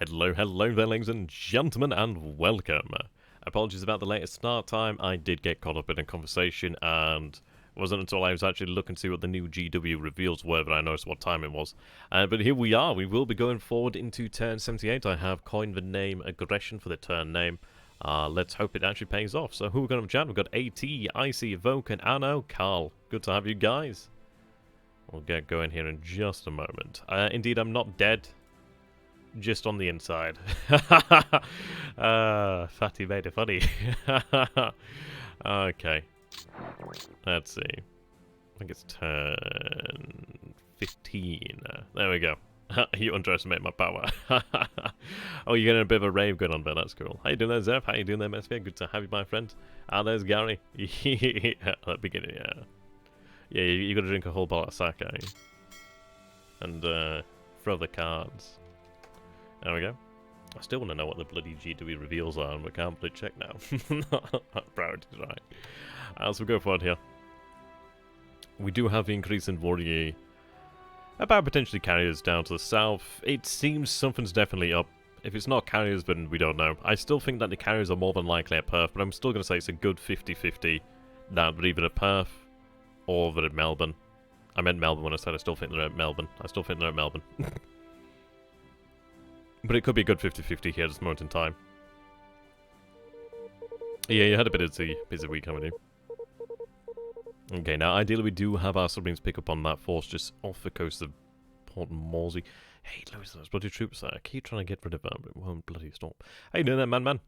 Hello there, ladies and gentlemen, and welcome. Apologies about the latest start time. I did get caught up in a conversation, and it wasn't until I was actually looking to see what the new GW reveals were that I noticed what time it was. But here we are. We will be going forward into turn 78. I have coined the name Aggression for the turn name. Let's hope it actually pays off. So who we're going to chat? We've got AT, Icy, Evoke, and Anno, Carl. Good to have you guys. We'll get going here in just a moment. Indeed, I'm not dead. Just on the inside. Fatty made it funny. Okay. Let's see. I think it's turn 15. There we go. You underestimate my power. Oh, you're getting a bit of a rave going on there. That's cool. How you doing there, Zeph? How you doing there, Mesfia? Good to have you, my friend. There's Gary. At the beginning, yeah. Yeah, you got to drink a whole bottle of sake, and throw the cards. There we go. I still want to know what the bloody GW reveals are, and we can't really check now. Priorities, right. As we go forward here, we do have the increase in warrior about potentially carriers down to the south. It seems something's definitely up. If it's not carriers, then we don't know. I still think that the carriers are more than likely at Perth, but I'm still going to say it's a good 50-50 that they're either at Perth or they're at Melbourne. I meant Melbourne when I said I still think they're at Melbourne. I still think they're at Melbourne. But it could be a good 50-50 here at this moment in time. Yeah, you had a bit of a busy week, haven't you? Okay, now ideally we do have our submarines pick up on that force just off the coast of Port Morsey. Hey, Lewis, those bloody troops there. I keep trying to get rid of them, but it won't bloody stop. How you doing there, man?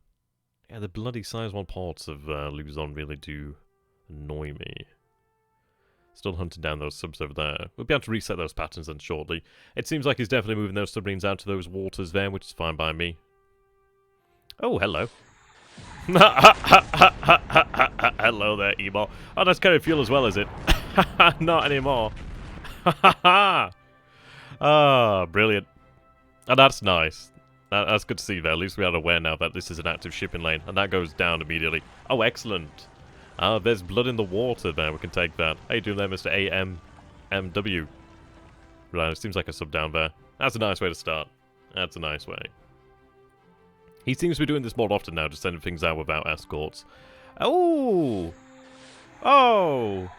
Yeah, the bloody size 1 ports of Luzon really do annoy me. Still hunting down those subs over there. We'll be able to reset those patterns then shortly. It seems like he's definitely moving those submarines out to those waters there, which is fine by me. Oh, hello. Hello there, Emo. Oh, that's carry fuel as well, is it? Not anymore. Ah, brilliant. Oh, that's nice. That's good to see there. At least we are aware now that this is an active shipping lane, and that goes down immediately. Oh, excellent. There's blood in the water there. We can take that. How you doing there, Mr. AMMW? Right, it seems like a sub down there. That's a nice way to start. That's a nice way. He seems to be doing this more often now, just sending things out without escorts. Oh! Oh!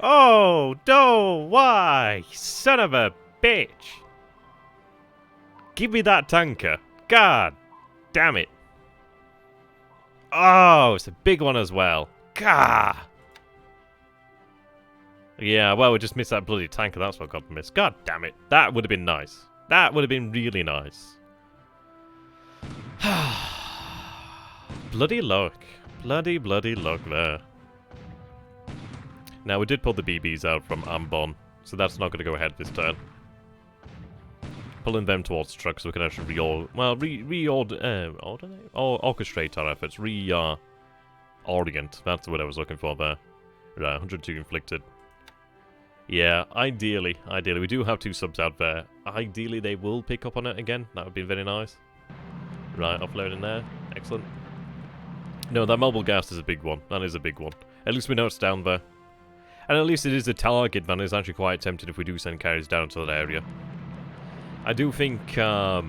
Oh! No! Why? Son of a bitch! Give me that tanker. God damn it. Oh, it's a big one as well. Gah! Yeah, well, we just missed that bloody tanker. That's what got missed. God damn it. That would have been nice. That would have been really nice. Bloody luck. Bloody luck there. Now, we did pull the BBs out from Ambon, so that's not going to go ahead this turn. Pulling them towards the truck so we can actually orchestrate our efforts. Orient, that's the word I was looking for there. Right, 102 inflicted. Yeah, ideally, we do have 2 subs out there. Ideally, they will pick up on it again. That would be very nice. Right, offloading there. Excellent. No, that mobile gas is a big one. That is a big one. At least we know it's down there. And at least it is a target, man. It's actually quite tempting if we do send carriers down to that area. I do think, I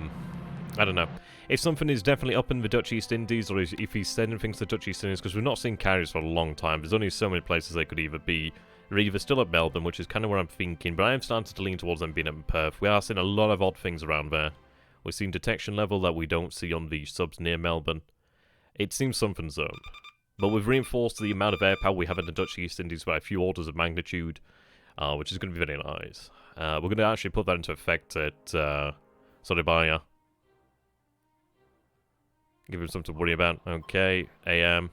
don't know. If something is definitely up in the Dutch East Indies, or if he's sending things to the Dutch East Indies, because we've not seen carriers for a long time, there's only so many places they could either be. They're either still at Melbourne, which is kind of where I'm thinking, but I am starting to lean towards them being at Perth. We are seeing a lot of odd things around there. We're seeing detection level that we don't see on the subs near Melbourne. It seems something's up. But we've reinforced the amount of air power we have in the Dutch East Indies by a few orders of magnitude, which is going to be very nice. We're going to actually put that into effect at Surabaya. Give him something to worry about. Okay, AM.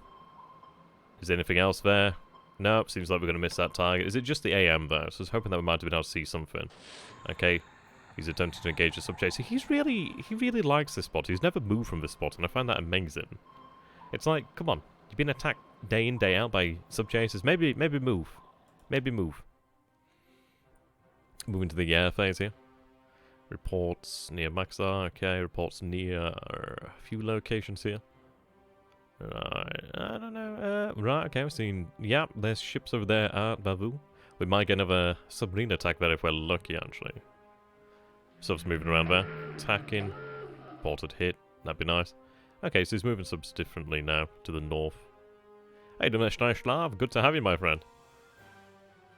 Is there anything else there? Nope, seems like we're going to miss that target. Is it just the AM there? So I was hoping that we might have been able to see something. Okay, he's attempting to engage the sub-chaser. He really likes this spot. He's never moved from this spot, and I find that amazing. It's like, come on, you've been attacked day in, day out by sub-chasers. Maybe move. Maybe move. Moving to the air phase here. Reports near Maxar, okay, reports near a few locations here. Right, I don't know, right, okay, we've seen, yeah, there's ships over there at Bavu. We might get another submarine attack there if we're lucky, actually. Subs moving around there, attacking, reported hit. That'd be nice. Okay, so he's moving subs differently now to the north. Hey, Slav, good to have you, my friend.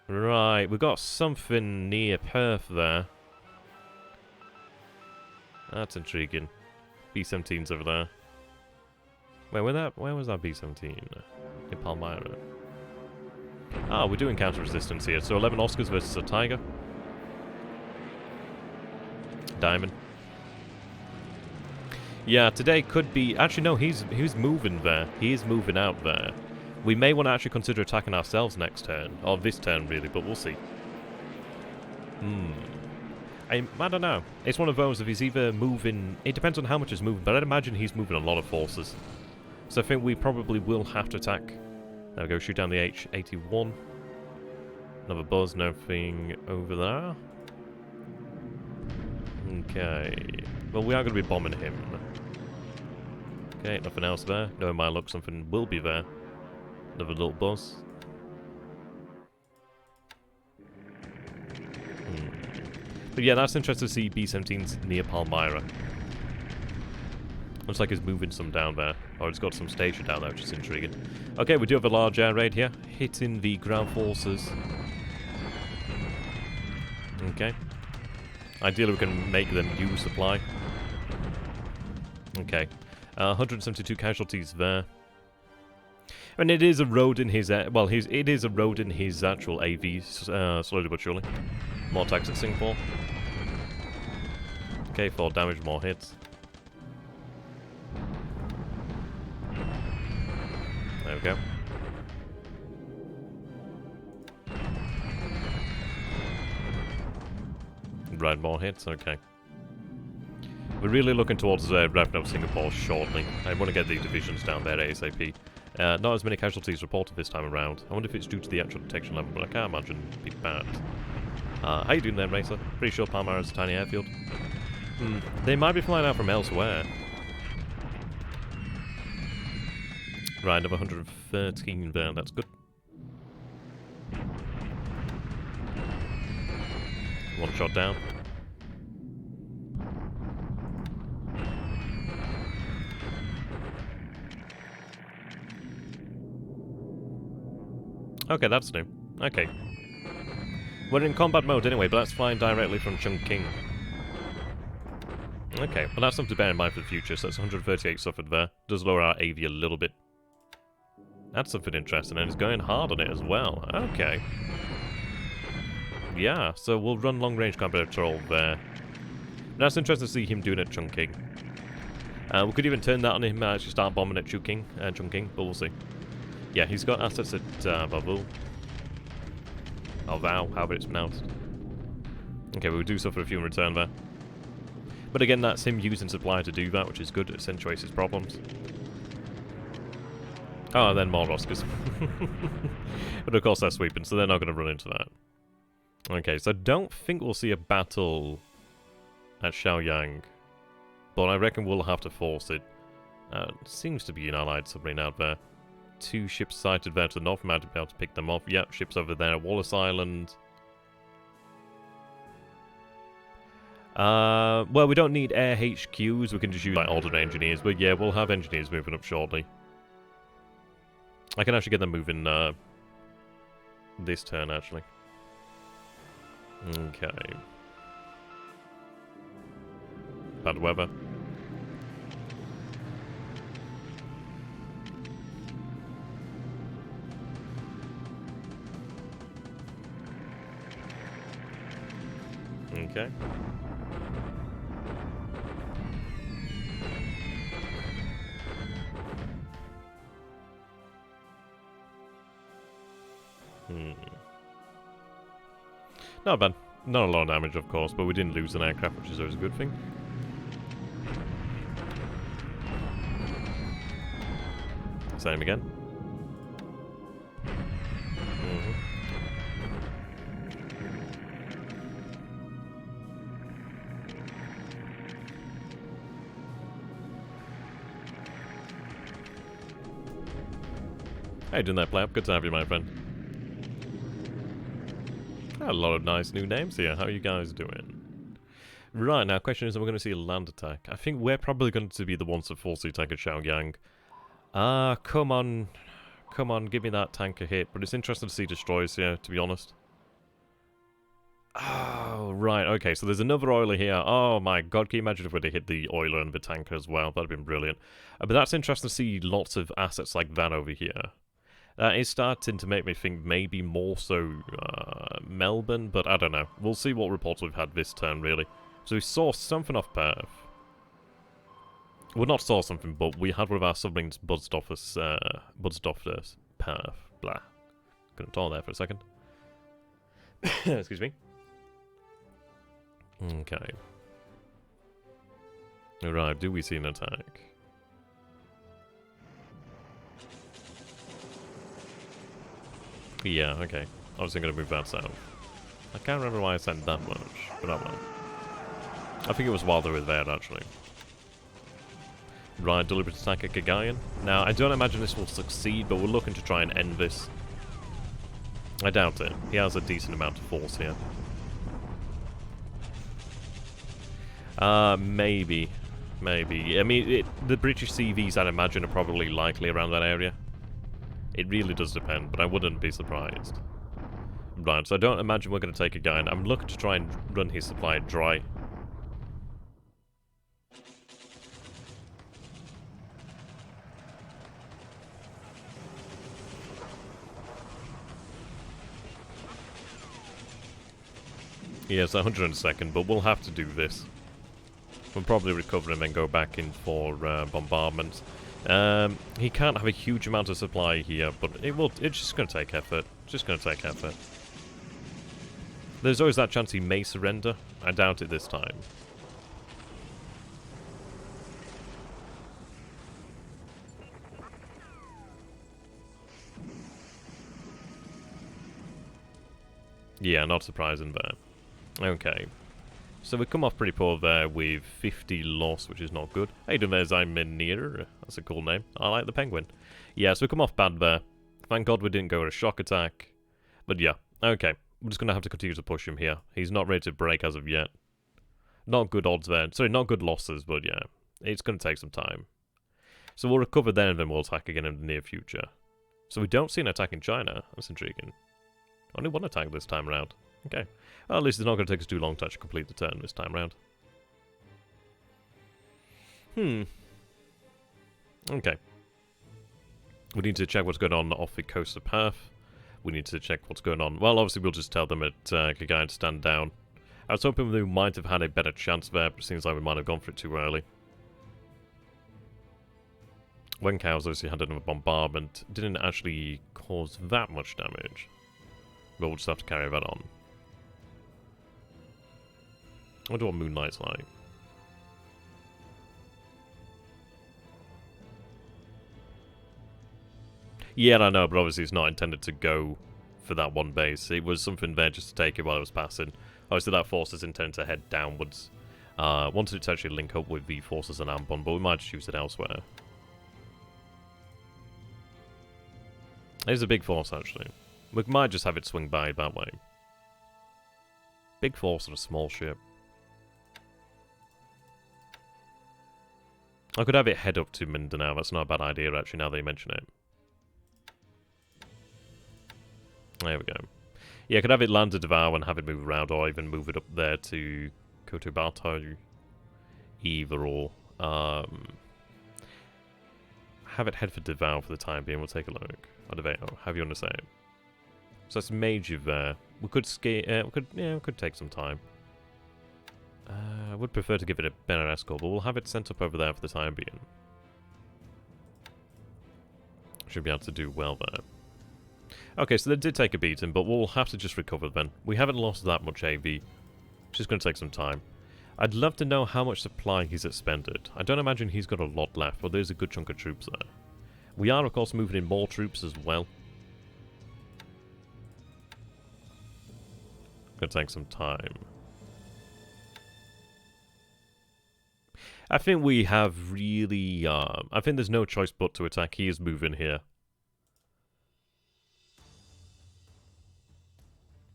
Right, we've got something near Perth there. That's intriguing. B-17's over there. Where was that B-17? In Palmyra. Ah, we're doing counter-resistance here. So 11 Oscars versus a Tiger. Diamond. Yeah, today could be... Actually, no, he's moving there. He is moving out there. We may want to actually consider attacking ourselves next turn. Or this turn, really, but we'll see. I don't know. It's one of those, if he's either moving... It depends on how much he's moving, but I'd imagine he's moving a lot of forces. So I think we probably will have to attack. There we go, shoot down the H-81. Another buzz, nothing over there. Okay. Well, we are going to be bombing him. Okay, nothing else there. No, in my luck, something will be there. Another little buzz. But yeah, that's interesting to see B-17's near Palmyra. Looks like he's moving some down there. Or he's got some station down there, which is intriguing. Okay, we do have a large air raid here. Hitting the ground forces. Okay. Ideally, we can make them use supply. Okay. 172 casualties there. And it is eroding his... well, it is eroding his actual AV slowly but surely. More attacks at Singapore. Okay, 4 damage, more hits. There we go. Right, more hits, okay. We're really looking towards wrapping up Singapore shortly. I want to get the divisions down there ASAP. Not as many casualties reported this time around. I wonder if it's due to the actual detection level, but I can't imagine it'd be bad. How you doing there, Racer? Pretty sure Palmyra is a tiny airfield. They might be flying out from elsewhere. Right, another 113 there, that's good. One shot down. Okay, that's new. Okay. We're in combat mode anyway, but that's flying directly from Chungking. Okay, well that's something to bear in mind for the future, so that's 138 suffered there. Does lower our AV a little bit. That's something interesting, and it's going hard on it as well. Okay. Yeah, so we'll run long-range combat patrol there. That's interesting to see him doing it at Chungking. We could even turn that on him and actually start bombing at Chungking, but we'll see. Yeah, he's got assets at Babul. Oh, Vow, however it's pronounced. Okay, we'll do suffer a few in return there. But again, that's him using supply to do that, which is good. It accentuates his problems. Oh, and then more Oscars. But of course they're sweeping, so they're not going to run into that. Okay, so I don't think we'll see a battle at Xiaoyang. But I reckon we'll have to force it. Seems to be an allied submarine out there. 2 ships sighted there to the north. We might be able to pick them off. Yep, ships over there at Wallace Island. Well, we don't need air HQs. We can just use like ordered engineers. But yeah, we'll have engineers moving up shortly. I can actually get them moving this turn, actually. Okay. Bad weather. Okay. Not bad. Not a lot of damage, of course, but we didn't lose an aircraft, which is always a good thing. Same again. How you doing there, Plap? Good to have you, my friend. A lot of nice new names here. How are you guys doing? Right, now question is, are we going to see a land attack? I think we're probably going to be the ones to force the attack at Xiaoyang. Come on. Come on, give me that tank a hit. But it's interesting to see destroyers here, to be honest. Oh, right, okay, so there's another oiler here. Oh my god, can you imagine if we'd have hit the oiler and the tanker as well? That'd have been brilliant. But that's interesting to see lots of assets like that over here. That is starting to make me think maybe more so Melbourne, but I don't know. We'll see what reports we've had this turn, really. So we saw something off Perth. Well, not saw something, but we had one of our submarines buzzed off us, Perth. Blah. Couldn't talk there for a second. Excuse me. Okay. Alright, do we see an attack? Yeah, okay. Obviously going to move that south. I can't remember why I sent that much, but oh well. I think it was while they were there, actually. Right, deliberate attack at Gagayan. Now, I don't imagine this will succeed, but we're looking to try and end this. I doubt it. He has a decent amount of force here. Maybe. Maybe. I mean, the British CVs, I'd imagine, are probably likely around that area. It really does depend, but I wouldn't be surprised. Right, so I don't imagine we're going to take a guy, and I'm looking to try and run his supply dry. Yes, 102nd, but we'll have to do this. We'll probably recover him and go back in for bombardment. He can't have a huge amount of supply here, but it's just going to take effort. Just going to take effort. There's always that chance he may surrender. I doubt it this time. Yeah, not surprising there. Okay. So we come off pretty poor there with 50 loss, which is not good. Hey, there's Near. That's a cool name. I like the penguin. Yeah, so we come off bad there. Thank God we didn't go with a shock attack. But yeah, okay. We're just going to have to continue to push him here. He's not ready to break as of yet. Not good odds there. Sorry, not good losses, but yeah. It's going to take some time. So we'll recover then and then we'll attack again in the near future. So we don't see an attack in China. That's intriguing. Only one attack this time around. Okay. Well, at least it's not going to take us too long to actually complete the turn this time around. Okay. We need to check what's going on off the coast of Perth. We need to check what's going on. Well, obviously we'll just tell them at Gagayan to stand down. I was hoping we might have had a better chance there, but it seems like we might have gone for it too early. Wencow's obviously had another bombardment. Didn't actually cause that much damage. But we'll just have to carry that on. I wonder what Moonlight's like. Yeah, I know, but obviously it's not intended to go for that one base. It was something there just to take it while it was passing. Obviously that force is intended to head downwards. Wanted it to actually link up with the forces in Ambon, but we might just use it elsewhere. It's a big force, actually. We might just have it swing by that way. Big force on a small ship. I could have it head up to Mindanao. That's not a bad idea, actually, now that you mention it. There we go. Yeah, I could have it land at Davao and have it move around, or even move it up there to Cotabato. Either or. Have it head for Davao for the time being. We'll take a look. Or Davao, however you want to say it. So that's major there. We could we could take some time. I would prefer to give it a better escort, but we'll have it sent up over there for the time being. Should be able to do well there. Okay, so they did take a beating, but we'll have to just recover then. We haven't lost that much AV. It's just going to take some time. I'd love to know how much supply he's expended. I don't imagine he's got a lot left, but there's a good chunk of troops there. We are, of course, moving in more troops as well. Gonna take some time. I think we have really... I think there's no choice but to attack. He is moving here.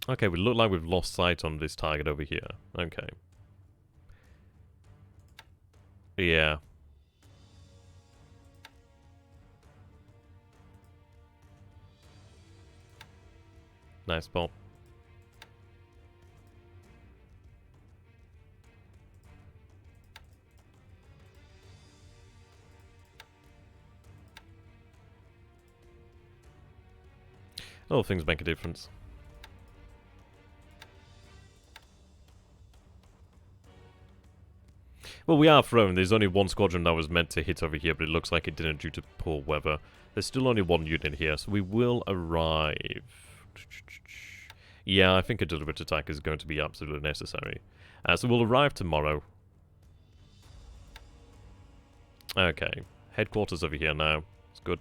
Okay, we look like we've lost sight on this target over here. Okay. Yeah. Nice spot. Little things make a difference. Well, we are thrown. There's only one squadron that was meant to hit over here, but it looks like it didn't due to poor weather. There's still only one unit here, so we will arrive. Yeah, I think a deliberate attack is going to be absolutely necessary. So we'll arrive tomorrow. Okay. Headquarters over here now. It's good.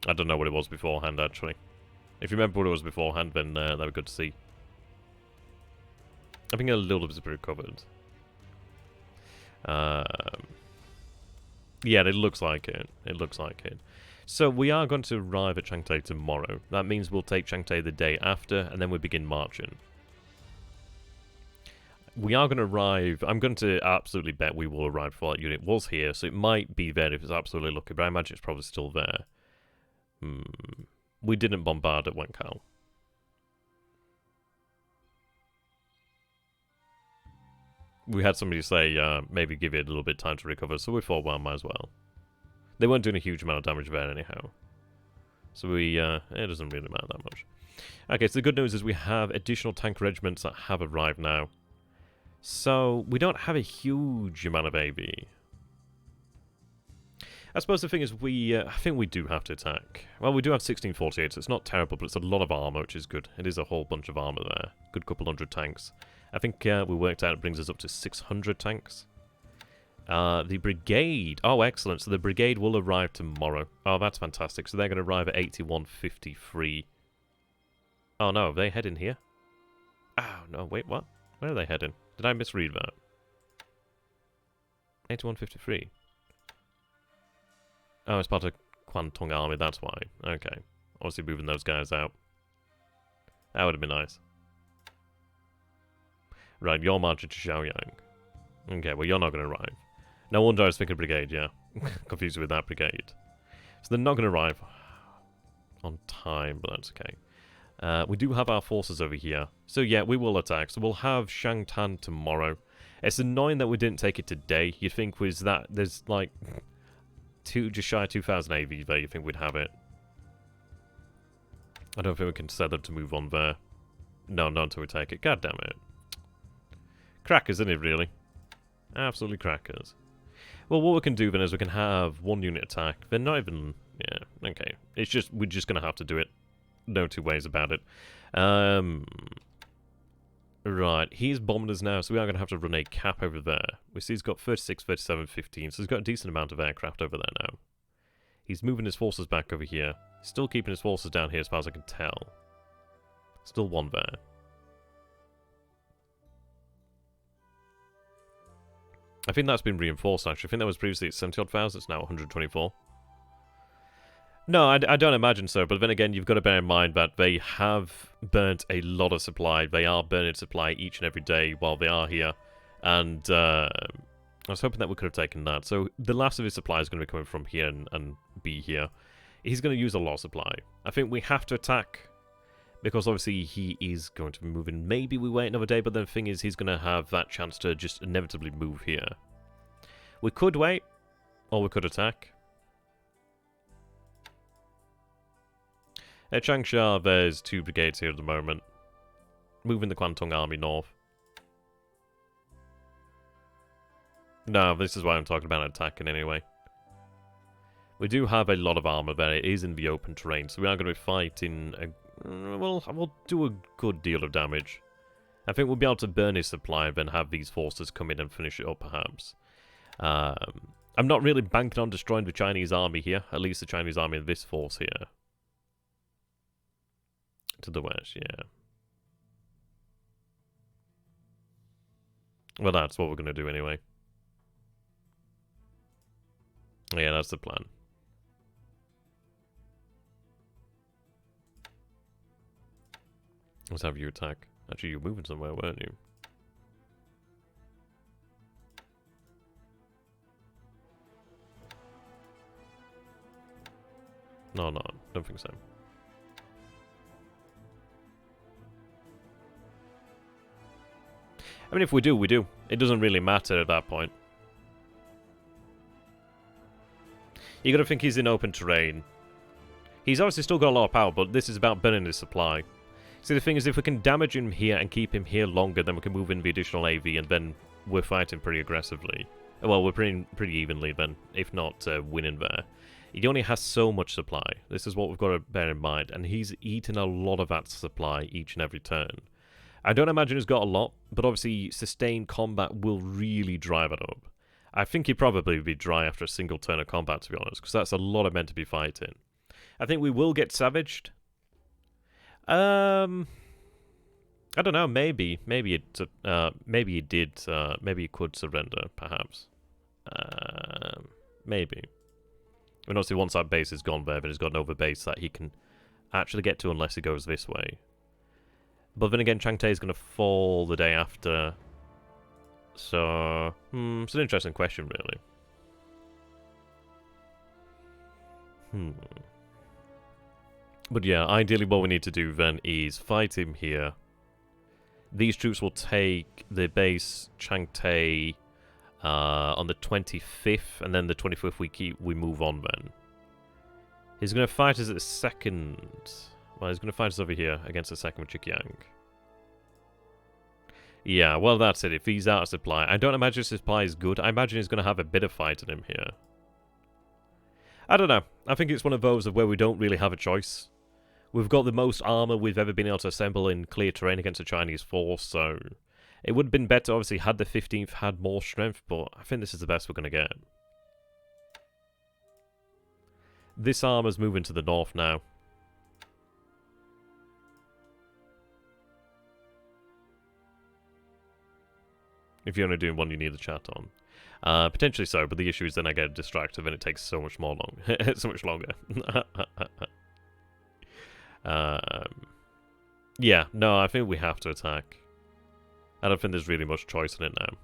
I don't know what it was beforehand, actually. If you remember what it was beforehand, then that would be good to see. I think a little bit recovered. Yeah, it looks like it. It looks like it. So we are going to arrive at Changte tomorrow. That means we'll take Changte the day after, and then we begin marching. We are going to arrive. I'm going to absolutely bet we will arrive before that unit was here, so it might be there if it's absolutely lucky, but I imagine it's probably still there. We didn't bombard at Wenkal. We had somebody say, maybe give it a little bit of time to recover, so we thought, well, might as well. They weren't doing a huge amount of damage there anyhow. So we, it doesn't really matter that much. Okay, so the good news is we have additional tank regiments that have arrived now. So, we don't have a huge amount of AV. I suppose the thing is, I think we do have to attack. Well, we do have 1648, so it's not terrible, but it's a lot of armor, which is good. It is a whole bunch of armor there. Good couple hundred tanks. I think we worked out it brings us up to 600 tanks. The brigade. Oh, excellent. So the brigade will arrive tomorrow. Oh, that's fantastic. So they're going to arrive at 8153. Oh, no. Are they heading here? Oh, no. Wait, what? Where are they heading? Did I misread that? 8153. Oh, it's part of Kwantung Army. That's why. Okay. Obviously moving those guys out. That would have been nice. Right, you're marching to Xiaoyang. Okay, well, you're not going to arrive. No wonder I was thinking brigade, yeah. Confused with that brigade. So they're not going to arrive on time, but that's okay. We do have our forces over here. So yeah, we will attack. So we'll have Shangtan tomorrow. It's annoying that we didn't take it today. You'd think was that there's like just shy of 2,000 AV there. You think we'd have it. I don't think we can set them to move on there. No, not until we take it. God damn it. Crackers, isn't it, really? Absolutely crackers. Well, what we can do then is we can have one unit attack. They're not even... Yeah, okay. It's just... We're just going to have to do it. No two ways about it. Right. He's bombing us now, so we are going to have to run a cap over there. We see he's got 36, 37, 15, so he's got a decent amount of aircraft over there now. He's moving his forces back over here. Still keeping his forces down here as far as I can tell. Still one there. I think that's been reinforced, actually. I think that was previously at 70-odd thousand. It's now 124. No, I don't imagine so. But then again, you've got to bear in mind that they have burnt a lot of supply. They are burning supply each and every day while they are here. And I was hoping that we could have taken that. So the last of his supply is going to be coming from here and be here. He's going to use a lot of supply. I think we have to attack, because obviously he is going to be moving. Maybe we wait another day, but the thing is he's going to have that chance to just inevitably move here. We could wait, or we could attack. At Changsha, there's 2 brigades here at the moment. Moving the Kwantung Army north. No, this is why I'm talking about attacking anyway. We do have a lot of armor there. It is in the open terrain, so we are going to be fighting... Well, we'll do a good deal of damage. I think we'll be able to burn his supply and then have these forces come in and finish it up, perhaps. I'm not really banking on destroying the Chinese army here. At least the Chinese army in this force here. To the west, yeah. Well, that's what we're going to do anyway. Yeah, that's the plan. Let's have you attack. Actually, you're moving somewhere, weren't you? No, don't think so. I mean, if we do, we do. It doesn't really matter at that point. You gotta think he's in open terrain. He's obviously still got a lot of power, but this is about burning his supply. See, the thing is, if we can damage him here and keep him here longer, then we can move in the additional AV, and then we're fighting pretty aggressively. Well, we're pretty evenly then, if not winning there. He only has so much supply. This is what we've got to bear in mind, and he's eating a lot of that supply each and every turn. I don't imagine he's got a lot, but obviously sustained combat will really drive it up. I think he'd probably be dry after a single turn of combat, to be honest, because that's a lot of men to be fighting. I think we will get savaged. I don't know. Maybe he did. Maybe he could surrender, perhaps. Maybe. I mean, obviously, once that base is gone there, but he's got another base that he can actually get to unless he goes this way. But then again, Changte is going to fall the day after. So, it's an interesting question, really. But yeah, ideally what we need to do then is fight him here. These troops will take the base Changte on the 25th, and then the 25th we move on then. He's going to fight us at the second. Well, he's going to fight us over here against the second with Chikyang. Yeah, well, that's it. If he's out of supply, I don't imagine his supply is good. I imagine he's going to have a bit of fight in him here. I don't know. I think it's one of those of where we don't really have a choice. We've got the most armor we've ever been able to assemble in clear terrain against a Chinese force, so it would have been better, obviously, had the 15th had more strength, but I think this is the best we're going to get. This armor's moving to the north now. If you're only doing one, you need the chat on. Potentially so, but the issue is then I get distracted and it takes so much more so much longer. Yeah, no, I think we have to attack. I don't think there's really much choice in it now.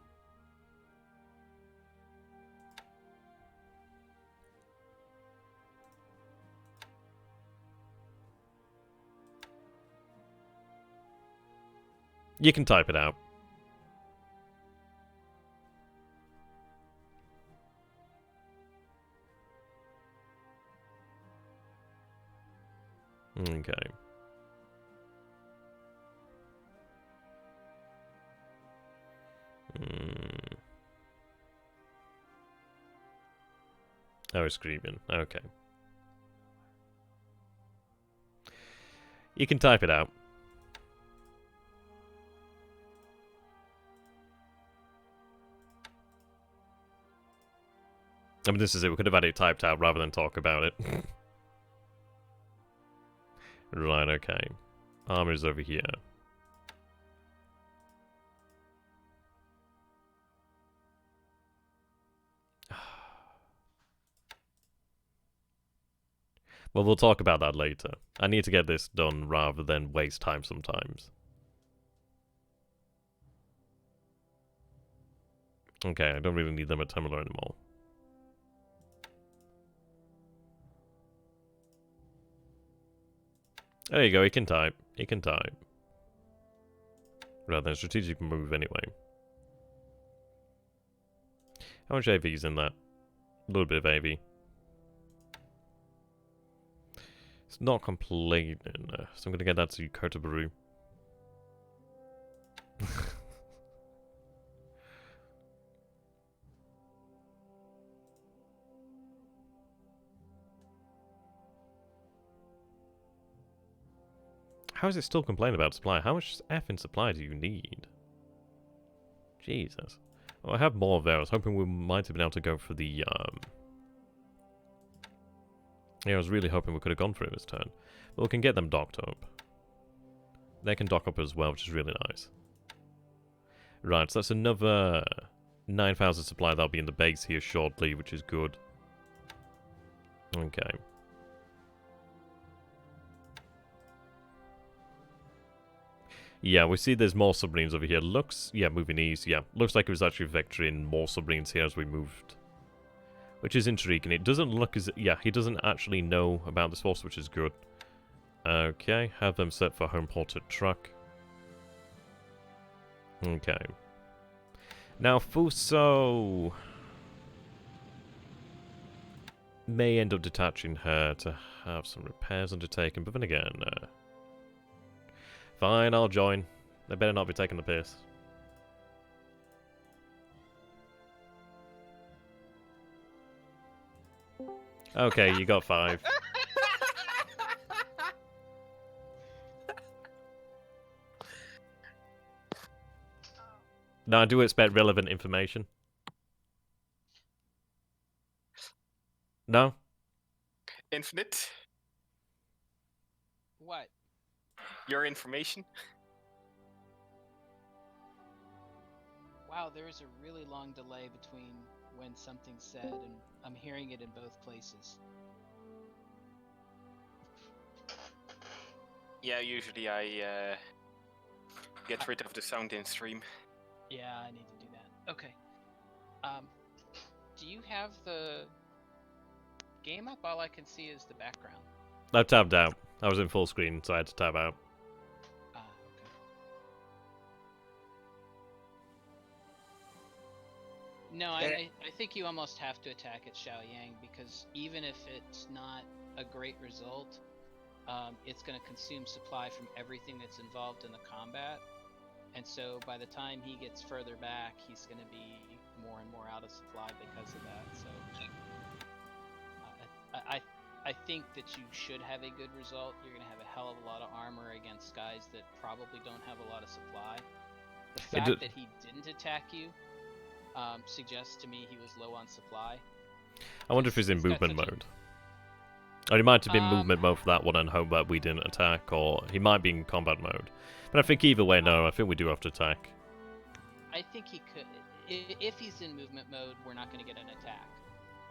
You can type it out. Okay. Oh, it's screaming. Okay. You can type it out. I mean, this is it. We could have had it typed out rather than talk about it. Right, okay. Armor's over here. Well, we'll talk about that later. I need to get this done rather than waste time sometimes. Okay, I don't really need them at Temula anymore. There you go, he can type. He can type. Rather than a strategic move anyway. How much AV is in that? A little bit of AV. It's not complaining, so I'm going to get that to Kotobaru. How is it still complaining about supply? How much effing supply do you need? Jesus. Well, I have more there. I was hoping we might have been able to go for the, Yeah, I was really hoping we could have gone for it this turn. But we can get them docked up. They can dock up as well, which is really nice. Right, so that's another 9,000 supply that'll be in the base here shortly, which is good. Okay. Yeah, we see there's more submarines over here. Looks, yeah, moving east, yeah. Looks like it was actually vectoring more submarines here as we moved. Which is intriguing. It doesn't look as... Yeah, he doesn't actually know about this force, which is good. Okay, have them set for home ported truck. Okay. Now, Fuso may end up detaching her to have some repairs undertaken, but then again, fine, I'll join. They better not be taking the piss. Okay, you got 5. No, I do expect relevant information. No? Infinite? What? Your information? Wow, there is a really long delay between when something's said and I'm hearing it in both places. Yeah, usually I get rid of the sound in stream. Yeah, I need to do that. Okay. Do you have the game up? All I can see is the background. I tabbed out. I was in full screen, so I had to tab out. Ah, okay. No, I think you almost have to attack at Xiaoyang because even if it's not a great result, it's going to consume supply from everything that's involved in the combat. And so by the time he gets further back, he's going to be more and more out of supply because of that. So I think that you should have a good result. You're going to have a hell of a lot of armor against guys that probably don't have a lot of supply. The fact that he didn't attack you suggests to me he was low on supply. I wonder if he's in movement mode. Or he might have been movement mode for that one and hope that we didn't attack, or he might be in combat mode. But I think either way, no, I think we do have to attack. I think he could. If he's in movement mode, we're not going to get an attack.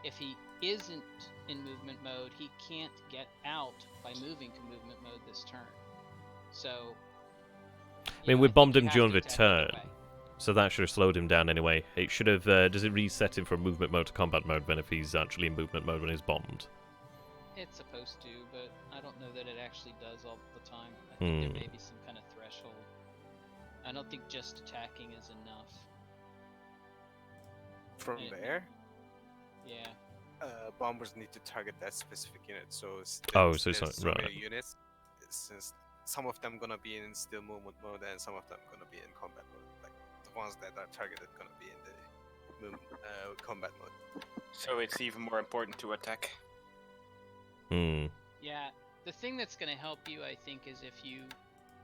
If he isn't in movement mode, he can't get out by moving to movement mode this turn. So... I mean, we bombed him during the turn, so that should have slowed him down anyway. It should have... does it reset him from movement mode to combat mode then if he's actually in movement mode when he's bombed? It's supposed to, but I don't know that it actually does all the time. I think there may be some kind of threshold. I don't think just attacking is enough. From there? Yeah. Bombers need to target that specific unit, so many units, since some of them gonna be in still movement mode and some of them gonna be in combat mode. Like the ones that are targeted gonna be in the combat mode. So it's even more important to attack. Yeah, the thing that's going to help you, I think, is if you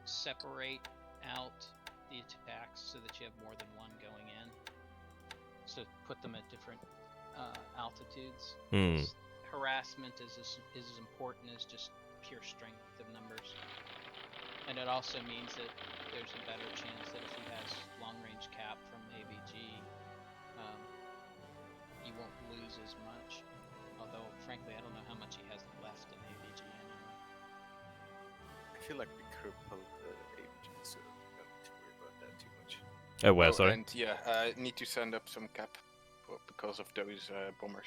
separate out the attacks so that you have more than one going in. So put them at different altitudes. Harassment is as important as just pure strength of numbers. And it also means that there's a better chance that if he has long-range cap from AVG, he won't lose as much. Although, frankly, I don't know how much he has left in AVG anyway. I feel like we crippled AVG, so we don't need to worry about that too much. Oh, where, sorry? And yeah, need to send up some cap because of those bombers.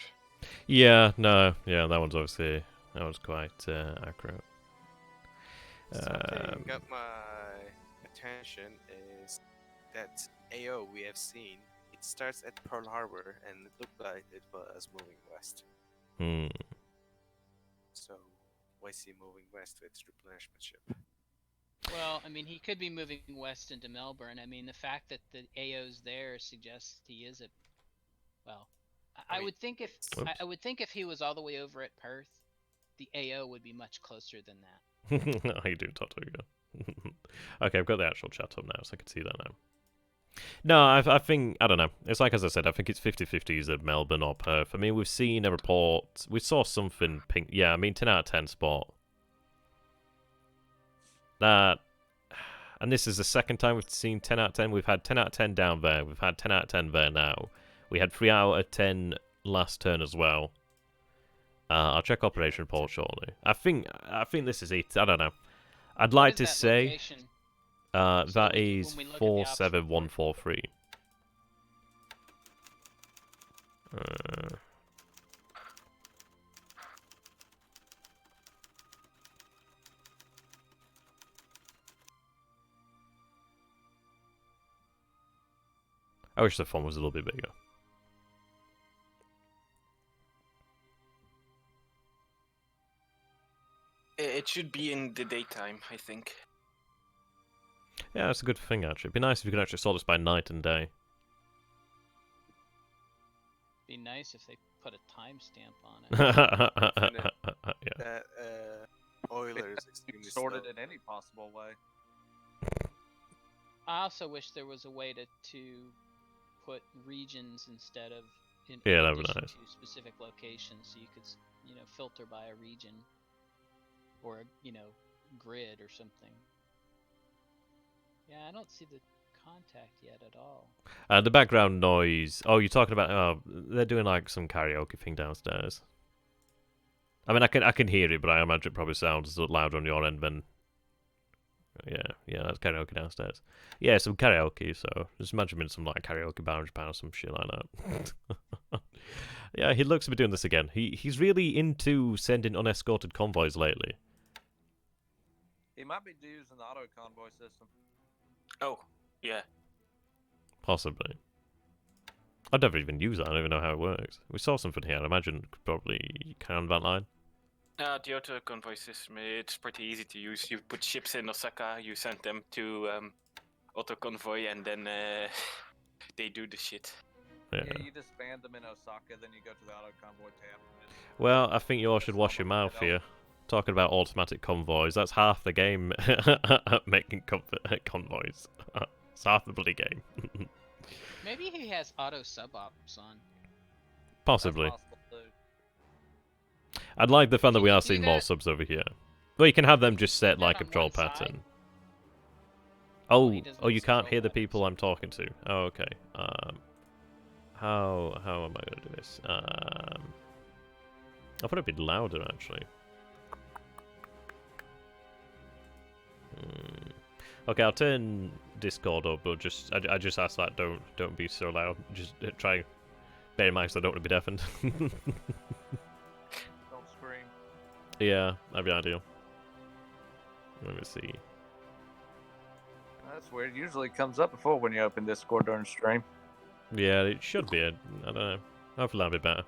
Yeah, no, yeah, that one's obviously, that was quite accurate. Something got my attention is that AO we have seen. It starts at Pearl Harbor and it looked like it was moving west. So, why is he moving west with replenishment ship? Well, I mean, he could be moving west into Melbourne. I mean, the fact that the AO's there suggests he is at. Well, I would think if I would think if he was all the way over at Perth, the AO would be much closer than that. How you doing, Torigrimmer? Okay, I've got the actual chat up now, so I can see that now. No, I think, I don't know. It's like, as I said, I think it's 50-50s at Melbourne or Perth. I mean, we've seen a report. We saw something pink. Yeah, I mean, 10 out of 10 spot. That, and this is the second time we've seen 10 out of 10. We've had 10 out of 10 down there. We've had 10 out of 10 there now. We had 3 out of 10 last turn as well. I'll check operation report shortly. I think this is it. I don't know. I'd like to say... Location? That is when we look at the 47143. I wish the font was a little bit bigger. It should be in the daytime, I think. Yeah, that's a good thing, actually. It'd be nice if you could actually sort this by night and day. Be nice if they put a timestamp on it. Yeah. That Euler is extremely Sorted slow. in any possible way. I also wish there was a way to put regions instead of Yeah, that'd be addition nice. to specific locations, so you could filter by a region or a grid or something. Yeah, I don't see the contact yet at all. The background noise. Oh, you're talking about? Oh, they're doing like some karaoke thing downstairs. I mean, I can hear it, but I imagine it probably sounds louder on your end than. Yeah, that's karaoke downstairs. Yeah, some karaoke. So just imagine him in some like karaoke bar in Japan or some shit like that. Yeah, he looks to be doing this again. He's really into sending unescorted convoys lately. He might be using the auto convoy system. Oh, yeah. Possibly. I've never even used that. I don't even know how it works. We saw something here. I imagine it could probably can that line. The auto convoy system, it's pretty easy to use. You put ships in Osaka, you send them to auto convoy, and then they do the shit. Yeah. Yeah, you just band them in Osaka, then you go to the auto convoy tab. Well, I think you all should wash your mouth here. Talking about automatic convoys, that's half the game. Making convoys. It's half the bloody game. Maybe he has auto sub-ops on. Possibly. That's possible, too. I'd like the fun that Can we you are do seeing more that? subs over here. Well, you can have them just set that like a on control one side? pattern. He doesn't Oh, you can't scroll hear the up. people I'm talking to. Oh, okay. How am I gonna do this? I thought it'd be louder actually. Okay, I'll turn Discord up, but I just ask that don't be so loud. Just try. Bear in mind, 'cause I don't want to be deafened. Don't scream. Yeah, that'd be ideal. Let me see. That's weird. Usually it comes up before when you open Discord during stream. Yeah, it should be. I don't know. Hopefully that'll be better.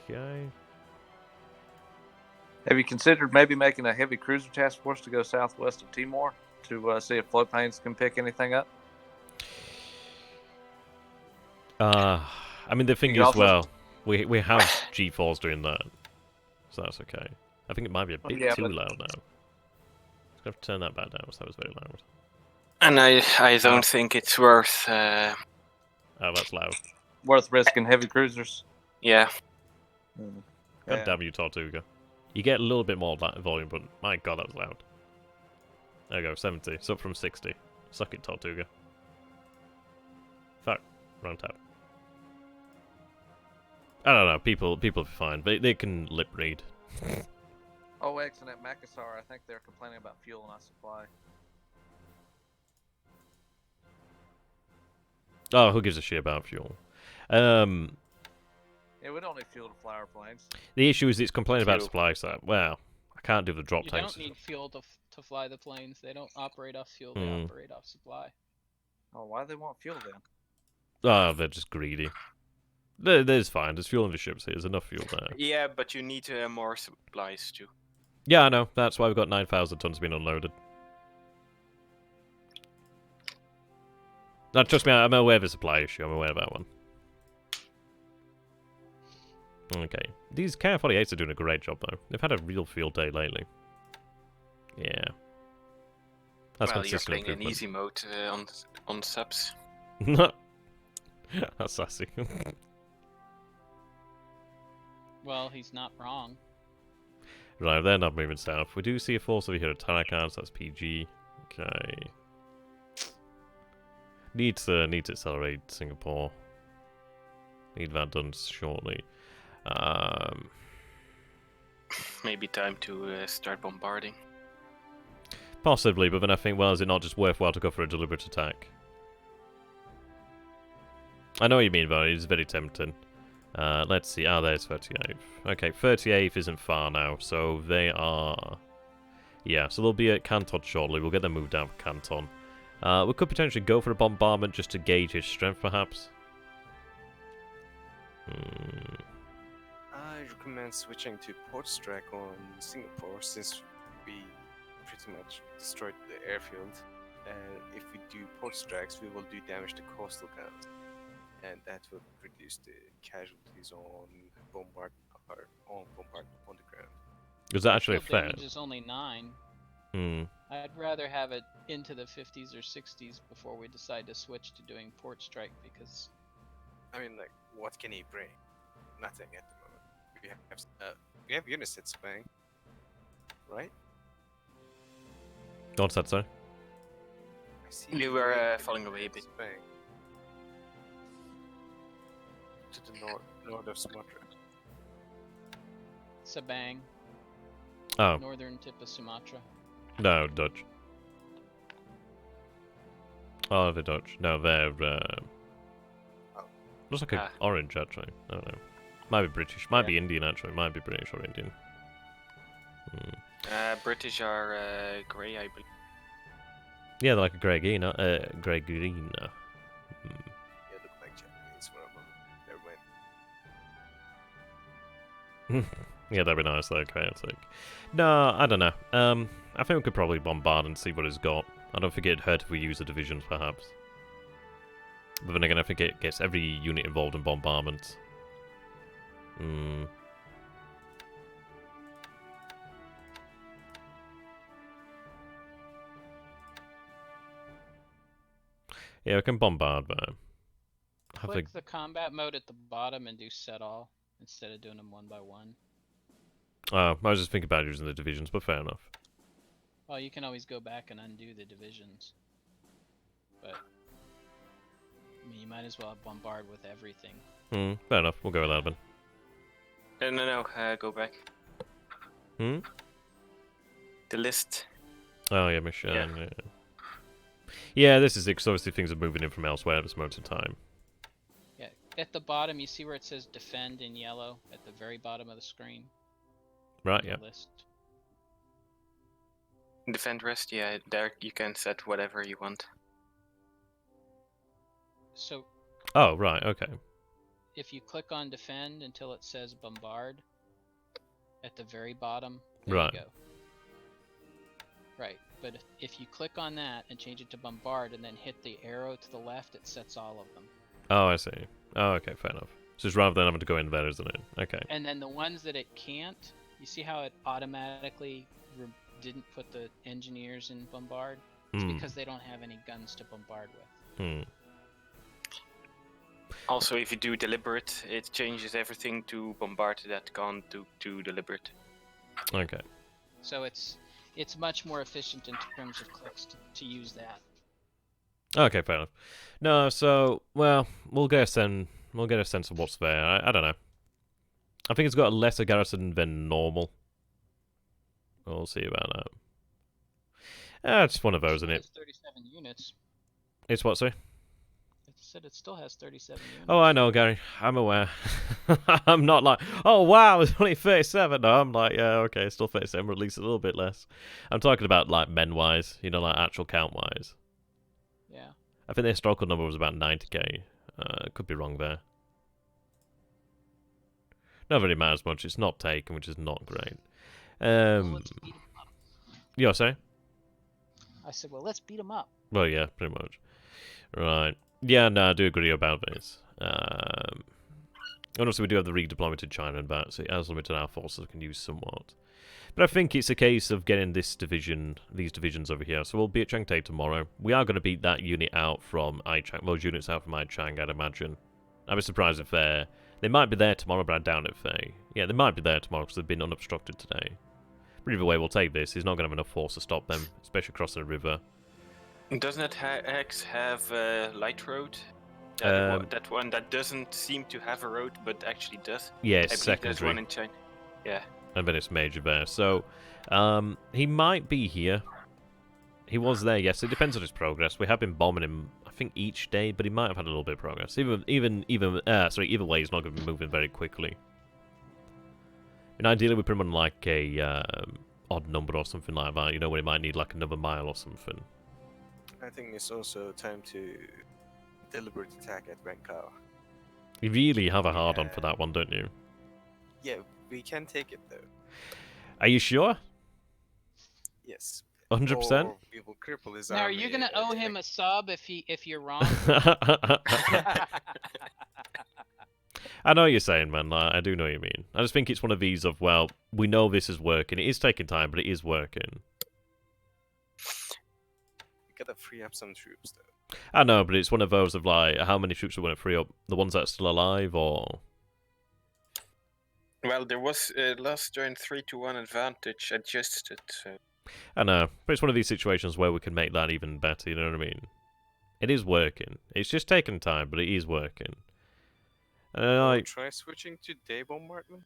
Okay. Have you considered maybe making a heavy cruiser task force to go southwest of Timor to see if float planes can pick anything up? I mean the thing You is, also- well, we have G4s doing that, so that's okay. I think it might be a bit Yeah, too but- loud now. Just have to turn that back down, because that was very loud. And I don't think it's worth. Oh, that's loud. Worth risking heavy cruisers? Yeah. God Yeah. damn you, Tortuga. You get a little bit more volume, but my god, that was loud. There you go, 70. It's up from 60. Suck it, Tortuga. Fuck. Wrong tab. I don't know, people are fine. They can lip read. OX and at Makassar, I think they're complaining about fuel not supply. Oh, who gives a shit about fuel? Yeah, we don't need fuel to fly our planes. The issue is it's complaining about Fuel. supply, so, well, I can't do the drop You tanks. don't need fuel to fly the planes. They don't operate off fuel. They Hmm. operate off supply. Oh, why do they want fuel then? Oh, they're just greedy. There's fine. There's fuel in the ships here. There's enough fuel there. Yeah, but you need more supplies too. Yeah, I know. That's why we've got 9,000 tons being unloaded. Now, trust me, I'm aware of the supply issue. I'm aware of that one. Okay. These KF-48s are doing a great job, though. They've had a real field day lately. Yeah. That's Well, you're consistent playing in improvement. easy mode on subs. That's sassy. Well, he's not wrong. Right, they're not moving south. We do see a force over here at Tarakan, so that's PG. Okay. Need to accelerate Singapore. Need that done shortly. Maybe time to start bombarding. Possibly, but then I think, well, is it not just worthwhile to go for a deliberate attack? I know what you mean, though. It is very tempting. Let's see. Ah, there's 38th. Okay, 38th isn't far now, so they are... Yeah, so they'll be at Canton shortly. We'll get them moved down for Canton. We could potentially go for a bombardment just to gauge his strength, perhaps. I recommend switching to port strike on Singapore, since we pretty much destroyed the airfield. And if we do port strikes, we will do damage to coastal towns, and that will reduce the casualties on bombardment on the ground. Is that actually a Field fair? damage is only 9. Hmm. I'd rather have it into the 50s or 60s before we decide to switch to doing port strike, because I mean, like, what can he bring? Nothing at the moment. We have units at Spain, right? What's that, sir? I see You were falling away a bit. Spain. To the north of Sumatra. Sabang, Oh, northern tip of Sumatra. no, Dutch. Oh, the Dutch. No, they're... Looks like a orange, actually. I don't know. Might be British. Might be Indian, actually. Might be British or Indian. British are grey, I believe. Yeah, they're like a grey green. Grey green. Yeah, look like Japanese for a moment. Never mind. Yeah, that'd be nice, though. Chaotic. No, I don't know. I think we could probably bombard and see what it's got. I don't think it'd hurt if we use the divisions, perhaps. But then again, I think it gets every unit involved in bombardment. Yeah, we can bombard, but... Click the combat mode at the bottom and do set all, instead of doing them one by one. I was just thinking about using the divisions, but fair enough. Well, you can always go back and undo the divisions. But, I mean, you might as well bombard with everything. Fair enough. We'll go with that then. No, go back. The list. Oh, yeah, Michelle. Yeah, this is it, 'cause obviously things are moving in from elsewhere at this moment in time. Yeah, at the bottom, you see where it says defend in yellow at the very bottom of the screen? Right, yeah. List. Defend rest, yeah, there you can set whatever you want. So, Oh, right, okay. if you click on defend until it says bombard at the very bottom, there Right. you go. Right, but if you click on that and change it to bombard and then hit the arrow to the left, it sets all of them. Oh, I see. Oh, okay, fair enough. So it's rather than having to go in there, isn't it? Okay. And then the ones that it can't, you see how it automatically didn't put the engineers in bombard? It's because they don't have any guns to bombard with. Also, if you do deliberate, it changes everything to bombard that gone to deliberate. Okay. So it's much more efficient in terms of clicks to use that. Okay, fair enough. No, so, well, we'll get a sense of what's there. I don't know. I think it's got a lesser garrison than normal. We'll see about that. It's one of those, isn't it? It's 37 units. It's what, sorry? I said it still has 37 units. Oh, I know, Gary. I'm aware. I'm not like, oh, wow, it's only 37. No, I'm like, yeah, okay, it's still 37, or at least a little bit less. I'm talking about, like, men-wise, you know, like, actual count-wise. Yeah. I think the historical number was about 90k. Could be wrong there. Not really matters much. It's not taken, which is not great. Well, let's beat 'em up. Yeah, sorry? I said, well, let's beat them up. Well, yeah, pretty much. Right. Yeah, no, I do agree about this. And also, we do have the redeployment in China and that, so it has limited our forces can use somewhat. But I think it's a case of getting these divisions over here. So we'll be at Changte tomorrow. We are going to beat that unit out from Aichang, those units out from Aichang, I'd imagine. I'd be surprised if they might be there tomorrow, but I doubt if yeah, they might be there tomorrow because they've been unobstructed today. But either way, we'll take this. He's not going to have enough force to stop them, especially crossing the river. Doesn't it X have light road? That one that doesn't seem to have a road, but actually does. Yeah, I it's believe there's secondary. one in China. Yeah. And then it's major there. So, he might be here. He was there, yes. It depends on his progress. We have been bombing him, I think, each day, but he might have had a little bit of progress. Either way, he's not going to be moving very quickly. And ideally, we put him on like a odd number or something like that. You know, when he might need like another mile or something. I think it's also time to deliberate attack at Rankau. You really have a hard on for that one, don't you? Yeah, we can take it though. Are you sure? Yes. 100%? Or we will cripple his Now, are army you gonna and owe him a sub if you're wrong? I know what you're saying, man. I do know what you mean. I just think it's one of these of, well, we know this is working. It is taking time, but it is working. We gotta free up some troops, though. I know, but it's one of those of, like, how many troops are we going to free up? The ones that are still alive, or...? Well, there was last turn 3-1 advantage adjusted, so... I know, but it's one of these situations where we can make that even better, you know what I mean? It is working. It's just taking time, but it is working. Try switching to day bombardment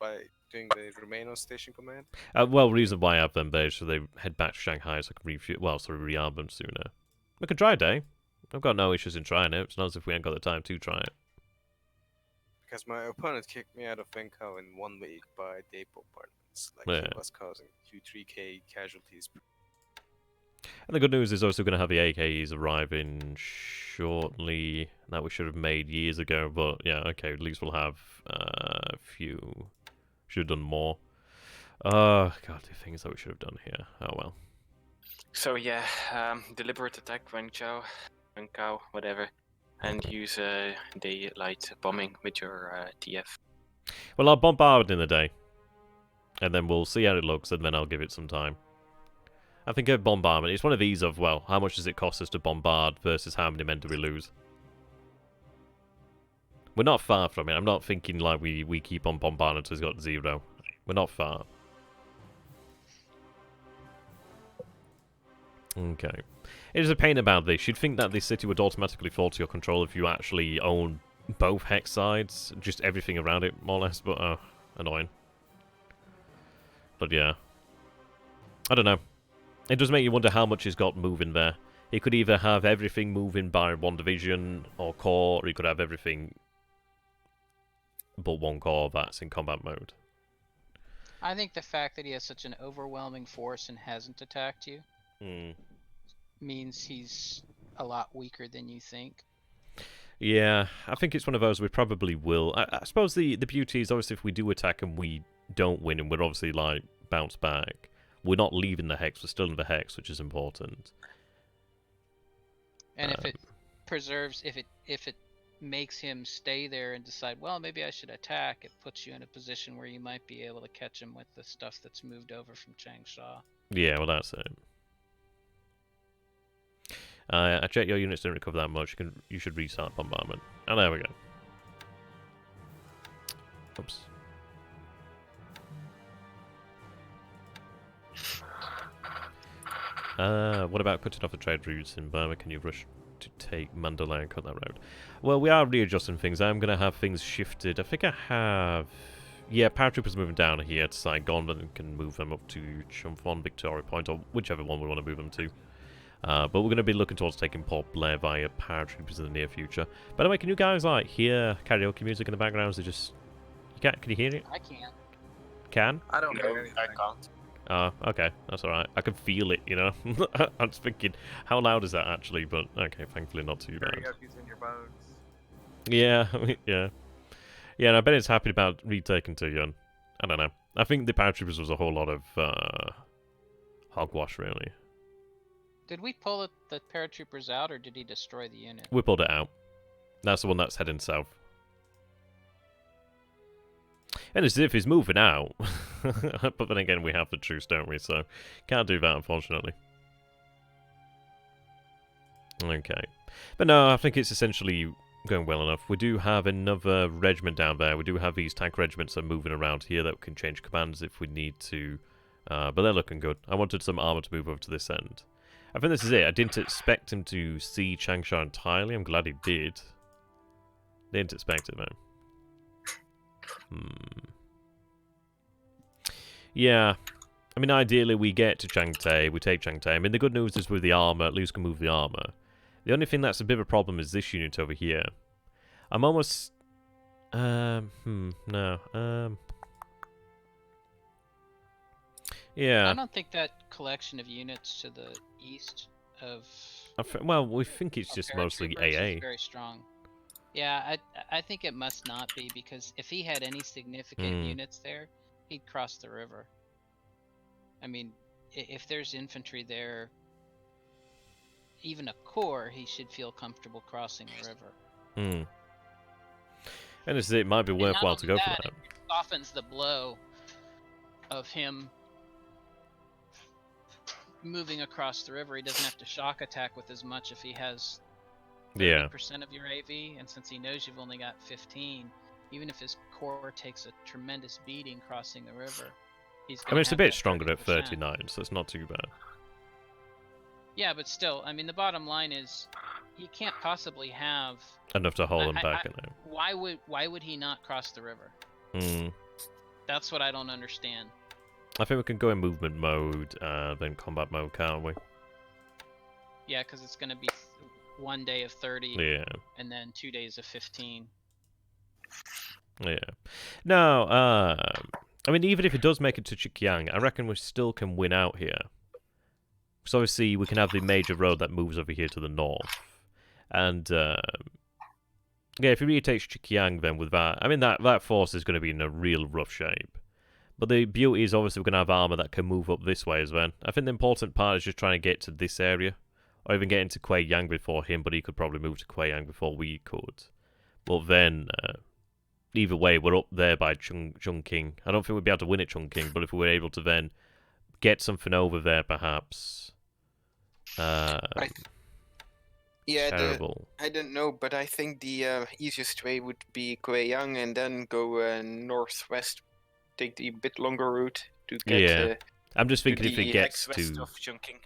by doing the remain on station command. Well, reason why I have them there is so they head back to Shanghai so I can rearm them sooner. We could try a day. I've got no issues in trying it. It's not as if we ain't got the time to try it. Because my opponent kicked me out of Venkau in 1 week by day bombardments. Like Yeah. he was causing 2-3k casualties. And the good news is also going to have the AKs arriving shortly. That we should have made years ago, but yeah, okay, at least we'll have a few. Should have done more. Oh, God, the things that we should have done here. Oh, well. So yeah, deliberate attack, Rankau, whatever, and use daylight bombing with your TF. Well, I'll bombard in the day. And then we'll see how it looks, and then I'll give it some time. I think a bombardment, it's one of these of, well, how much does it cost us to bombard versus how many men do we lose? We're not far from it. I'm not thinking like we keep on bombarding until he's got 0. We're not far. Okay. It is a pain about this. You'd think that this city would automatically fall to your control if you actually own both hex sides, just everything around it, more or less, but, annoying. But yeah. I don't know. It does make you wonder how much he's got moving there. He could either have everything moving by 1 division or corps, or he could have everything but 1 corps that's in combat mode. I think the fact that he has such an overwhelming force and hasn't attacked you means he's a lot weaker than you think. Yeah, I think it's one of those we probably will. I suppose the beauty is obviously if we do attack and we don't win and we're obviously like bounce back, we're not leaving the hex, we're still in the hex, which is important. And if it preserves, if it makes him stay there and decide, well, maybe I should attack, it puts you in a position where you might be able to catch him with the stuff that's moved over from Changsha. Yeah, well that's it. I checked your units didn't recover that much. You should restart bombardment. And there we go. Oops. What about cutting off the trade routes in Burma? Can you rush to take Mandalay and cut that road? Well, we are readjusting things. I'm going to have things shifted. I think I have... Yeah, paratroopers moving down here to Saigon, and can move them up to Chumphon, Victoria Point, or whichever one we want to move them to. But we're going to be looking towards taking Port Blair via paratroopers in the near future. By the way, can you guys like hear karaoke music in the background? Is it just... Can you hear it? I can't. Can? I don't know No, anything. I can't. Oh, okay, that's alright. I can feel it, you know? I'm just thinking, how loud is that actually? But, okay, thankfully not too bad. Karaoke's in your bones. Yeah, yeah. Yeah, and I bet it's happy about retaking Tuyun. I don't know. I think the paratroopers was a whole lot of, hogwash, really. Did we pull the paratroopers out, or did he destroy the unit? We pulled it out. That's the one that's heading south. And it's as if he's moving out. But then again, we have the truce, don't we? So, can't do that, unfortunately. Okay. But no, I think it's essentially going well enough. We do have another regiment down there. We do have these tank regiments that are moving around here that can change commands if we need to. But they're looking good. I wanted some armor to move over to this end. I think this is it. I didn't expect him to see Changsha entirely. I'm glad he did. Didn't expect it, man. Yeah. I mean, ideally, we get to Changte, we take Changte. I mean, the good news is with the armor, at least we can move the armor. The only thing that's a bit of a problem is this unit over here. I'm almost... no. Yeah. I don't think that collection of units to the east of... Well, we think it's just mostly AA. Is very strong. Yeah, I think it must not be, because if he had any significant units there, he'd cross the river. I mean, if there's infantry there, even a corps, he should feel comfortable crossing the river. And it might be worthwhile to go for that. It softens the blow of him moving across the river. He doesn't have to shock attack with as much if he has 30% of your AV, and since he knows you've only got 15, even if his corps takes a tremendous beating crossing the river, he's gonna it's a have bit that stronger at 30%. 39, so it's not too bad. Yeah, but still, I mean, the bottom line is, he can't possibly have enough to hold him back. Why would he not cross the river? That's what I don't understand. I think we can go in movement mode, then combat mode, can't we? Yeah, because it's going to be 1 day of 30, and then 2 days of 15. Yeah. No, I mean, even if it does make it to Chikyang, I reckon we still can win out here. So obviously, we can have the major road that moves over here to the north. And, yeah, if he really takes Chikyang, then with that, I mean, that force is going to be in a real rough shape. But the beauty is, obviously, we're going to have armor that can move up this way as well. I think the important part is just trying to get to this area. Or even get into Kuei Yang before him, but he could probably move to Kuei Yang before we could. But then, either way, we're up there by Chungking. I don't think we'd be able to win at Chungking, but if we were able to then get something over there, perhaps... terrible. I don't know, but I think the easiest way would be Kuei Yang and then go northwest, take the bit longer route to get I'm just thinking if it gets to... of Chungking.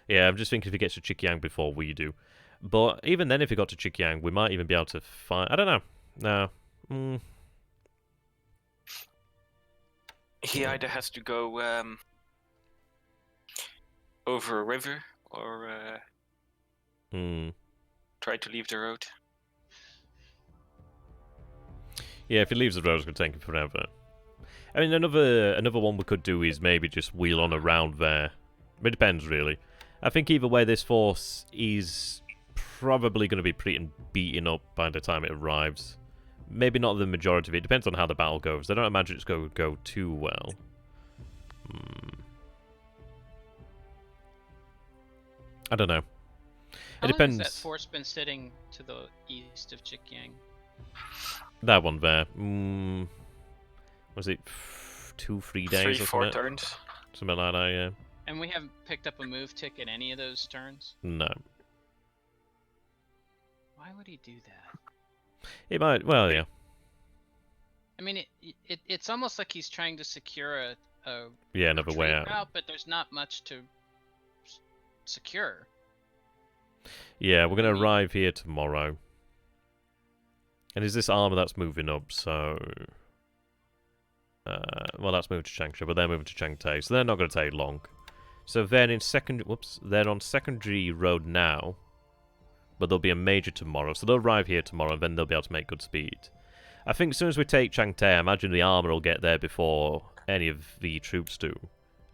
Yeah, I'm just thinking if he gets to Chikyang before we do. But even then, if he got to Chikyang, we might even be able to find... I don't know. No. He either has to go over a river or try to leave the road. Yeah, if he leaves the road, it's going to take him forever. I mean, another one we could do is maybe just wheel on around there. It depends, really. I think either way, this force is probably going to be pretty beaten up by the time it arrives. Maybe not the majority of it. Depends on how the battle goes. I don't imagine it's going to go too well. I don't know. How It depends. long has that force been sitting to the east of Chikyang? That one there. Was it 2-3 days or 3-4 turns? Something like that, yeah. And we haven't picked up a move tick in any of those turns? No. Why would he do that? It might, well, yeah. I mean, it's almost like he's trying to secure another way out. Route, but there's not much to secure. Yeah, we're going to arrive here tomorrow. And is this armor that's moving up, so... well, that's moving to Changsha, but they're moving to Changte, so they're not going to take long. So then they're on secondary road now, but there'll be a major tomorrow, so they'll arrive here tomorrow, and then they'll be able to make good speed. I think as soon as we take Changte, I imagine the armor will get there before any of the troops do.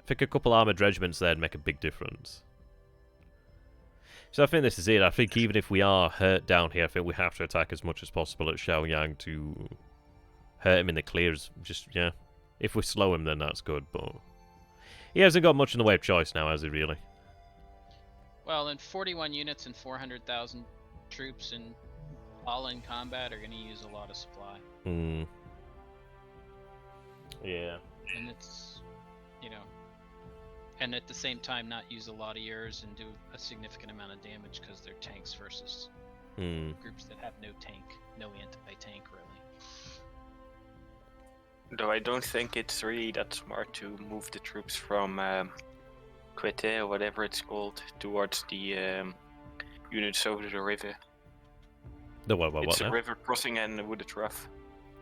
I think a couple armored regiments there would make a big difference. So I think this is it. I think even if we are hurt down here, I think we have to attack as much as possible at Xiaoyang to hurt him in the clears. Just, yeah. If we slow him, then that's good, but... He hasn't got much in the way of choice now, has he, really? Well, and 41 units and 400,000 troops and all in combat are going to use a lot of supply. Yeah. And it's, you know... And at the same time, not use a lot of yours and do a significant amount of damage because they're tanks versus groups that have no tank, no anti-tank, really. Though I don't think it's really that smart to move the troops from Quete or whatever it's called towards the units over the river. It's a river crossing and a wooded rough.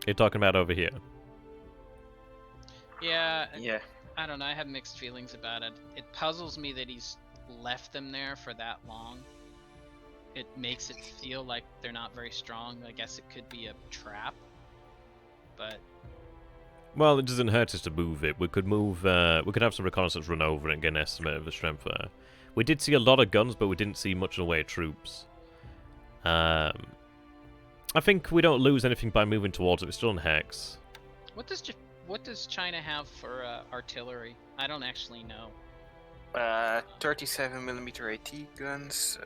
You're talking about over here? Yeah. Yeah. I don't know. I have mixed feelings about it. It puzzles me that he's left them there for that long. It makes it feel like they're not very strong. I guess it could be a trap, but... Well, it doesn't hurt us to move it. We could move, we could have some reconnaissance run over it and get an estimate of the strength there. We did see a lot of guns, but we didn't see much in the way of troops. I think we don't lose anything by moving towards it. We're still in Hex. What does China have for artillery? I don't actually know. 37mm AT guns,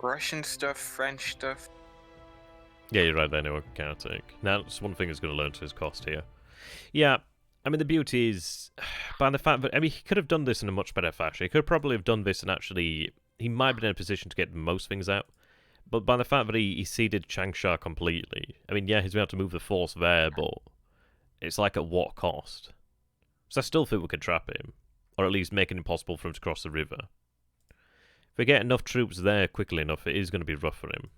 Russian stuff, French stuff. Yeah, you're right there, no counter-take. Now, that's one thing he's going to learn to his cost here. Yeah, I mean, the beauty is, by the fact that, I mean, he could have done this in a much better fashion. He could probably have done this and actually, he might have been in a position to get most things out. But by the fact that he ceded Changsha completely, I mean, yeah, he's been able to move the force there, but it's like at what cost? So I still think we could trap him, or at least make it impossible for him to cross the river. If we get enough troops there quickly enough, it is going to be rough for him.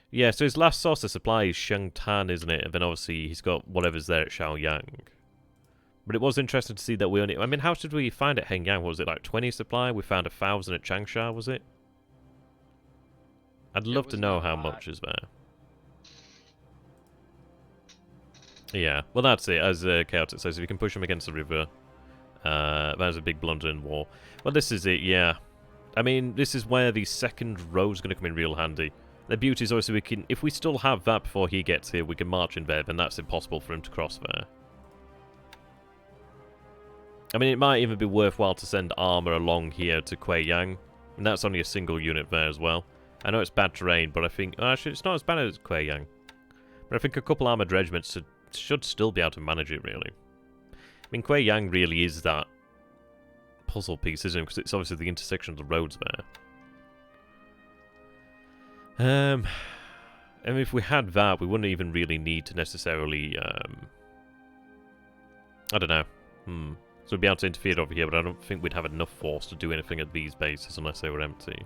Yeah, so his last source of supply is Shangtan, isn't it? And then obviously he's got whatever's there at Xiaoyang. But it was interesting to see that we only... I mean, how did we find at Hengyang? Was it like 20 supply? We found 1,000 at Changsha, was it? I'd love to know how much is there. Yeah, well that's it. As Chaotic says, if you can push him against the river, that was a big blunder in war. Well, this is it, yeah. I mean, this is where the second row is going to come in real handy. The beauty is obviously we can... If we still have that before he gets here, we can march in there, then that's impossible for him to cross there. I mean, it might even be worthwhile to send armor along here to Kueyang. And that's only a single unit there as well. I know it's bad terrain, but I think... Actually, it's not as bad as Kueyang. But I think a couple armored regiments should still be able to manage it, really. I mean, Kueyang really is that puzzle piece, isn't it? Because it's obviously the intersection of the roads there. And if we had that, we wouldn't even really need to necessarily... I don't know. So we'd be able to interfere over here, but I don't think we'd have enough force to do anything at these bases unless they were empty.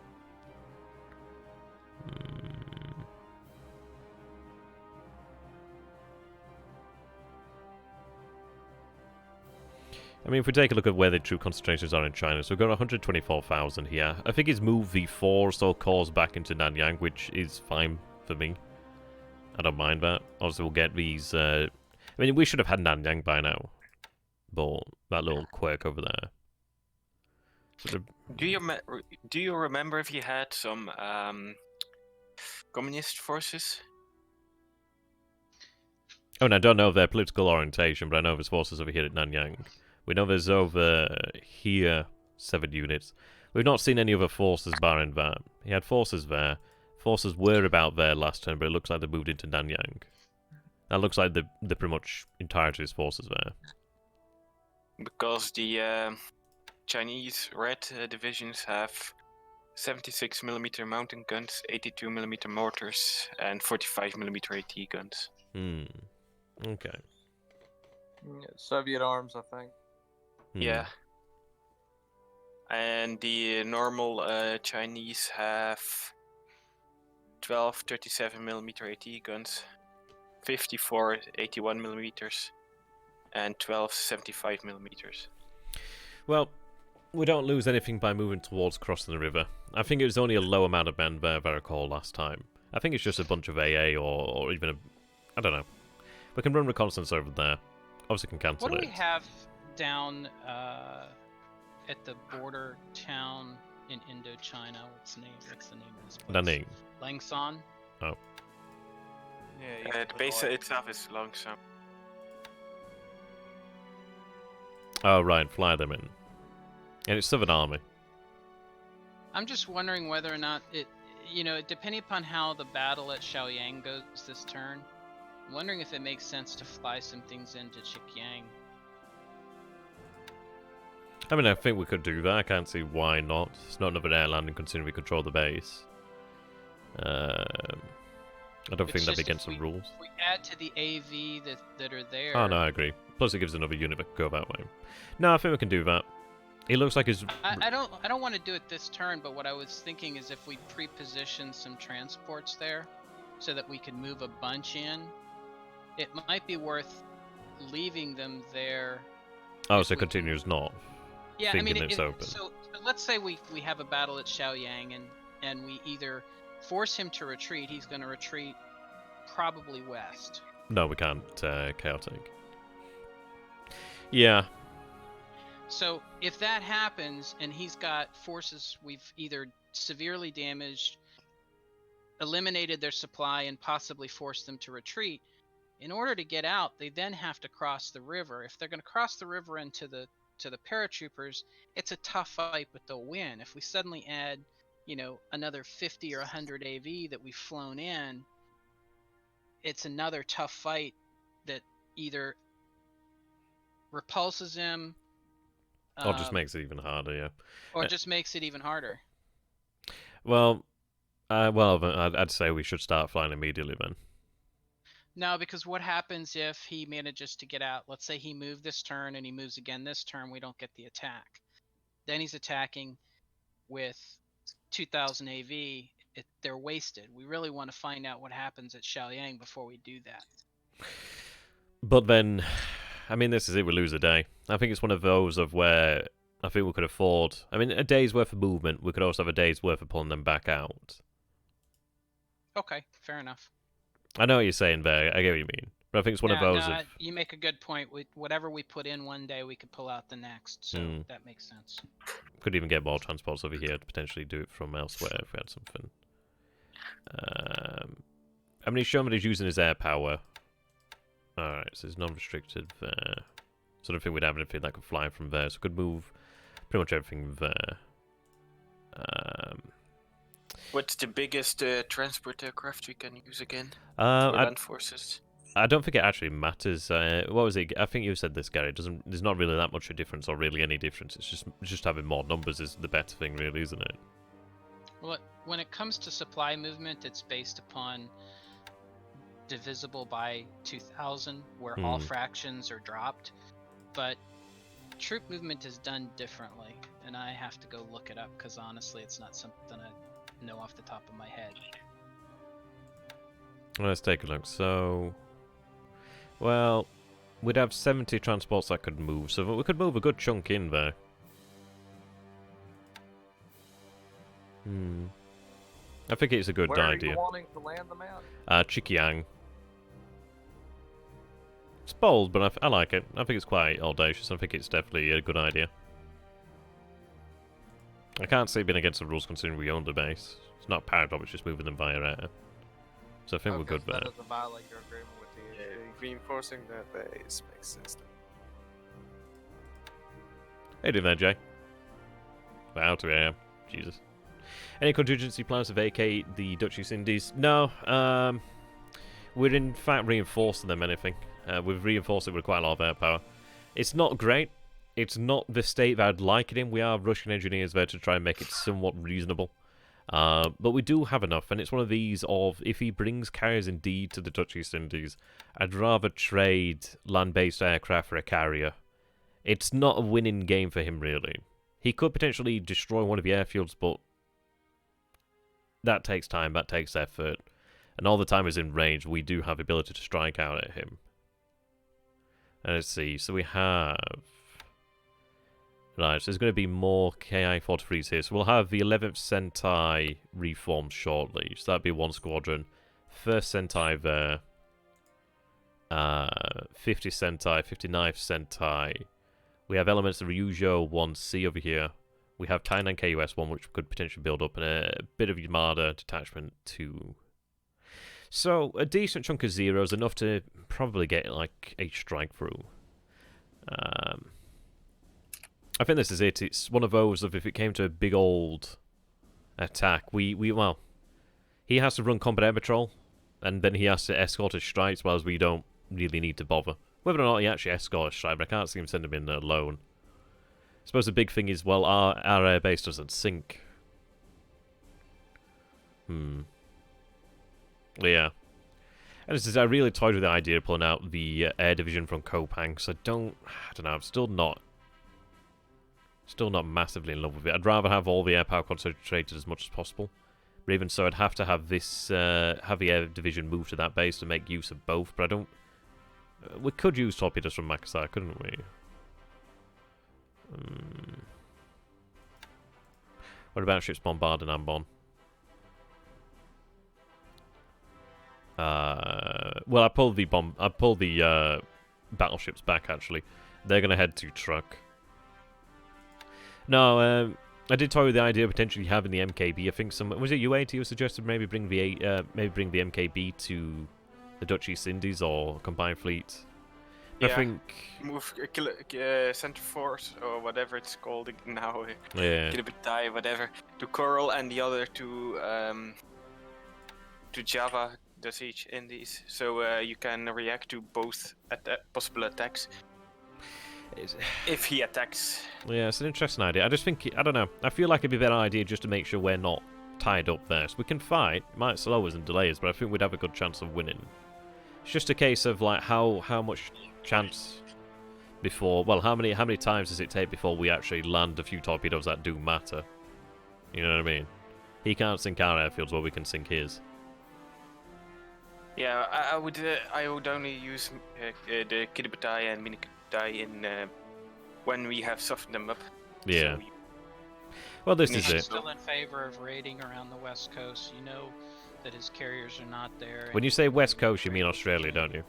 I mean, if we take a look at where the troop concentrations are in China, so we've got 124,000 here. I think he's moved the 4 so cores back into Nanyang, which is fine for me. I don't mind that. Obviously, we'll get these... I mean, we should have had Nanyang by now. But that little quirk over there. So do you remember if he had some communist forces? Oh, and I don't know their political orientation, but I know there's forces over here at Nanyang. We know there's over here 7 units. We've not seen any other forces barring that. He had forces there. Forces were about there last turn, but it looks like they moved into Nanyang. That looks like the pretty much entirety of his forces there. Because the Chinese Red divisions have 76mm mountain guns, 82mm mortars, and 45mm AT guns. Okay. Soviet arms, I think. Yeah. And the normal Chinese have 12 37mm AT guns, 54 81mm, and 12 75mm. Well, we don't lose anything by moving towards crossing the river. I think it was only a low amount of men there, if I recall, last time. I think it's just a bunch of AA or even a... I don't know. We can run reconnaissance over there. Obviously can cancel it. What do we have down at the border town in Indochina? What's the name of this place? Nanning. Langsan? Oh. Yeah, the base itself is Langsan. Oh, right. Fly them in. And it's Southern Army. I'm just wondering whether or not it... You know, depending upon how the battle at Xiaoyang goes this turn, I'm wondering if it makes sense to fly some things into Chikyang. I mean, I think we could do that. I can't see why not. It's not another air landing considering we control the base. I don't think that'd be against the rules. If we add to the AV that are there... Oh, no, I agree. Plus it gives another unit that can go that way. No, I think we can do that. He looks like he's... I don't want to do it this turn, but what I was thinking is if we pre-position some transports there so that we could move a bunch in it might be worth leaving them there. Oh, so continues north. Yeah, I mean, it's open. So let's say we have a battle at Xiaoyang, and we either force him to retreat. He's going to retreat probably west. No, we can't. Chaotic. Yeah. So if that happens, and he's got forces we've either severely damaged, eliminated their supply, and possibly forced them to retreat, in order to get out, they then have to cross the river. If they're going to cross the river into the paratroopers, it's a tough fight, but they'll win. If we suddenly add, another 50 or 100 AV that we've flown in, it's another tough fight that either repulses him, or just makes it even harder, yeah. Or just makes it even harder. Well, I'd say we should start flying immediately then. No, because what happens if he manages to get out? Let's say he moved this turn and he moves again this turn, we don't get the attack. Then he's attacking with 2,000 AV. They're wasted. We really want to find out what happens at Xiaoyang before we do that. But then, I mean, this is it. We lose a day. I think it's one of those of where I think we could afford... I mean, a day's worth of movement. We could also have a day's worth of pulling them back out. Okay, fair enough. I know what you're saying there. I get what you mean. But I think it's one of those of... You make a good point. Whatever we put in one day, we could pull out the next. So that makes sense. Could even get more transports over here to potentially do it from elsewhere if we had something. I mean, he's shown that he's using his air power. Alright, so it's non-restricted there. So I don't think we'd have anything that could fly from there. So we could move pretty much everything there. What's the biggest transport aircraft we can use again? For land forces? I don't think it actually matters. What was it? I think you said this, Gary. There's not really that much of a difference, or really any difference. It's just having more numbers is the better thing, really, isn't it? Well, when it comes to supply movement, it's based upon divisible by 2,000, where all fractions are dropped. But troop movement is done differently, and I have to go look it up because honestly, it's not something I know off the top of my head. Let's take a look. So, well, we'd have 70 transports that could move, so we could move a good chunk in there. I think it's a good idea. Where are you wanting to land them at? Chikiang. It's bold, but I like it. I think it's quite audacious. I think it's definitely a good idea. I can't see it being against the rules considering we own the base. It's not paradox, it's just moving them via air. So I think we're good there. That doesn't violate your agreement with TSG. Reinforcing that base makes sense. Hey, doing there, Jay? Wow, 2 AM. Jesus. Any contingency plans to vacate the Dutch East Indies? No. We're in fact reinforcing them anything. We've reinforced it with quite a lot of air power. It's not great. It's not the state that I'd like it in. We are Russian engineers there to try and make it somewhat reasonable. But we do have enough, and it's one of these of, if he brings carriers indeed to the Dutch East Indies, I'd rather trade land-based aircraft for a carrier. It's not a winning game for him, really. He could potentially destroy one of the airfields, but that takes time, that takes effort. And all the time is in range, we do have the ability to strike out at him. And let's see, so we have... Right, so there's going to be more Ki-43s here. So we'll have the 11th Sentai reformed shortly. So that'd be one squadron. 1st Sentai there. 50 Sentai, 59th Sentai. We have elements of Ryujo 1C over here. We have Tainan KUS 1, which could potentially build up, and a bit of Yamada Detachment 2. So a decent chunk of zeros, enough to probably get like a strike through. I think this is it. It's one of those of if it came to a big old attack, well, he has to run combat air patrol, and then he has to escort his strikes, whereas we don't really need to bother. Whether or not he actually escorts a strike, but I can't see him send him in there alone. I suppose the big thing is, well, our air base doesn't sink. Yeah. And this is, I really toyed with the idea of pulling out the air division from Kopang, because I don't know, I'm still not massively in love with it. I'd rather have all the air power concentrated as much as possible. But even so, I'd have to have this, have the air division move to that base to make use of both. But I don't We could use torpedoes from Makasai, couldn't we? What about ships bombarding Ambon? Well, I pulled the battleships back. Actually, they're gonna head to Truck. No, I did toy with the idea of potentially having the MKB. I think was it U80 who suggested maybe bring the MKB to the Dutch East Indies or combined fleet. Yeah, I think move Center Force or whatever it's called now. Yeah. Kiribati, whatever, to Coral and the other to Java, the East Indies, so you can react to both possible attacks. If he attacks. Yeah, it's an interesting idea. I just think, I don't know, I feel like it'd be a better idea just to make sure we're not tied up there. So we can fight, might slow us and delay us, but I think we'd have a good chance of winning. It's just a case of like how much chance before, well, how many times does it take before we actually land a few torpedoes that do matter? You know what I mean? He can't sink our airfields, well, we can sink his. Yeah, I would only use the Kiribati and Minikatai in when we have softened them up. Yeah. So well, this He's is it. still in favor of raiding around the west coast. You know that his carriers are not there. When you say west coast, you mean Australia, don't you?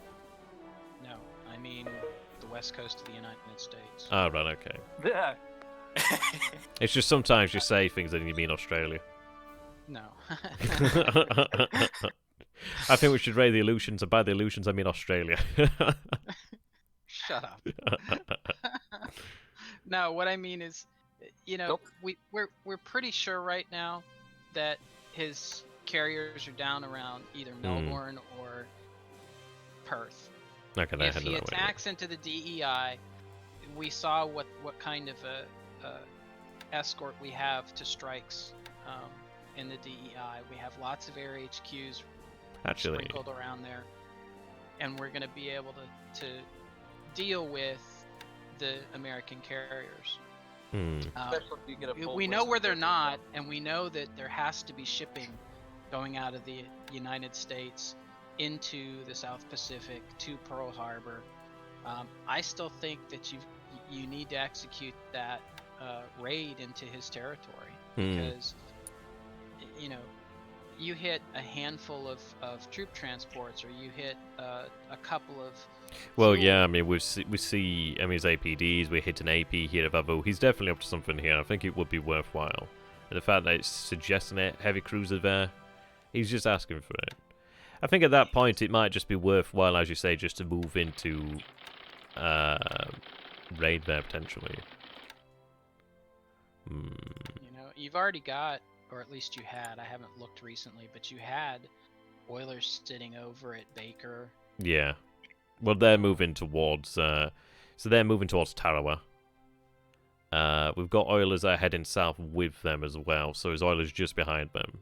No, I mean the west coast of the United States. Ah, right, okay. Yeah. It's just sometimes you say things and you mean Australia. No. I think we should raid the Aleutians, and by the Aleutians I mean Australia. Shut up. No, what I mean is, you know, we're pretty sure right now that his carriers are down around either Melbourne or Perth. Okay, if he attacks into the DEI, we saw what kind of a escort we have to strikes in the DEI. We have lots of air HQs actually sprinkled around there, and we're going to be able to deal with the American carriers. We know where they're not, and we know that there has to be shipping going out of the United States into the South Pacific to Pearl Harbor. I still think that you need to execute that raid into his territory, because you know, you hit a handful of troop transports, or you hit a couple of. Well, yeah, I mean, we see his APDs, we hit an AP here of Avu. He's definitely up to something here. I think it would be worthwhile. And the fact that it's suggesting a heavy cruiser there, he's just asking for it. I think at that point it might just be worthwhile, as you say, just to move into raid there potentially. You know, you've already got, or at least you had, I haven't looked recently, but you had Oilers sitting over at Baker. Yeah. Well, they're moving towards, they're moving towards Tarawa. We've got Oilers there heading south with them as well, so his Oilers just behind them.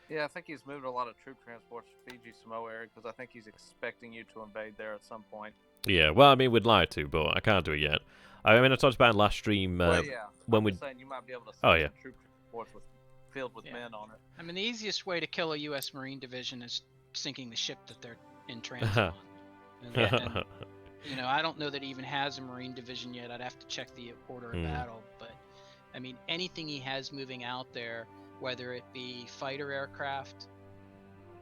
Yeah, I think he's moved a lot of troop transports to Fiji Samoa area, because I think he's expecting you to invade there at some point. Yeah, well, I mean, we'd like to, but I can't do it yet. I mean, I talked about in last stream Well, yeah. when I'm saying you might be able to send Oh, yeah. some troop transports filled with men on it. I mean, the easiest way to kill a U.S. Marine division is sinking the ship that they're in transit on. And, you know, I don't know that he even has a Marine division yet. I'd have to check the order of battle. But, I mean, anything he has moving out there, whether it be fighter aircraft,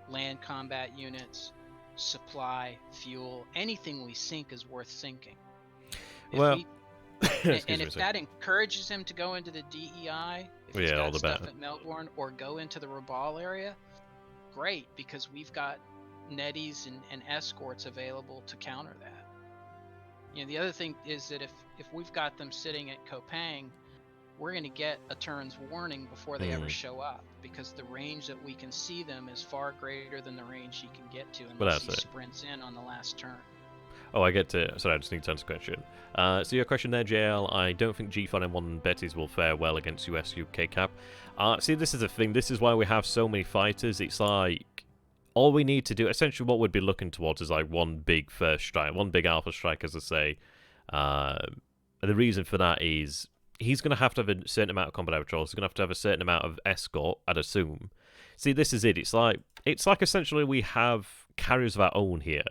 land combat units, supply, fuel, anything we sink is worth sinking. If that encourages him to go into the DEI, if he's got stuff at Melbourne, or go into the Rabaul area, great, because we've got netties and escorts available to counter that. You know, the other thing is that if we've got them sitting at Kopang, we're going to get a turn's warning before they ever show up, because the range that we can see them is far greater than the range he can get to unless he sprints in on the last turn. Oh, I get to... Sorry, I just need to answer a question. So your question there, JL, I don't think G5 M1 Bettys will fare well against US-UK cap. See, this is the thing. This is why we have so many fighters. It's like... All we need to do... Essentially, what we'd be looking towards is like one big first strike, one big alpha strike, as I say. And the reason for that is... He's going to have a certain amount of combat patrols. He's going to have a certain amount of escort, I'd assume. See, this is it. It's like essentially we have carriers of our own here.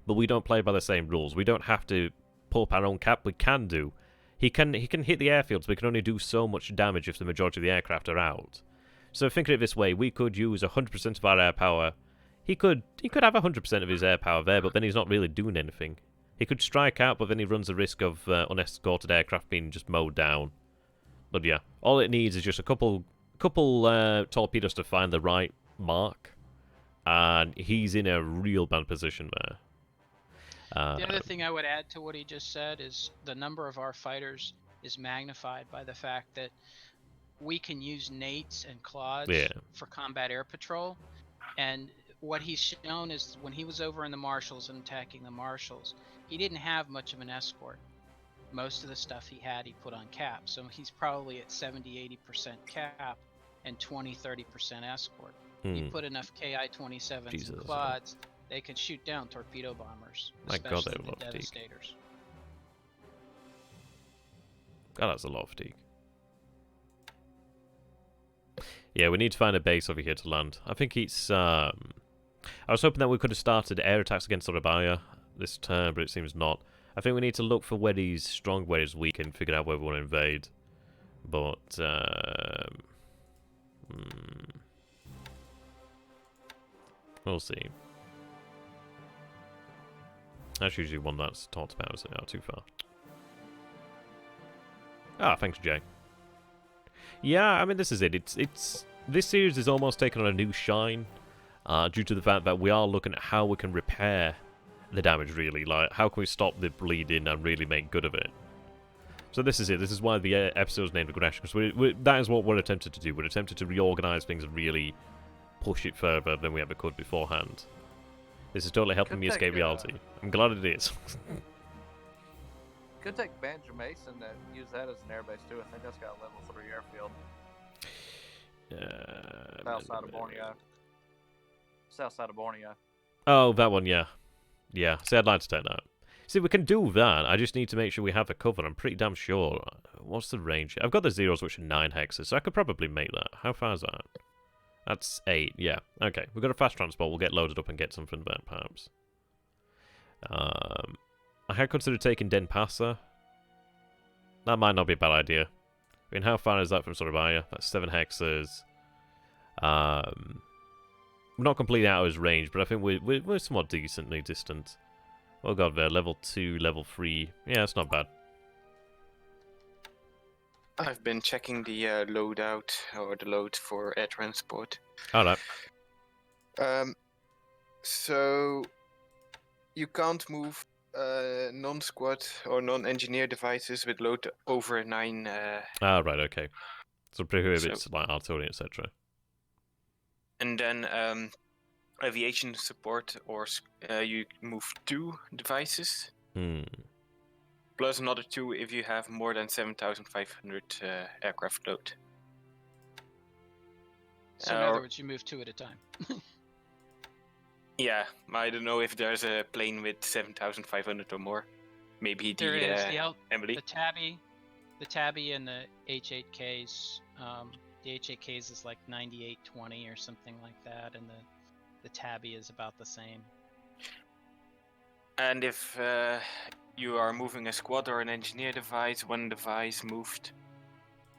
but we don't play by the same rules. We don't have to pull up our own cap. We can do. He can hit the airfields, but he can only do so much damage if the majority of the aircraft are out. So think of it this way: we could use 100% of our air power. He could have 100% of his air power there, but then he's not really doing anything. He could strike out, but then he runs the risk of unescorted aircraft being just mowed down. But yeah, all it needs is just a couple torpedoes to find the right mark, and he's in a real bad position there. The other thing I would add to what he just said is the number of our fighters is magnified by the fact that we can use nates and clods for combat air patrol. And what he's shown is when he was over in the Marshals and attacking the Marshals, he didn't have much of an escort. Most of the stuff he had, he put on cap. So he's probably at 70-80% cap and 20-30% escort. You put enough Ki-27s and quads, they could shoot down torpedo bombers, especially the Devastators. God, that's a lot of fatigue. Yeah, we need to find a base over here to land. I think it's... I was hoping that we could have started air attacks against Surabaya this turn, but it seems not. I think we need to look for where he's strong, where he's weak, and figure out where we want to invade. But... we'll see. That's usually one that's talked about, so not too far. Ah, thanks, Jay. Yeah, I mean, this is it. It's this series is almost taken on a new shine, due to the fact that we are looking at how we can repair the damage, really. Like, how can we stop the bleeding and really make good of it? So this is it. This is why the episode's named Aggression, because that is what we're attempted to do. We're attempted to reorganize things and really push it further than we ever could beforehand. This is totally helping me escape reality. I'm glad it is. Could take Banjo Mason and use that as an airbase too. I think that's got a level 3 airfield. South side of Borneo. South side of Borneo. Oh, that one, yeah. Yeah, see, I'd like to take that. See, we can do that. I just need to make sure we have the cover. I'm pretty damn sure. What's the range? I've got the zeros, which are 9 hexes, so I could probably make that. How far is that? That's 8, yeah. Okay, we've got a fast transport. We'll get loaded up and get something back, perhaps. I had considered taking Denpasar. That might not be a bad idea. I mean, how far is that from Surabaya? That's 7 hexes. We're not completely out of his range, but I think we're somewhat decently distant. Oh god, there, level 2, level 3. Yeah, it's not bad. I've been checking the loadout, or the load for air transport. Alright. So, you can't move non-squad or non-engineer devices with load over 9. Right, okay. So prohibits like artillery, etc. And then aviation support, or you move 2 devices. Plus another 2 if you have more than 7,500 aircraft load. So in other words, you move 2 at a time. Yeah, I don't know if there's a plane with 7,500 or more. Maybe there is. Emily. The Tabby and the H8Ks. The H8Ks is like 9820 or something like that, and the Tabby is about the same. And if you are moving a squad or an engineer device, 1 device moved,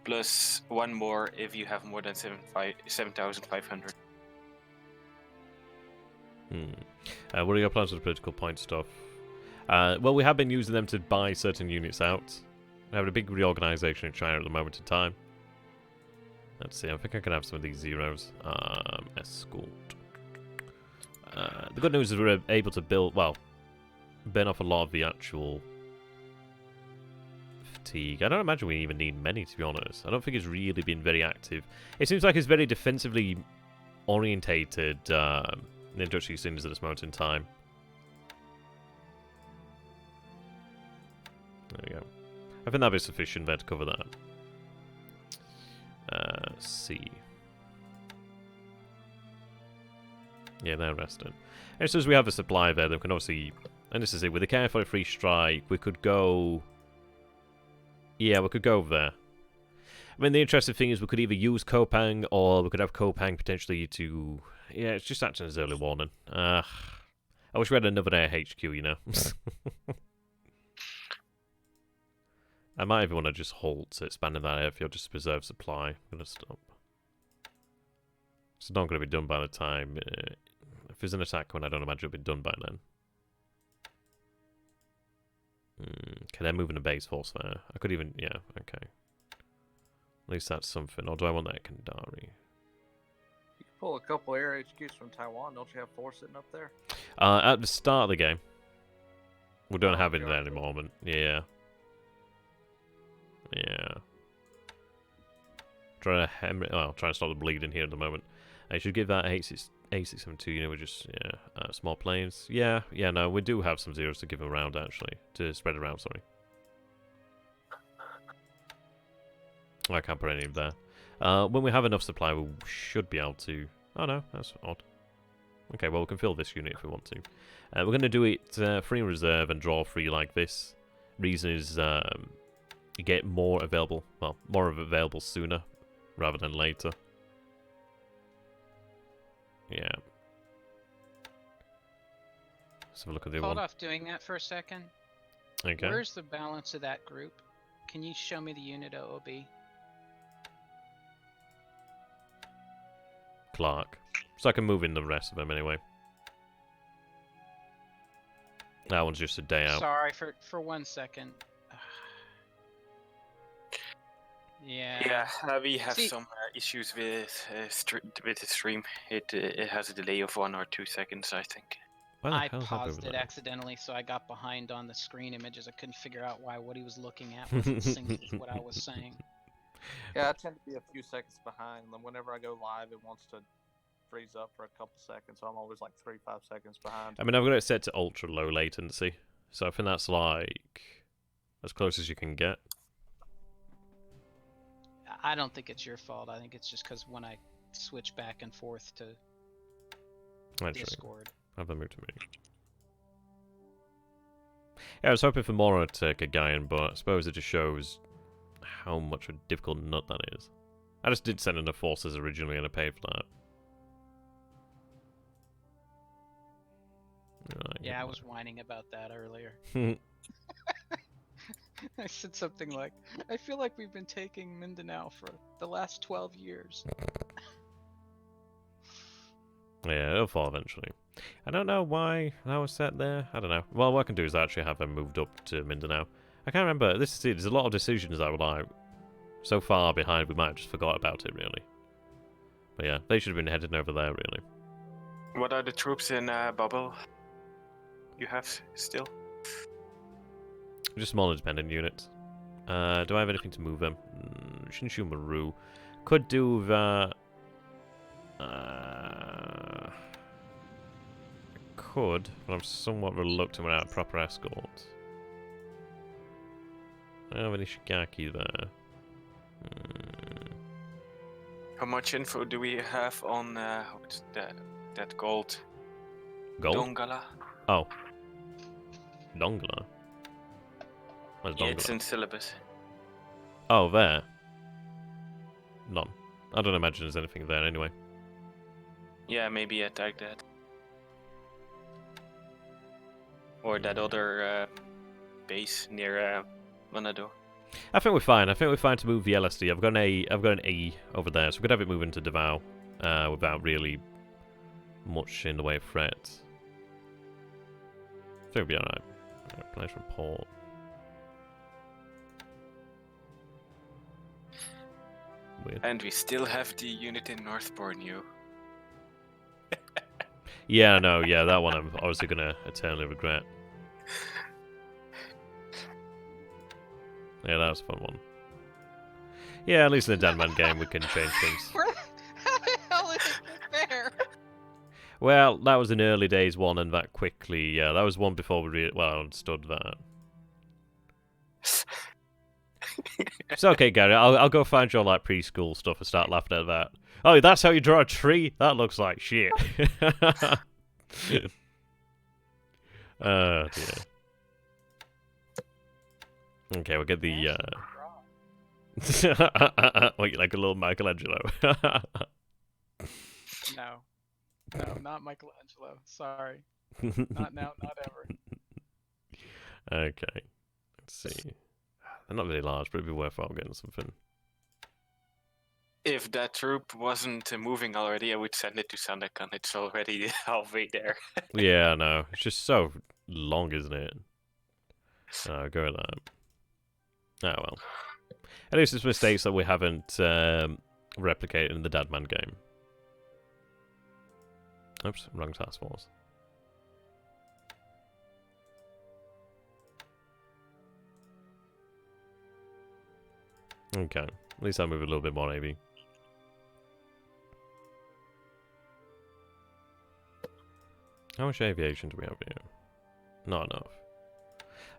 plus 1 more if you have more than 7,500. What are your plans for the political point stuff? Well, we have been using them to buy certain units out. We have a big reorganization in China at the moment in time. Let's see, I think I can have some of these zeros. Escort. The good news is we're able to build, well, burn off a lot of the actual fatigue. I don't imagine we even need many, to be honest. I don't think it's really been very active. It seems like it's very defensively orientated in industrial scenes at this moment in time. There we go. I think that'll be sufficient there to cover that. C. Yeah, they're resting. And as soon as we have a supply there, then we can obviously... And this is it, with a carefully free strike, we could go... Yeah, we could go over there. I mean, the interesting thing is we could either use Kopang, or we could have Kopang potentially to... Yeah, it's just acting as early warning. I wish we had another air HQ, you know. I might even want to just halt expanding that airfield just to preserve supply. I'm going to stop. It's not going to be done by the time... if there's an attack when I don't imagine it'll be done by then. Okay, they're moving a base force there. I could even... Yeah, okay. At least that's something. Or do I want that Kandari? You can pull a couple air HQs from Taiwan. Don't you have 4 sitting up there? At the start of the game. We don't have it you there are at the cool. moment. Yeah. Yeah. Trying to stop the bleeding here at the moment. I should give that A672 unit with just small planes. Yeah, no, we do have some zeros to give around actually. To spread around, sorry. I can't put any of there. When we have enough supply, we should be able to... Oh no, that's odd. Okay, well we can fill this unit if we want to. We're going to do it free in reserve and draw free like this. Reason is you get more available, well, more of it available sooner rather than later. Yeah. Let's have a look at the other Hold one. off doing that for a second. Okay. Where's the balance of that group? Can you show me the unit OOB? Clark. So I can move in the rest of them anyway. That one's just a day out. Sorry for 1 second. Yeah. Yeah, we have See- some issues with the stream. It has a delay of 1 or 2 seconds, I think. Why the I hell paused happened it with accidentally, so I got behind on the screen images. I couldn't figure out why what he was looking at wasn't synced with what I was saying. Yeah, I tend to be a few seconds behind. And then whenever I go live, it wants to freeze up for a couple seconds. So I'm always like 3-5 seconds behind. I mean, I've got it set to ultra low latency, so I think that's like as close as you can get. I don't think it's your fault. I think it's just because when I switch back and forth to Actually, Discord. have them move to me. Yeah, I was hoping for more at Gagayan, but I suppose it just shows how much of a difficult nut that is. I just did send enough forces originally and I paid for that. Right, Yeah, I was whining about that earlier. was... I said something like, I feel like we've been taking Mindanao for the last 12 years. Yeah, it'll fall eventually. I don't know why that was set there. I don't know. Well, what I can do is actually have them moved up to Mindanao. I can't remember. This is it. There's a lot of decisions that were like so far behind we might have just forgot about it, really. But yeah, they should have been heading over there, really. What are the troops in Bubble you have still? Just small independent units. Do I have anything to move them? Shinshu Maru. Could do that. I could, but I'm somewhat reluctant without proper escort. I don't have any Shigaki there. How much info do we have on what's that gold? Gold? Dongala? Oh. Dongala? Where's Yeah, Dongala? it's in syllabus. Oh, there. None. I don't imagine there's anything there anyway. Yeah, maybe attack that. Or that other base near Manado. I think we're fine. I think we're fine to move the LSD. I've got an A over there, so we could have it move into Davao without really much in the way of threat. I think we'll be alright. Place report. Weird. And we still have the unit in North Borneo. Yeah, no, yeah, that one I'm obviously gonna eternally regret. Yeah, that was a fun one. Yeah, at least in the Danman game we can change things. How the hell is it there? Well, that was an early days one, and that quickly, yeah, that was one before we understood that. It's okay, Gary. I'll go find your like preschool stuff and start laughing at that. Oh, that's how you draw a tree? That looks like shit. Oh dear. Okay, we'll get the what, you like a little Michelangelo? No, not Michelangelo. Sorry. Not now, not ever. Okay. Let's see. They're not really large, but it'd be worthwhile getting something. If that troop wasn't moving already, I would send it to SunYan. It's already halfway there. Yeah, I know. It's just so long, isn't it? Go with that. Oh well. At least it's mistakes that we haven't replicated in the Dadman game. Oops, wrong task force. Okay, at least I'll move a little bit more, maybe. How much aviation do we have here? Not enough.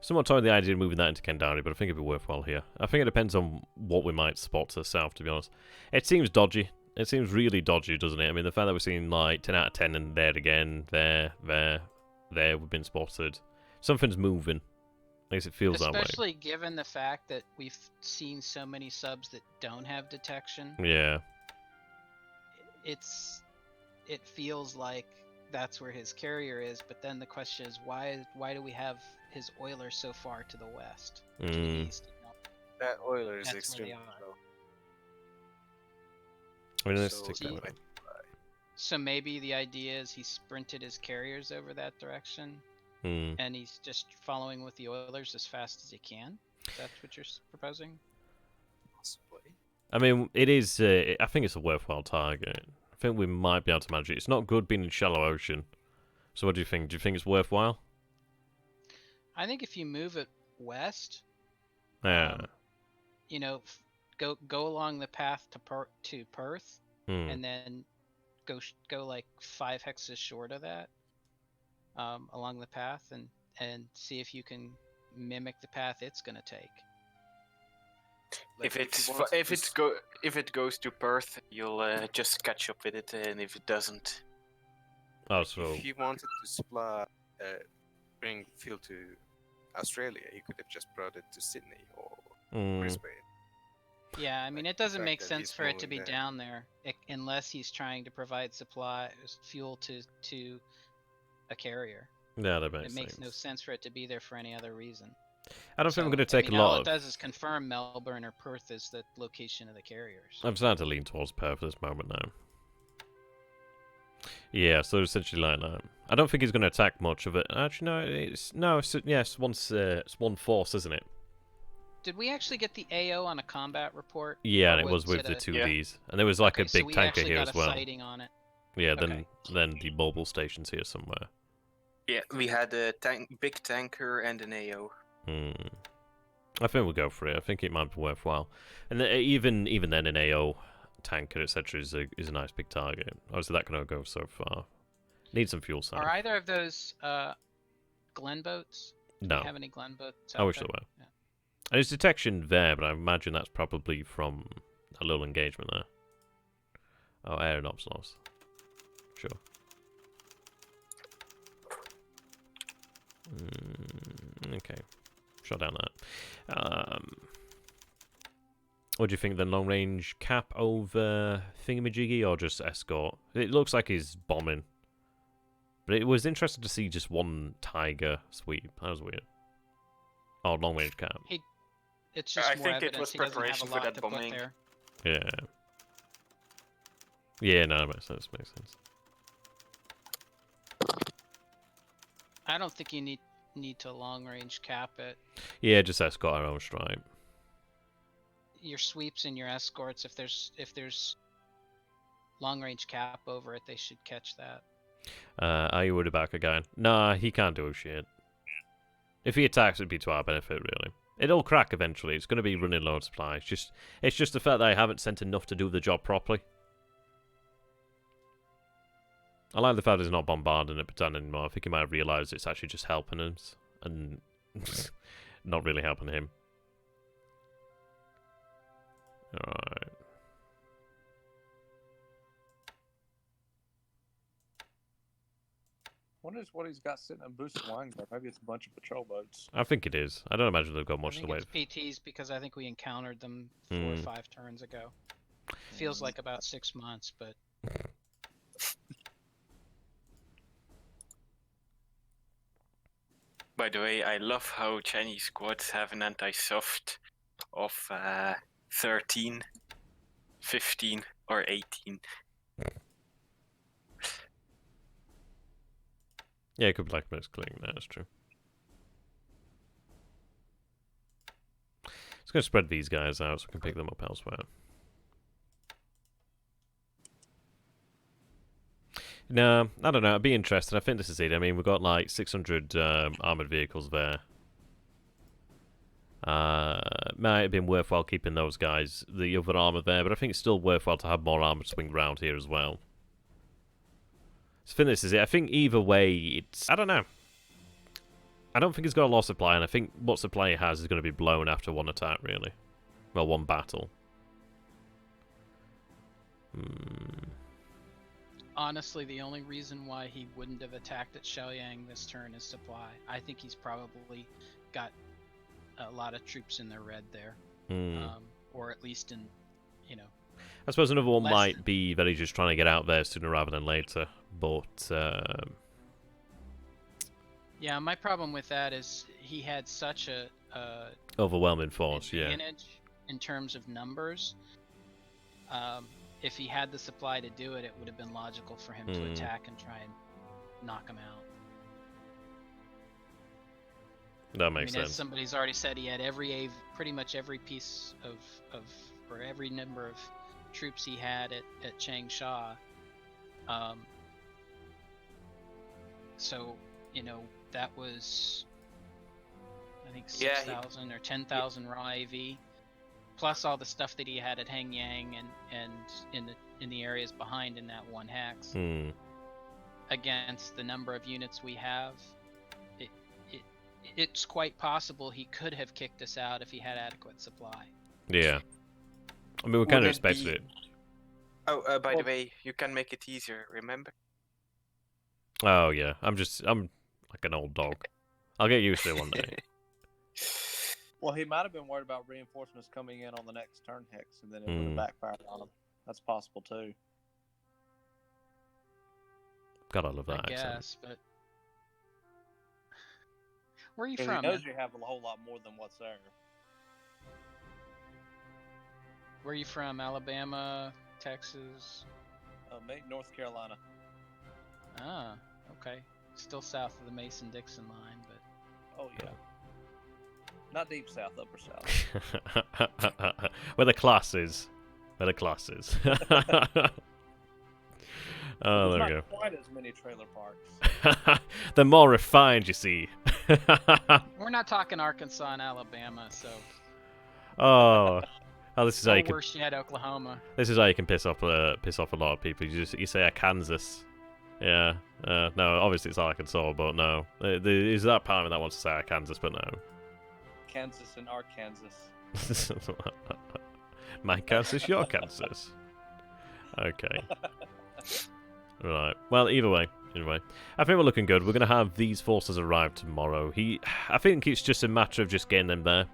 Somewhat toying the idea of moving that into Kendari, but I think it'd be worthwhile here. I think it depends on what we might spot to the south, to be honest. It seems dodgy. It seems really dodgy, doesn't it? I mean, the fact that we're seeing like 10 out of 10 and there again, there, we've been spotted. Something's moving. At least it feels that way. Especially given the fact that we've seen so many subs that don't have detection. Yeah. It feels like that's where his carrier is, but then the question is why do we have his oiler so far to the west? To the east, you know? That oiler is That's extremely where they are. low. I mean, let's So take that way. So maybe the idea is he sprinted his carriers over that direction, and he's just following with the oilers as fast as he can. Is that what you're proposing? Possibly. I mean, it is. I think it's a worthwhile target. I think we might be able to manage it. It's not good being in shallow ocean. So what do you think? Do you think it's worthwhile? I think if you move it west, Yeah. you know, go along the path to Perth, and then go like 5 hexes short of that, along the path, and see if you can mimic the path it's gonna take. Like, If it goes to Perth, you'll just catch up with it, and if it doesn't, Oh, so if he wanted to supply, bring fuel to Australia, he could have just brought it to Sydney or Brisbane. Yeah, I mean, it the doesn't fact make that sense he's for it to moving be there. down there unless he's trying to provide fuel to a carrier. yeah, that makes It makes sense. no sense for it to be there for any other reason. I don't think we're going to I take mean, a all lot it of. does is confirm Melbourne or Perth is the location of the carriers. I'm starting to lean towards Perth at this moment now. Yeah, so essentially like that. I don't think he's going to attack much of it. Actually, it's one force, isn't it? Did we actually get the AO on a combat report? Yeah, Or and it was with it the a- 2Ds, and there was like Okay, a so big we tanker actually here got as a well. sighting on it. Yeah, Okay. then the mobile station's here somewhere. yeah, we had a big tanker and an AO. I think we'll go for it. I think it might be worthwhile, and even then, an AO tanker etc. is a nice big target. Obviously, that can go so far. Need some fuel cell. Are either of those Glen boats? Do No. we have any Glen boats? I wish out there were. Yeah. And there's detection there, but I imagine that's probably from a little engagement there. Oh, air and ops loss. Sure. Okay. Shut down that. What do you think, the long range cap over thingamajiggy or just escort? It looks like he's bombing. But it was interesting to see just one tiger sweep. That was weird. Oh, long range cap. It's just I more think it evidence was he doesn't have preparation a for lot that to put bombing. there. Yeah. Yeah, no, that makes sense. I don't think you need to long range cap it. Yeah, just escort our own stripe. Your sweeps and your escorts, if there's long range cap over it, they should catch that. Are you worried about again? Nah, he can't do shit. If he attacks, it'd be to our benefit, really. It'll crack eventually. It's going to be running low on supply. It's just the fact that I haven't sent enough to do the job properly. I like the fact that he's not bombarding it, pretending anymore. I think he might have realised it's actually just helping us and not really helping him. Alright. Wonder what he's got sitting in Boost Wine there. Maybe it's a bunch of patrol boats. I think it is. I don't imagine they've got much I to think the way. it's PTs because I think we encountered them 4 or 5 turns ago. Feels like about 6 months, but By the way, I love how Chinese squads have an anti-soft of 13, 15, or 18. Yeah, it could be like most clean. That's true. It's going to spread these guys out so we can pick them up elsewhere. No, I don't know. I'd be interested. I think this is it. I mean, we've got like 600 armoured vehicles there. Might have been worthwhile keeping those guys, the other armour there, but I think it's still worthwhile to have more armour swing around here as well. So I think this is it. I think either way, it's... I don't know. I don't think it's got a lot of supply, and I think what supply it has is going to be blown after one attack, really. Well, one battle. Honestly, the only reason why he wouldn't have attacked at Xiaoyang this turn is supply. I think he's probably got a lot of troops in the red there. Or at least in, you know... I suppose another one might be that he's just trying to get out there sooner rather than later, but... Yeah, my problem with that is he had such a overwhelming force, advantage in terms of numbers. If he had the supply to do it, it would have been logical for him to attack and try and knock him out. That makes sense. As somebody's already said, he had pretty much every piece or every number of troops he had at Changsha. So, you know, that was, I think, 6,000 or 10,000 raw AV, plus all the stuff that he had at Hengyang and in the areas behind in that one hex. Against the number of units we have, it's quite possible he could have kicked us out if he had adequate supply. Yeah. I mean, we kind of expected it. Oh, by the way, you can make it easier, remember? Oh, yeah. I'm like an old dog. I'll get used to it one day. Well, he might have been worried about reinforcements coming in on the next turn hex, and then it would have backfired on him. That's possible, too. God, I love that I accent. guess, but... Where are you He from? knows you have a whole lot more than what's there. Where are you from? Alabama, Texas? North Carolina. Ah, okay. Still south of the Mason-Dixon line, but... Oh, yeah. Not deep south, upper south. Where the class is. Where the class is. Oh, there we go. Not quite as many trailer parks. They're more refined, you see. We're not talking Arkansas and Alabama, so... Oh, this is how you can... worse yet, Oklahoma. This is how you can piss off a lot of people. You say Arkansas. Yeah. No, obviously it's Arkansas, but no. There's that part of me that wants to say Arkansas, but no. Kansas and Arkansas. My Kansas, your Kansas. Okay. Right. Well, either way. I think we're looking good. We're going to have these forces arrive tomorrow. I think it's just a matter of just getting them there.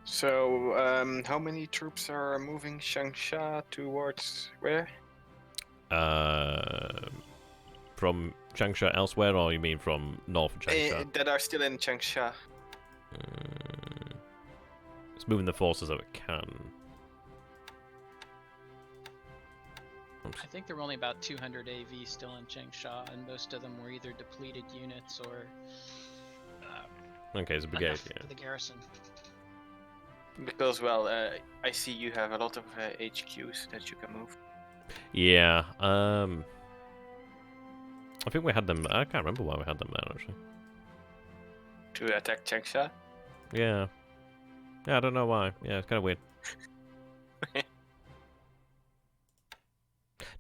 So, how many troops are moving Changsha towards where? From Changsha elsewhere, or you mean from north of Changsha? That are still in Changsha. It's moving the forces that it can. I think there were only about 200 AV still in Changsha, and most of them were either depleted units or... okay, it's a brigade, for the garrison. Because, well, I see you have a lot of HQs that you can move. Yeah, I think we had them... I can't remember why we had them there, actually. To attack Changsha? Yeah. Yeah, I don't know why. Yeah, it's kind of weird.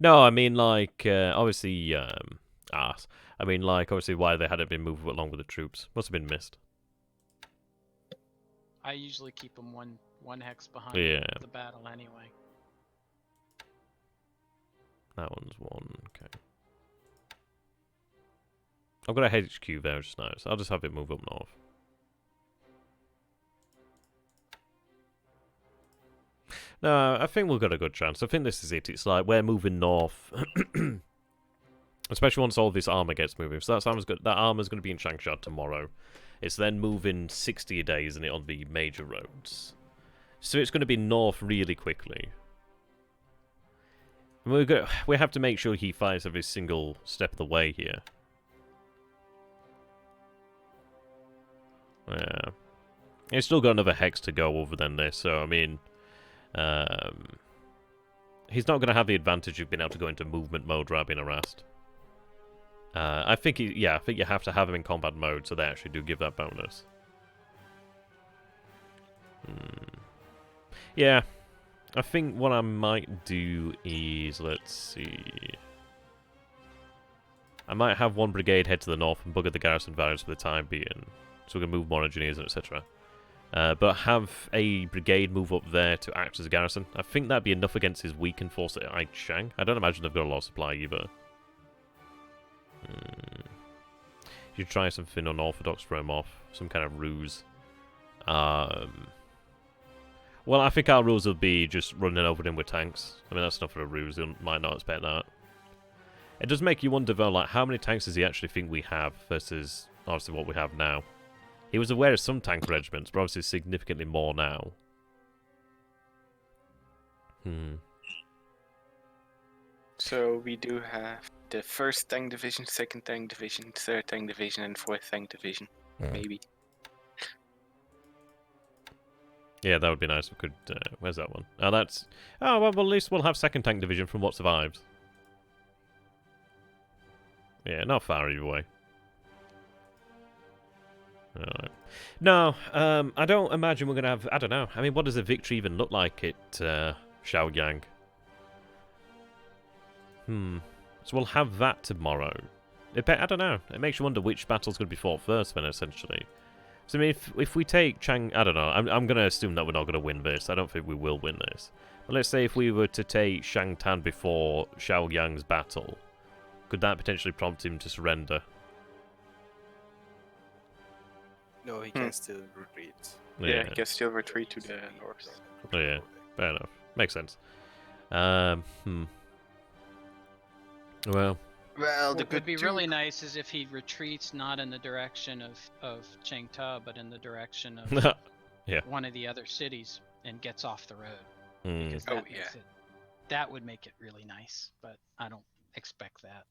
No, I mean, like, obviously, I mean, like, obviously, why they hadn't been moved along with the troops. Must have been missed. I usually keep them one hex behind the battle anyway. That one's one, okay. I've got a HQ there just now, so I'll just have it move up north. No, I think we've got a good chance. I think this is it. It's like we're moving north. Especially once all this armor gets moving. So that armor's going to be in Changsha tomorrow. It's then moving 60 days in it on the major roads. So it's going to be north really quickly. We have to make sure he fights every single step of the way here. Yeah. He's still got another hex to go over than this, so I mean... he's not going to have the advantage of being able to go into movement mode rather than harassed. I think you have to have him in combat mode, so they actually do give that bonus. Yeah, I think what I might do is, let's see... I might have one brigade head to the north and bugger the garrison values for the time being, so we can move more engineers, etc. But have a brigade move up there to act as a garrison. I think that'd be enough against his weakened force at Aichang. I don't imagine they've got a lot of supply either. You should try something unorthodox, throw him off. Some kind of ruse. Well, I think our rules will be just running over him with tanks. I mean, that's not for a ruse. They might not expect that. It does make you wonder, though, like, how many tanks does he actually think we have versus, obviously, what we have now? He was aware of some tank regiments, but obviously significantly more now. So we do have the 1st Tank Division, 2nd Tank Division, 3rd Tank Division, and 4th Tank Division. Maybe. Yeah, that would be nice. We could. Where's that one? Oh, that's. Oh, well, at least we'll have 2nd Tank Division from what survives. Yeah, not far either way. Alright. No, I don't imagine we're going to have... I don't know. I mean, what does a victory even look like at Xiaoyang? So we'll have that tomorrow. I don't know. It makes you wonder which battle's going to be fought first, then, essentially. So, I mean, if we take Chang... I don't know. I'm going to assume that we're not going to win this. I don't think we will win this. But let's say if we were to take Shangtan before Xiaoyang's battle, could that potentially prompt him to surrender? No, he can still retreat. Yeah, he can still retreat to the north. Oh, yeah, fair enough. Makes sense. Well, What would be really nice is if he retreats not in the direction of Chengta, but in the direction of one of the other cities and gets off the road. Because that would make it really nice, but I don't expect that.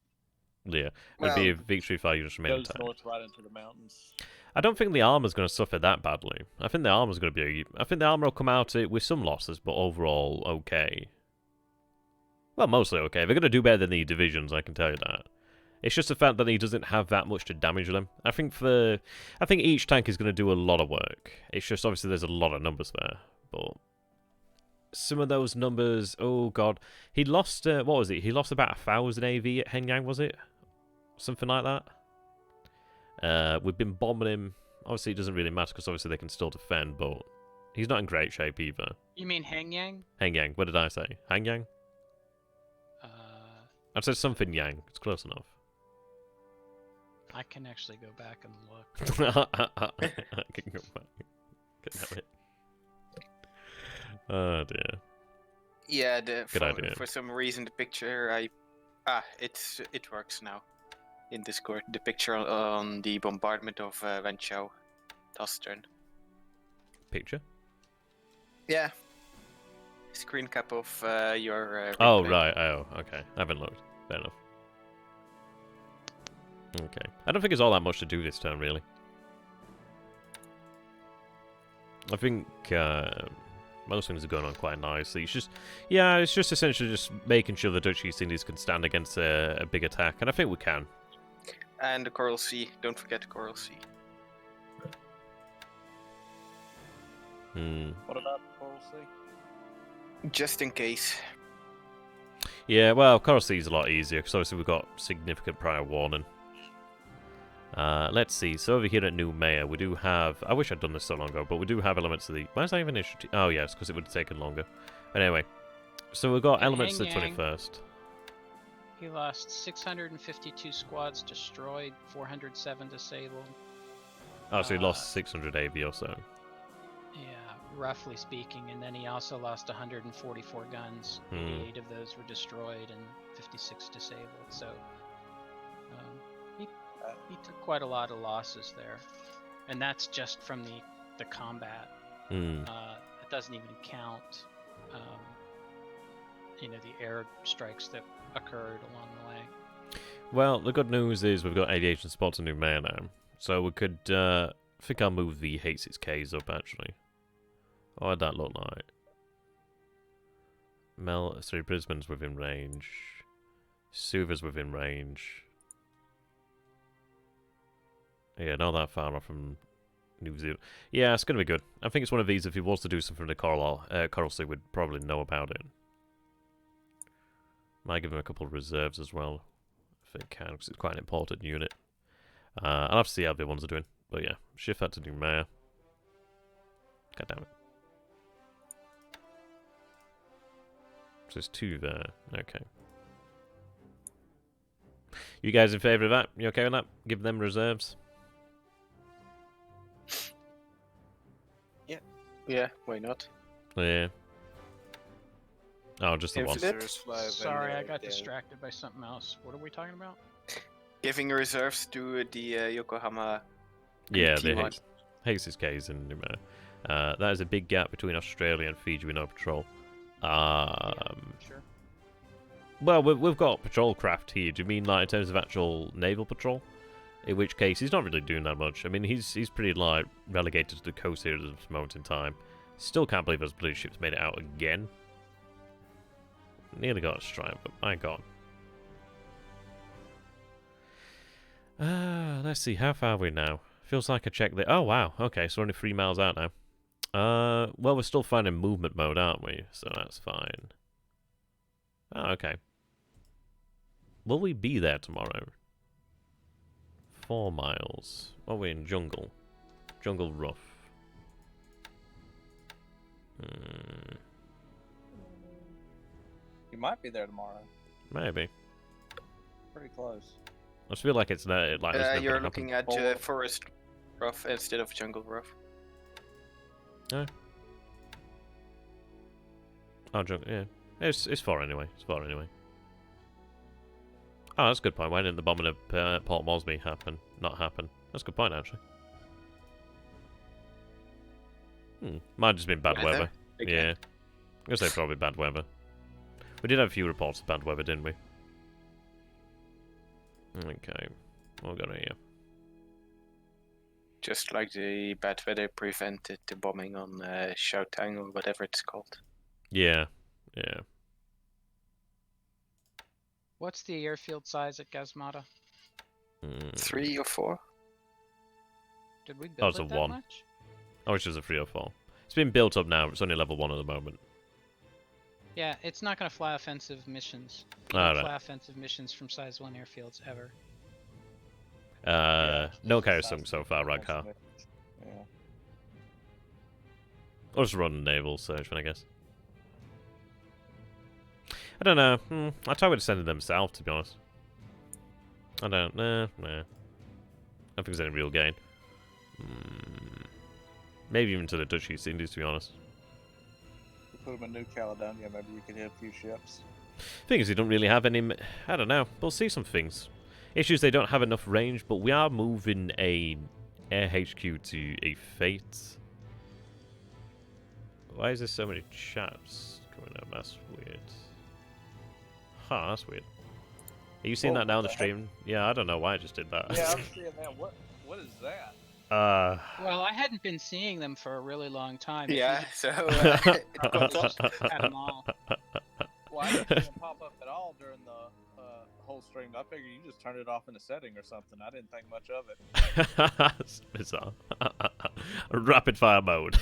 Yeah, it'd be a victory if I just remain intact. Goes north right into the mountains. I don't think the armor's going to suffer that badly. I think the armor's going to be... I think the armor will come out with some losses, but overall okay. Well, mostly okay. They're going to do better than the divisions, I can tell you that. It's just the fact that he doesn't have that much to damage them. I think each tank is going to do a lot of work. It's just obviously there's a lot of numbers there, but some of those numbers, oh god, he lost what was it? He lost about 1,000 AV at Henyang, was it? Something like that. We've been bombing him. Obviously, it doesn't really matter because obviously they can still defend, but he's not in great shape either. You mean Henyang? Henyang. What did I say? Hangyang? I said something Yang. It's close enough. I can actually go back and look. I can go back. Can have it. Oh dear. Yeah, Good idea. For some reason the picture it works now in Discord. The picture on the bombardment of Wenchao Tastern. Picture? Yeah. Screen cap of your oh replay. right, oh okay. I haven't looked. Fair enough. Okay. I don't think it's all that much to do this turn really. I think most things are going on quite nicely. It's just essentially just making sure the Dutch East Indies can stand against a big attack, and I think we can. And the Coral Sea. Don't forget the Coral Sea. What about the Coral Sea? Just in case. Yeah, well, Coral Sea is a lot easier, because obviously we've got significant prior warning. Let's see, so over here at New Maya, we do have... I wish I'd done this so long ago, but we do have elements of the... Why is that even issue? Oh, yes, because it would have taken longer. But anyway, so we've got elements of the 21st. He lost 652 squads destroyed, 407 disabled. Oh, so he lost 600 AV or so. Yeah, roughly speaking, and then he also lost 144 guns. 88 of those were destroyed and 56 disabled, so he took quite a lot of losses there, and that's just from the combat. It doesn't even count, the air strikes that occurred along the way. Well, the good news is we've got aviation spots and new mayor now, so we could. I think I'll move the H6Ks up actually. What would that look like? Brisbane's within range. Suva's within range. Yeah, not that far off from New Zealand. Yeah, it's going to be good. I think it's one of these, if he was to do something in the Coral Sea, we'd probably know about it. Might give him a couple of reserves as well, if it can, because it's quite an important unit. I'll have to see how the ones are doing. But yeah, shift that to new mayor. God damn it. So there's 2 there. Okay. You guys in favour of that? You okay with that? Give them reserves? Yeah, why not? Yeah. Oh, just the one. Sorry, I got distracted by something else. What are we talking about? Giving reserves to the Yokohama. Yeah, the H6Ks and that is a big gap between Australia and Fiji with no patrol. Sure. Well, we've got patrol craft here. Do you mean like in terms of actual naval patrol? In which case, he's not really doing that much. I mean, he's pretty like relegated to the coast here at this moment in time. Still can't believe those blue ships made it out again. Nearly got a strike, but my god. Let's see, how far are we now? Feels like I checked the... Oh, wow. Okay, so we're only 3 miles out now. Well, we're still finding movement mode, aren't we? So that's fine. Oh, okay. Will we be there tomorrow? 4 miles. Oh, we're in jungle. Jungle rough. You might be there tomorrow. Maybe. Pretty close. I just feel like it's there. Like you're looking at forest rough instead of jungle rough. Oh. Oh, jungle. Yeah. It's far anyway. It's far anyway. Oh, that's a good point. Why didn't the bombing of Port Moresby not happen? That's a good point, actually. Might have just been bad weather. Yeah. I'm going to say probably bad weather. We did have a few reports of bad weather, didn't we? Okay. What we got here? Just like the bad weather prevented the bombing on Shoutang or whatever it's called. Yeah. Yeah. What's the airfield size at Gazmata? 3 or 4. Did we build it that 1. much? I wish it was a 3 or 4. It's been built up now. It's only level 1 at the moment. Yeah, it's not going to fly offensive missions. You All don't right. fly offensive missions from size 1 airfields ever. No Kaosung so far, Ragnar. Yeah. I'll just run a naval search, I guess. I don't know. I thought we'd send them south, to be honest. I don't. Nah. I don't think there's any real gain. Maybe even to the Dutch East Indies, to be honest. Put them in New Caledonia, maybe we could hit a few ships. Thing is, they don't really have any... I don't know. We'll see some things. Issues, they don't have enough range, but we are moving a Air HQ to a Fate. Why is there so many chats coming up? That's weird. Huh, that's weird. Are you seeing that now on the stream? Yeah, I don't know why I just did that. Yeah, I'm seeing that. What is that? Well, I hadn't been seeing them for a really long time. Yeah, so it got lost. Had them all. Well, I didn't see them pop up at all during the whole stream. I figured you just turned it off in a setting or something. I didn't think much of it. That's bizarre. Rapid fire mode.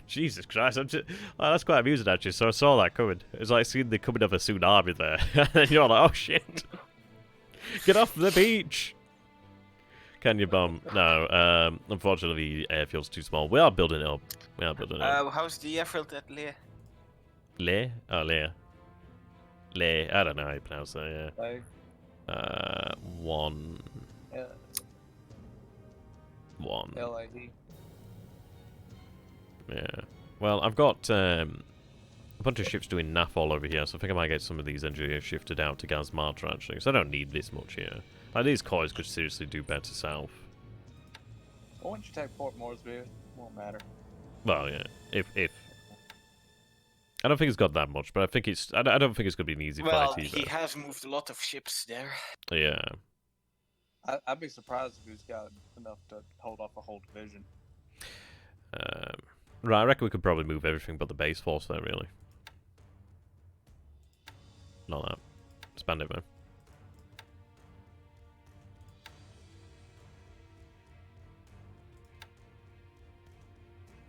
Jesus Christ, that's quite amusing actually. So I saw that coming. It was like seeing the coming of a tsunami there. And you're like, oh shit. Get off the beach. Can you bomb? No, unfortunately the airfield's too small. We are building it up. How's the airfield at Leer? Leer? Oh, Leer. Leer. I don't know how you pronounce that, yeah. Like, 1. 1. LAD. Yeah. Well, I've got a bunch of ships doing NAF all over here, so I think I might get some of these engineers shifted out to Gazmata, actually. So I don't need this much here. Like, these coys could seriously do better south. Well, once you take Port Moresby, it won't matter. Well, yeah. If. I don't think it's got that much, but I think it's. I don't think it's gonna be an easy Well, fight either. he has moved a lot of ships there. Yeah. I'd be surprised if he's got enough to hold off a whole division. Right, I reckon we could probably move everything but the base force there, really. Not that. Expand it, man.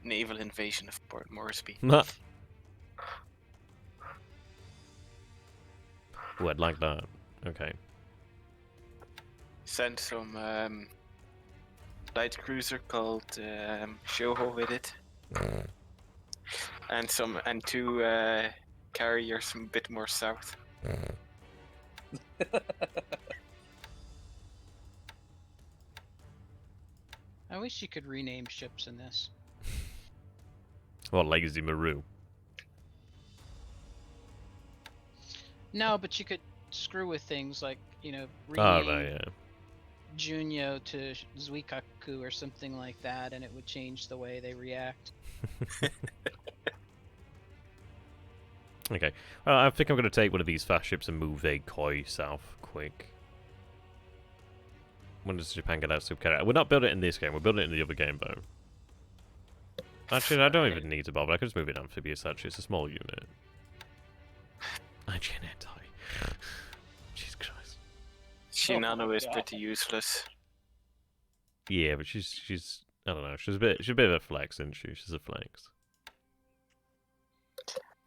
Naval invasion of Port Moresby. Ooh, I'd like that. Okay. Send some light cruiser called Shoho with it, and two carriers a bit more south. I wish you could rename ships in this. Well, Legacy Maru. No, but you could screw with things like, you know, Oh, rename no, yeah. Junyo to Zuikaku or something like that, and it would change the way they react. Okay. I think I'm going to take one of these fast ships and move a koi south quick. When does Japan get out super carrier? We're not building it in this game. We're building it in the other game, though. Actually, I don't even need to bother. I can just move it amphibious, actually. It's a small unit. Anti. Jesus Christ. Shinano is pretty useless. Yeah, but she's I don't know. She's a bit of a flex, isn't she? She's a flex.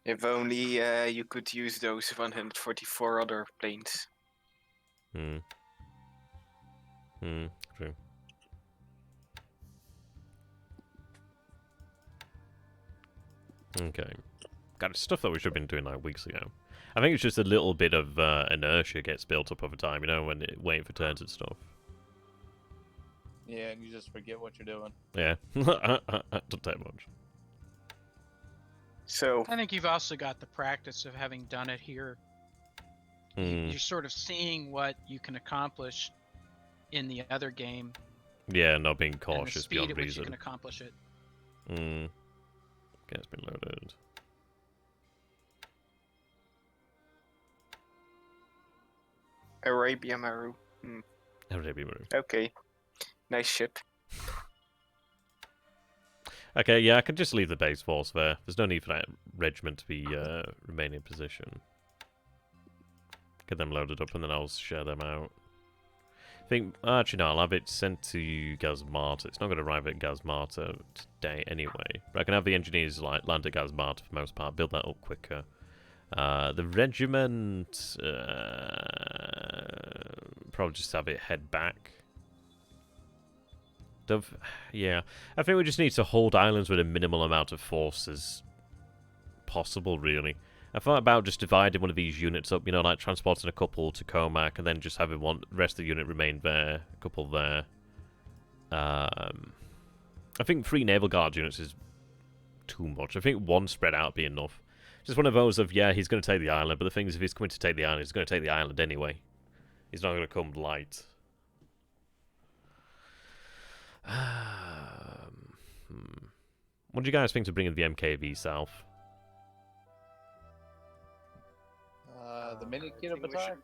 If only you could use those 144 other planes. True. Okay. God, it's stuff that we should have been doing like weeks ago. I think it's just a little bit of inertia gets built up over time, you know, when waiting for turns and stuff. Yeah, and you just forget what you're doing. Yeah. Doesn't take much. So I think you've also got the practice of having done it here. You're sort of seeing what you can accomplish in the other game. Yeah, not being And the cautious speed beyond at which you reason. can accomplish it. Okay, it's been loaded. Arabia Maru. Arabia Maru. Okay, nice ship. Okay, yeah, I can just leave the base force there. There's no need for that regiment to be remain in position. Get them loaded up and then I'll share them out. Actually, no, I'll have it sent to Gazmata. It's not going to arrive at Gazmata today anyway. But I can have the engineers land at Gazmata for the most part, build that up quicker. The regiment, probably just have it head back. Yeah, I think we just need to hold islands with a minimal amount of force as possible, really. I thought about just dividing one of these units up, you know, like transporting a couple to Comac and then just having the rest of the unit remain there, a couple there. I think 3 Naval Guard units is too much. I think 1 spread out would be enough. Just one of those of, yeah, he's going to take the island, but the thing is, if he's coming to take the island, he's going to take the island anyway. He's not going to come light. What do you guys think to bringing the MKV south? The mini Kilo Batar?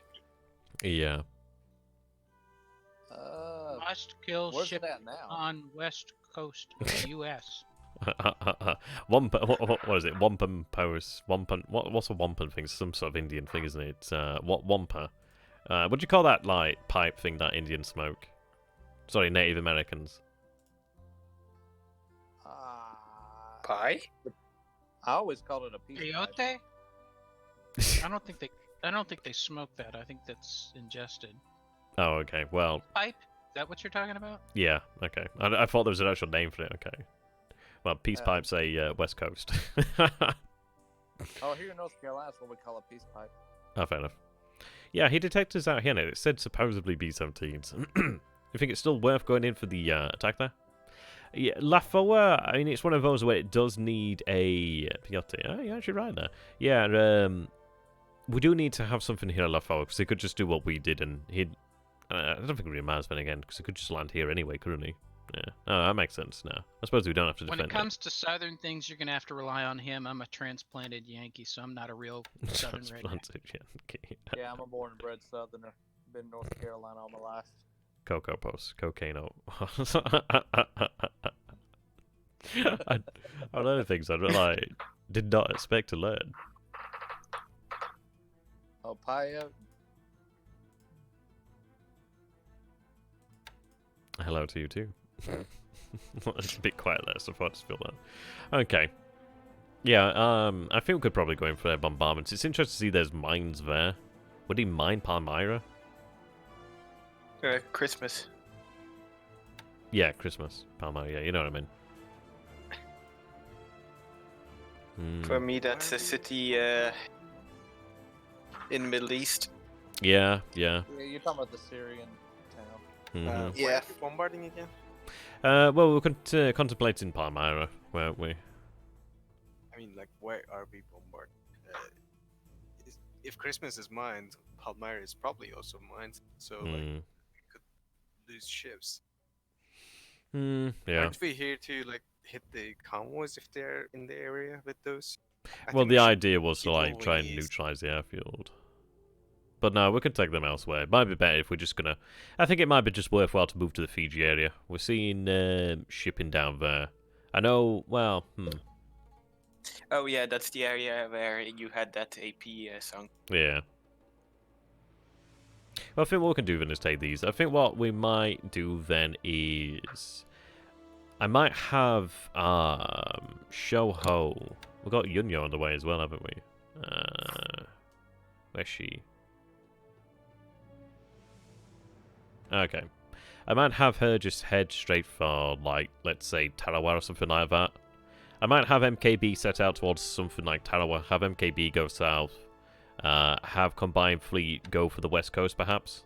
Yeah. Must kill Where's ship it at now? on west coast of the U.S. What is it? Wampum post. Wampum. What's a wampum thing? Some sort of Indian thing, isn't it? Wampa. What do you call that, like, pipe thing that Indian smoke? Sorry, Native Americans. Pie? I always called it a peace pipe. Peyote? I don't think they smoke that. I think that's ingested. Oh, okay. Well. Pipe? Is that what you're talking about? Yeah. Okay. I thought there was an actual name for it. Okay. Well, peace pipes say West Coast. Oh, here in North Carolina, that's what we call a peace pipe. Oh, fair enough. Yeah, he detectors out here now. It said supposedly B-17s. You think it's still worth going in for the attack there? Yeah, Lafoa, I mean, it's one of those where it does need a peyote. Oh, you're actually right there. Yeah, we do need to have something here at Lafoa, because he could just do what we did, and he'd I don't think it really matters then again, because he could just land here anyway, couldn't he? Yeah. Oh, that makes sense now. I suppose we don't have to defend When it comes to southern things, you're going to have to rely on him. I'm a transplanted Yankee, so I'm not a real southern redneck. Transplanted Yankee. Yeah, I'm a born and bred Southerner. Been in North Carolina all my life. Cocoa Post. Cocaine. I learned things I did not expect to learn. Ohio. Hello to you too. It's a bit quiet there, so I just feel that. Okay. Yeah, I think we could probably go in for their bombardments. It's interesting to see there's mines there. Would he mine Palmyra? Christmas. Yeah, Christmas. Palmyra, yeah, you know what I mean. For me, that's a city in the Middle East. Yeah. Yeah, you're talking about the Syrian town. Yeah. Bombarding again? Well, we're contemplating Palmyra, weren't we? I mean, like, where are we bombarding? If Christmas is mined, Palmyra is probably also mined, so like, we could lose ships. Yeah. Aren't we here to like hit the convoys if they're in the area with those? Well, the idea was to keep like try and moving east. neutralize the airfield. But no, we can take them elsewhere. It might be better if we're just gonna... I think it might be just worthwhile to move to the Fiji area. We're seeing shipping down there. I know, well, Oh yeah, that's the area where you had that AP song. Yeah. Well, I think what we can do then is take these. I think what we might do then is... I might have Shoho. We've got Yunyo on the way as well, haven't we? Where's she? Okay. I might have her just head straight for, like, let's say Tarawa or something like that. I might have MKB set out towards something like Tarawa, have MKB go south, have Combined Fleet go for the west coast, perhaps.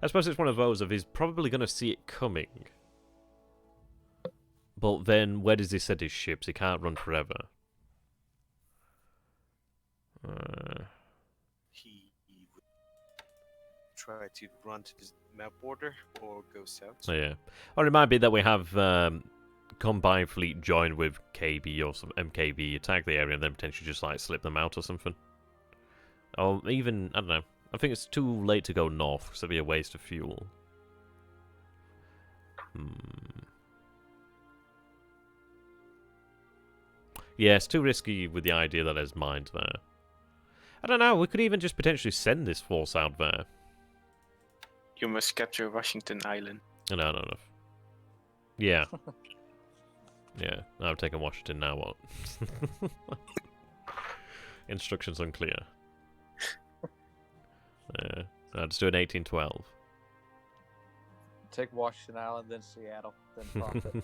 I suppose it's one of those of he's probably going to see it coming. But then, where does he set his ships? He can't run forever. He would try to run to the map border or go south. Oh, yeah. Or it might be that we have Combined Fleet join with KB or some MKB, attack the area, and then potentially just like slip them out or something. Or even, I don't know. I think it's too late to go north, because it'd be a waste of fuel. Yeah, it's too risky with the idea that there's mines there. I don't know, we could even just potentially send this force out there. You must capture Washington Island. No, not enough. Yeah. Yeah, I'm taking Washington now, what? Instructions unclear. Yeah, let's do an 1812. Take Washington Island, then Seattle, then profit.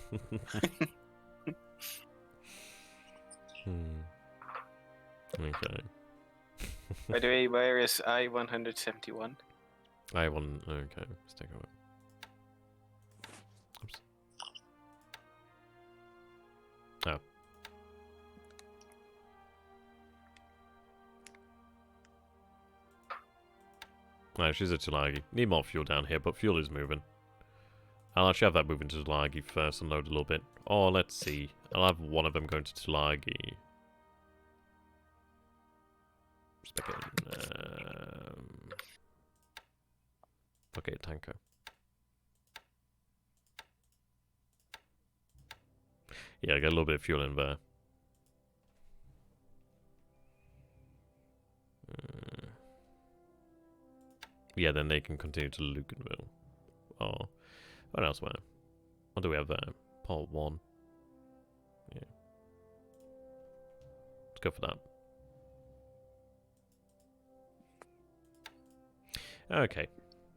Okay. By the way, where is I-171? I want. Okay, let's take a look. Oops. Oh. No, she's at Tulagi. Need more fuel down here, but fuel is moving. I'll actually have that moving to Tulagi first and load a little bit. Or let's see. I'll have one of them going to Tulagi. Okay, tanker. Yeah, I got a little bit of fuel in there. Yeah, then they can continue to Lucanville. Oh, what else? Where? What do we have there? Port 1. Yeah. Let's go for that. Okay.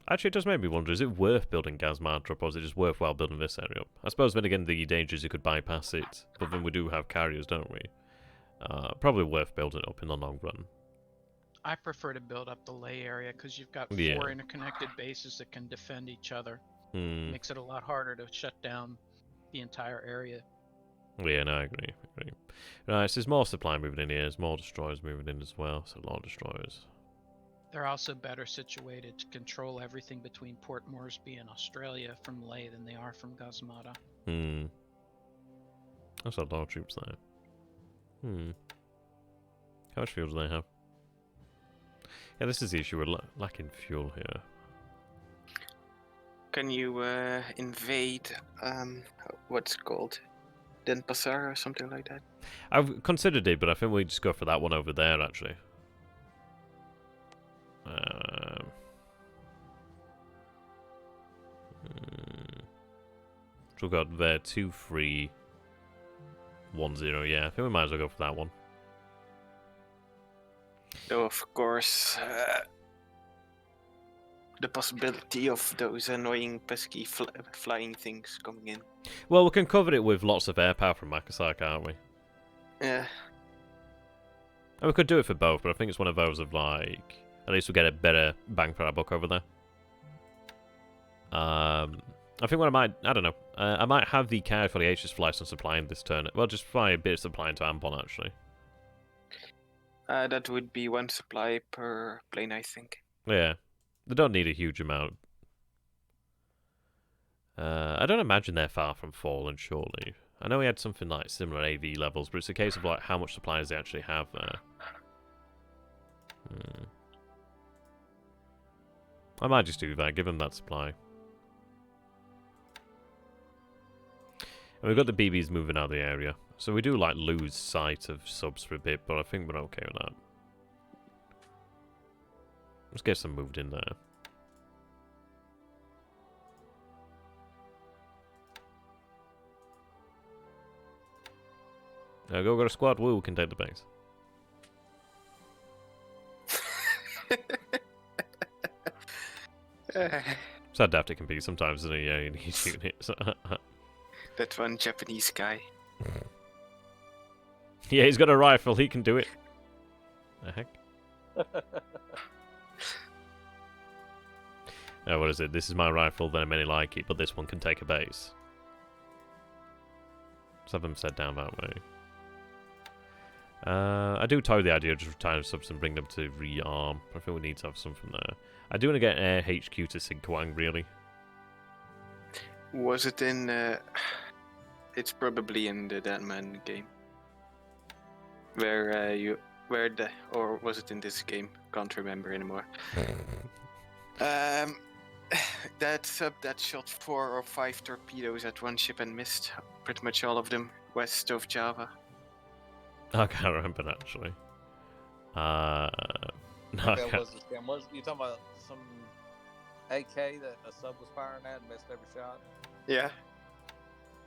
Actually, it does make me wonder, is it worth building Gazmantra, or is it just worthwhile building this area up? I suppose, then again, the danger is you could bypass it, but then we do have carriers, don't we? Probably worth building it up in the long run. I prefer to build up the lay area because you've got 4 interconnected bases that can defend each other. Makes it a lot harder to shut down the entire area. Yeah, no, I agree. Right, so there's more supply moving in here. There's more destroyers moving in as well. So a lot of destroyers. They're also better situated to control everything between Port Moresby and Australia from Ley than they are from Gazmata. That's a lot of troops there. How much fuel do they have? Yeah, this is the issue. We're lacking fuel here. Can you invade what's called Denpasar or something like that? I've considered it, but I think we just go for that one over there, actually. So we've got there 2-3-1-0. Yeah, I think we might as well go for that one. Though, of course, the possibility of those annoying, pesky flying things coming in. Well, we can cover it with lots of air power from Makassar, can't we? Yeah. And we could do it for both, but I think it's one of those of, like, at least we get a better bang for our buck over there. I think what I don't know. I might have the Carrier for the H's fly some supply in this turn. Well, just fly a bit of supply into Ambon, actually. That would be 1 supply per plane, I think. Yeah. They don't need a huge amount. I don't imagine they're far from fallen, surely. I know we had something like similar AV levels, but it's a case of like how much supplies they actually have there. I might just do that, give them that supply. And we've got the BBs moving out of the area. So we do like lose sight of subs for a bit, but I think we're okay with that. Let's get some moved in there. Go got a squad. Woo, we can take the base. It's how daft it can be sometimes, isn't it? Yeah, you need units. That one Japanese guy. Yeah, he's got a rifle. He can do it. The heck? Oh, what is it? This is my rifle, then many like it, but this one can take a base. Let's have them set down that way. I do toy the idea of just retiring subs and bring them to rearm. I think we need to have something there. I do want to get Air HQ to Sinkwang, really. Was it in... it's probably in the Deadman game. Or was it in this game? Can't remember anymore. That sub that shot 4 or 5 torpedoes at one ship and missed pretty much all of them west of Java. I can't remember actually. No, I That can't. was the scam. Was you talking about some AK that a sub was firing at and missed every shot? Yeah.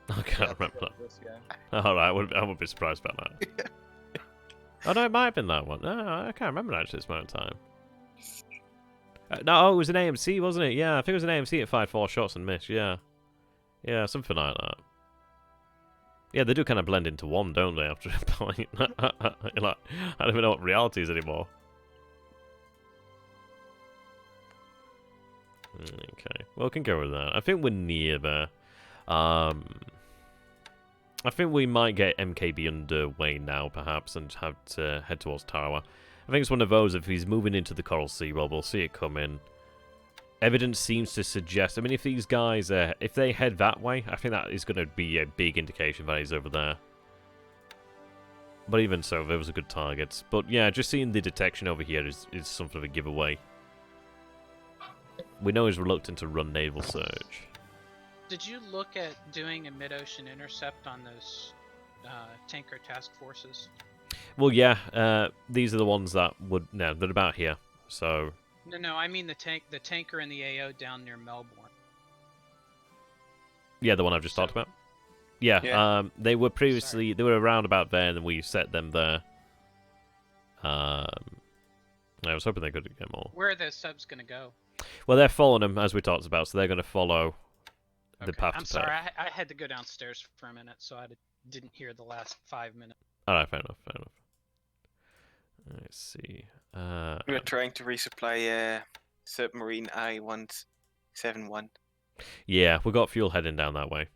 I can't remember that. This game. Alright, I would be surprised about that. Oh no, it might have been that one. No, I can't remember actually at this moment in time. No, it was an AMC, wasn't it? Yeah, I think it was an AMC that fired 4 shots and missed, yeah. Yeah, something like that. Yeah, they do kind of blend into one, don't they, after a point? Like, I don't even know what reality is anymore. Okay, well, we can go with that. I think we're near there. I think we might get MKB underway now, perhaps, and have to head towards Tarawa. I think it's one of those, if he's moving into the Coral Sea, well, we'll see it come in. Evidence seems to suggest, I mean, if these guys, if they head that way, I think that is going to be a big indication that he's over there. But even so, those are good targets. But yeah, just seeing the detection over here is something of a giveaway. We know he's reluctant to run naval search. Did you look at doing a mid-ocean intercept on those tanker task forces? Well, yeah, these are the ones that would... No, they're about here, so... No, I mean the tanker and the AO down near Melbourne. Yeah, the one I've just talked about? Yeah, they were previously... They were around about there, and then we set them there. I was hoping they could get more. Where are those subs going to go? Well, they're following them, as we talked about, so they're going to follow the path I'm to sorry, path. I had to go downstairs for a minute, so I didn't hear the last 5 minutes. Alright, fair enough, fair enough. Let's see. We're trying to resupply submarine I-171. Yeah, we got fuel heading down that way.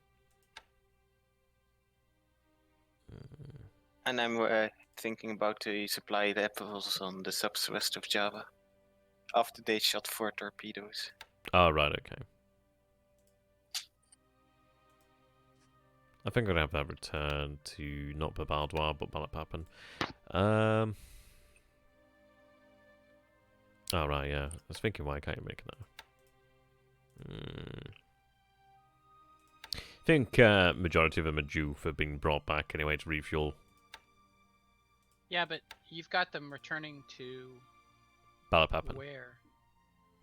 And I'm thinking about to supply the apples on the subs west of Java. After they shot 4 torpedoes. Oh, right, okay. I think I'm going to have that return to not Babaldoir, but Balapapan. Oh, right, yeah. I was thinking, why can't you make it now? I think majority of them are due for being brought back anyway to refuel. Yeah, but you've got them returning to... Balapapan. Where?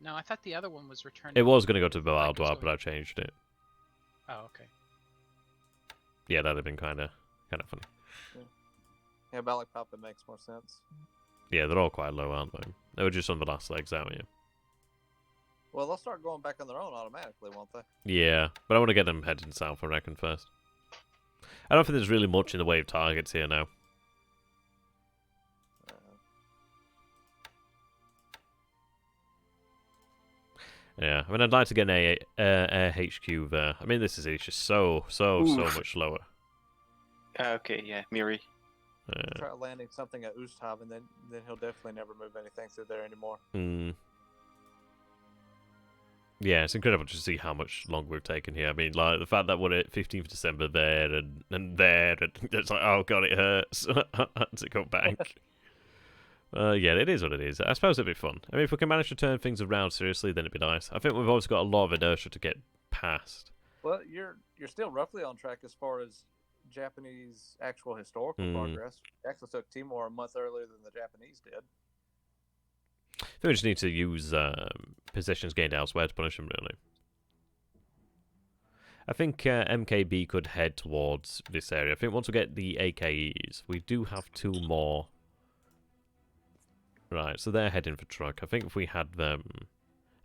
No, I thought the other one was returning... It was going to go to Babaldoir, but I changed it. Oh, okay. Yeah, that'd have been kind of funny. Yeah, Balikpapan makes more sense. Yeah, they're all quite low, aren't they? They were just on the last legs, aren't you? Well, they'll start going back on their own automatically, won't they? Yeah, but I want to get them heading south, I reckon, first. I don't think there's really much in the way of targets here now. Yeah, I mean, I'd like to get an air HQ there. I mean, this is it's just so much slower. Okay, yeah, Miri. Try landing something at Oosthaven, then he'll definitely never move anything through there anymore. Yeah, it's incredible to see how much longer we've taken here. I mean, like, the fact that we're at 15th December there and there, and it's like, oh god, it hurts to go back. Yeah, it is what it is. I suppose it'd be fun. I mean, if we can manage to turn things around seriously, then it'd be nice. I think we've always got a lot of inertia to get past. Well, you're still roughly on track as far as Japanese actual historical progress. We actually took Timor a month earlier than the Japanese did. I think we just need to use positions gained elsewhere to punish them, really. I think MKB could head towards this area. I think once we get the AKEs, we do have 2 more. Right, so they're heading for truck. I think if we had them,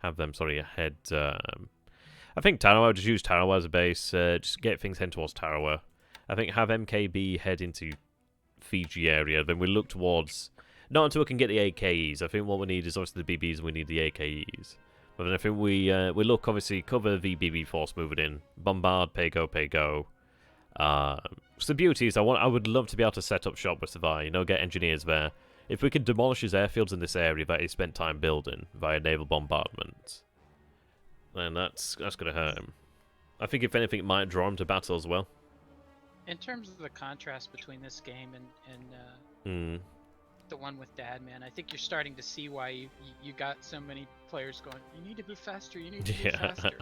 ahead. I think Tarawa, just use Tarawa as a base. Just get things heading towards Tarawa. I think have MKB head into Fiji area. Then we look towards. Not until we can get the AKEs. I think what we need is obviously the BBs and we need the AKEs. But then I think we look, obviously, cover the BB force moving in. Bombard, pay go. So the beauty is I would love to be able to set up shop with Savai, get engineers there. If we could demolish his airfields in this area that he spent time building via naval bombardment, then that's going to hurt him. I think if anything, it might draw him to battle as well. In terms of the contrast between this game and the one with Dad, man, I think you're starting to see why you got so many players going, you need to be faster, you need to be faster.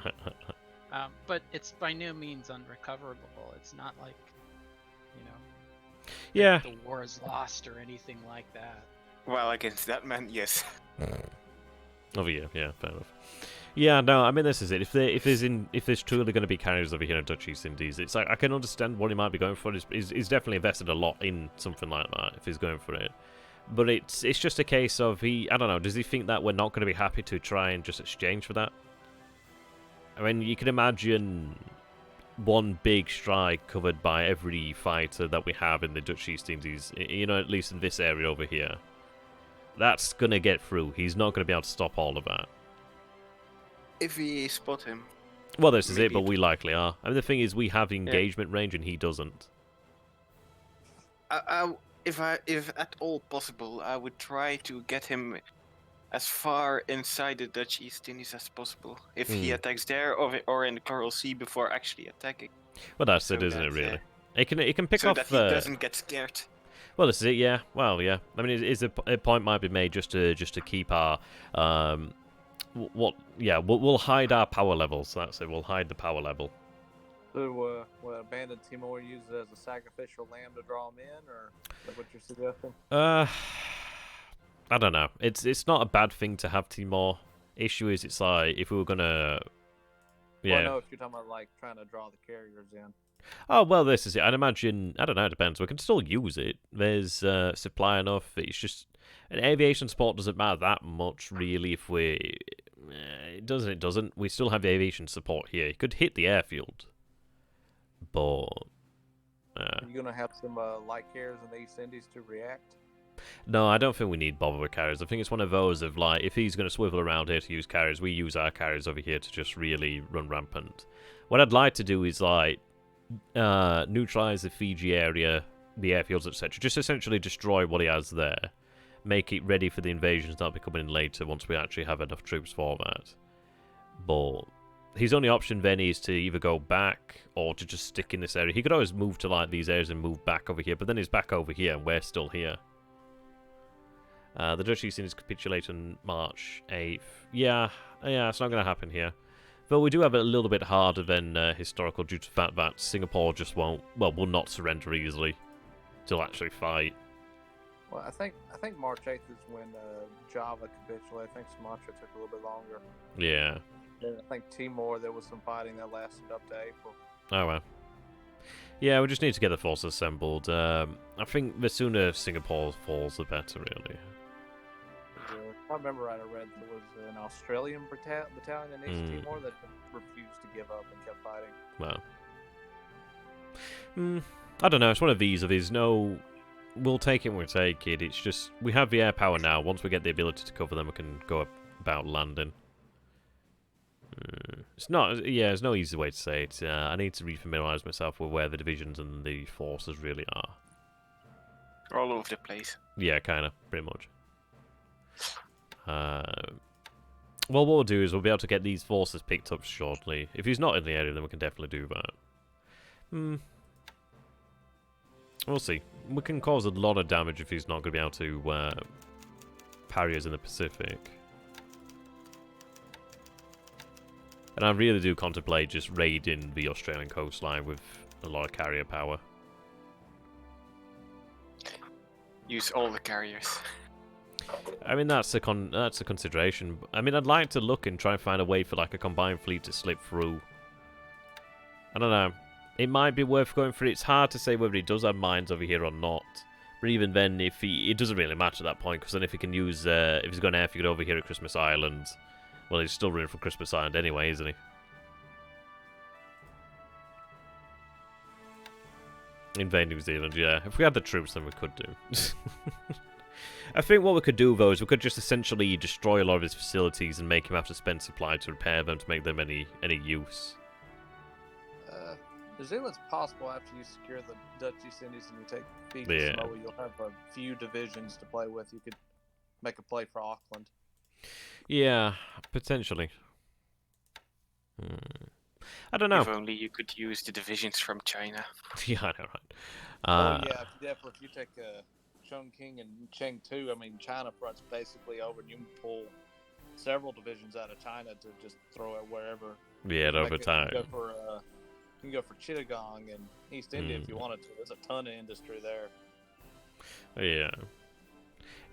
But it's by no means unrecoverable. It's not like, yeah, the war is lost or anything like that. Well, against that man, yes. Over here, yeah, fair enough. Yeah, no, I mean, this is it. If there's truly going to be carriers over here in Dutch East Indies, it's like I can understand what he might be going for. He's definitely invested a lot in something like that if he's going for it. But it's just a case of I don't know, does he think that we're not going to be happy to try and just exchange for that? I mean, you can imagine one big strike covered by every fighter that we have in the Dutch East Indies, at least in this area over here. That's going to get through. He's not going to be able to stop all of that. If we spot him. Well, this is it, but we likely are. I mean, the thing is, we have engagement range and he doesn't. If at all possible, I would try to get him as far inside the Dutch East Indies as possible. If he attacks there or in the Coral Sea before actually attacking. Well, that's it, isn't it, really? It can pick off... So that he doesn't get scared. Well, this is it, yeah. Well, yeah. I mean, a point might be made just to keep our... we'll hide our power levels. That's it. We'll hide the power level. So, abandoned Timor use it as a sacrificial lamb to draw him in, or is that what you're suggesting? I don't know. It's not a bad thing to have Timor. Issue is, it's like if we were gonna, Well, I know if you're talking about like trying to draw the carriers in. Oh well, this is it. I'd imagine. I don't know. It depends. We can still use it. There's supply enough. It's just an aviation support doesn't matter that much really. If it doesn't. We still have aviation support here. You could hit the airfield, but Are you gonna have some light carriers in the East Indies to react? No, I don't think we need bother with carriers. I think it's one of those of like, if he's going to swivel around here to use carriers, we use our carriers over here to just really run rampant. What I'd like to do is like neutralize the Fiji area the airfields, etc. Just essentially destroy what he has there. Make it ready for the invasions that'll be coming in later once we actually have enough troops for that. But his only option then is to either go back or to just stick in this area. He could always move to like these areas and move back over here, but then he's back over here and we're still here. The Dutch East Indies capitulate on March 8th. Yeah, it's not going to happen here. Though we do have it a little bit harder than historical due to the fact that Singapore just will not surrender easily. To actually fight. Well, I think March 8th is when Java capitulated. I think Sumatra took a little bit longer. Yeah. And I think Timor, there was some fighting that lasted up to April. Oh well. Yeah, we just need to get the forces assembled. I think the sooner Singapore falls, the better, really. If I remember right, I read there was an Australian battalion in East Timor that refused to give up and kept fighting. Well. I don't know, it's one of these. No, we'll take it when we take it. It's just, we have the air power now. Once we get the ability to cover them, we can go about landing. It's not, there's no easy way to say it. I need to refamiliarize myself with where the divisions and the forces really are. All over the place. Yeah, kind of, pretty much. Well, what we'll do is we'll be able to get these forces picked up shortly. If he's not in the area, then we can definitely do that. We'll see. We can cause a lot of damage if he's not going to be able to parry us in the Pacific. And I really do contemplate just raiding the Australian coastline with a lot of carrier power. Use all the carriers. I mean, that's a consideration. I mean, I'd like to look and try and find a way for like a combined fleet to slip through. I don't know. It might be worth going for it. It's hard to say whether he does have mines over here or not. But even then, if it doesn't really matter at that point, because then if he can use, if he's got an airfield over here at Christmas Island, well, he's still running from Christmas Island anyway, isn't he? Invade New Zealand, yeah. If we had the troops, then we could do. I think what we could do, though, is we could just essentially destroy a lot of his facilities and make him have to spend supply to repair them to make them any use. New Zealand's possible after you secure the Dutch East Indies and you take Fiji Samoa. You'll have a few divisions to play with. You could make a play for Auckland. Yeah, potentially. I don't know. If only you could use the divisions from China. Yeah, I know, right? If you take Chongqing and Chengdu, I mean, China front's basically over, and you can pull several divisions out of China to just throw it wherever. Yeah, over time. You can go for Chittagong and East India if you wanted to. There's a ton of industry there.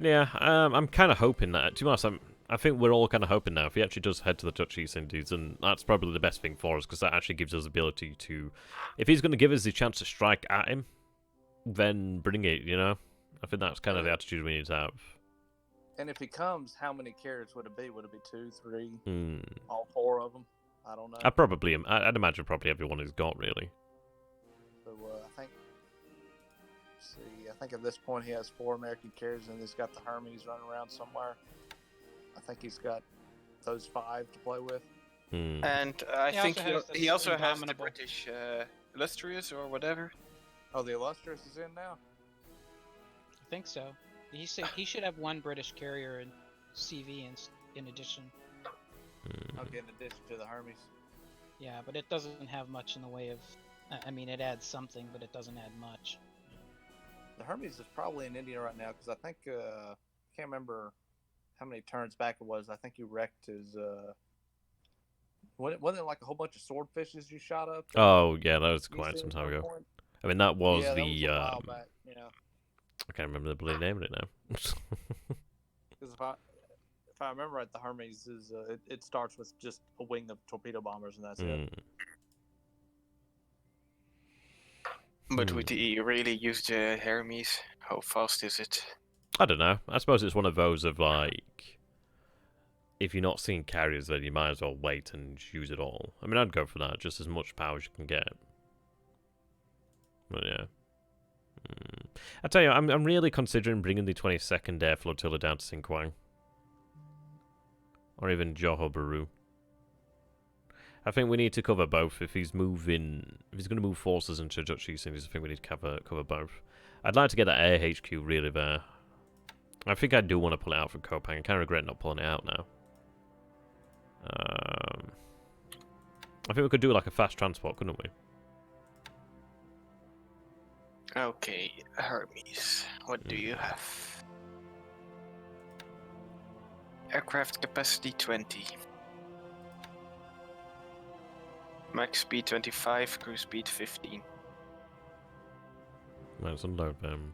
Yeah, I'm kind of hoping that. To be honest, I think we're all kind of hoping now if he actually does head to the Dutch East Indies, and that's probably the best thing for us, because that actually gives us the ability to, if he's going to give us the chance to strike at him, then bring it, you know? I think that's kind of the attitude we need to have. And if he comes, how many carriers would it be? Would it be 2, 3, all 4 of them? I don't know. I'd imagine probably everyone he's got, really. So I think at this point he has 4 American carriers, and he's got the Hermes running around somewhere. I think he's got those 5 to play with. And I think he also has the British Illustrious or whatever. Oh, the Illustrious is in now? I think so. He said he should have 1 British carrier in CV in addition. Okay, in addition to the Hermes. Yeah, but it doesn't have much in the way of... I mean, it adds something, but it doesn't add much. The Hermes is probably in India right now, because I think... I can't remember how many turns back it was. I think you wrecked his... Wasn't it like a whole bunch of swordfishes you shot up? Oh, yeah, that was quite some time ago. Point? I mean, that was that the... was a while back, yeah. I can't remember the bloody name of it now. Because if I remember right, the Hermes is it starts with just a wing of torpedo bombers, and that's it. But would he really use the Hermes? How fast is it? I don't know. I suppose it's one of those of like, if you're not seeing carriers, then you might as well wait and use it all. I mean, I'd go for that, just as much power as you can get. But yeah. I tell you, I'm really considering bringing the 22nd Air Flotilla down to Sinquang. Or even Johor Bahru. I think we need to cover both. If he's going to move forces into Dutch East Indies, I think we need to cover both. I'd like to get that air HQ really there. I think I do want to pull it out from Kopang. I kind of regret not pulling it out now. I think we could do like a fast transport, couldn't we? Okay, Hermes, what do you have? Aircraft capacity 20. Max speed 25, cruise speed 15. Let's unload them.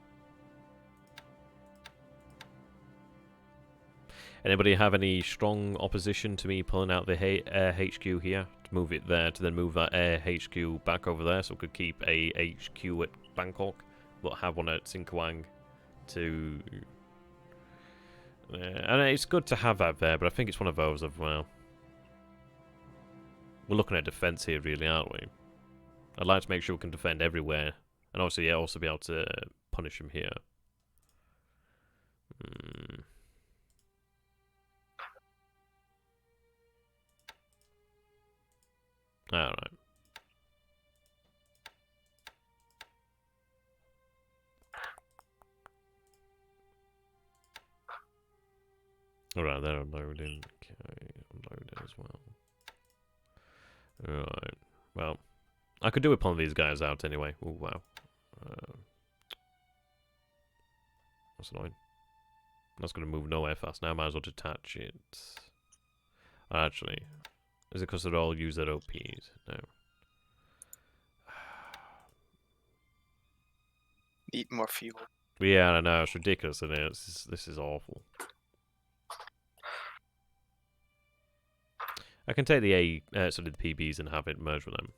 Anybody have any strong opposition to me pulling out the air HQ here? To move it there, to then move that air HQ back over there, so we could keep a HQ at Bangkok, but have one at Singkawang to... and it's good to have that there, but I think it's one of those of, well... We're looking at defense here, really, aren't we? I'd like to make sure we can defend everywhere. And obviously, yeah, also be able to punish them here. Alright. Alright, they're unloading. Okay, unloaded as well. Alright. Well, I could do with pulling these guys out anyway. Oh, wow. That's annoying. That's going to move nowhere fast now. Might as well detach it. Actually, is it because they're all use their OPs? No. Need more fuel. Yeah, I know. It's ridiculous, isn't it? This is awful. I can take the sort of the PBs and have it merge with them.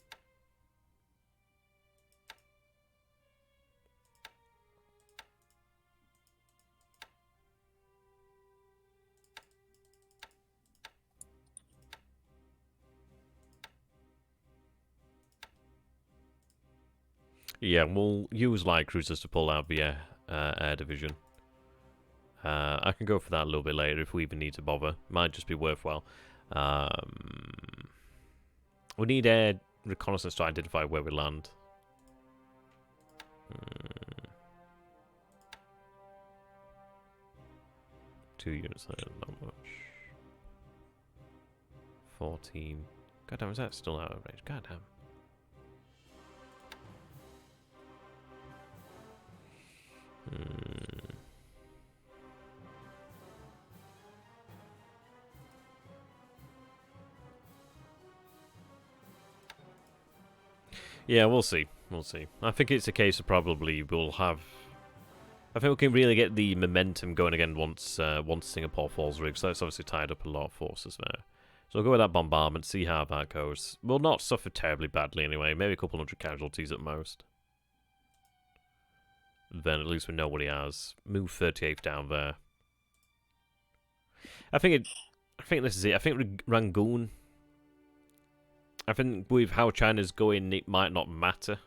Yeah, we'll use light cruisers to pull out the air division. I can go for that a little bit later if we even need to bother. Might just be worthwhile. We need air reconnaissance to identify where we land. 2 units there, not much. 14. Goddamn, is that still out of range? Goddamn. Yeah, we'll see. We'll see. I think it's a case of probably we'll have... I think we can really get the momentum going again once Singapore falls rigged. So that's obviously tied up a lot of forces there. So we'll go with that bombardment, see how that goes. We'll not suffer terribly badly anyway. Maybe a couple hundred casualties at most. Then at least we know what he has. Move 38th down there. I think this is it. I think Rangoon... I think with how China's going, it might not matter.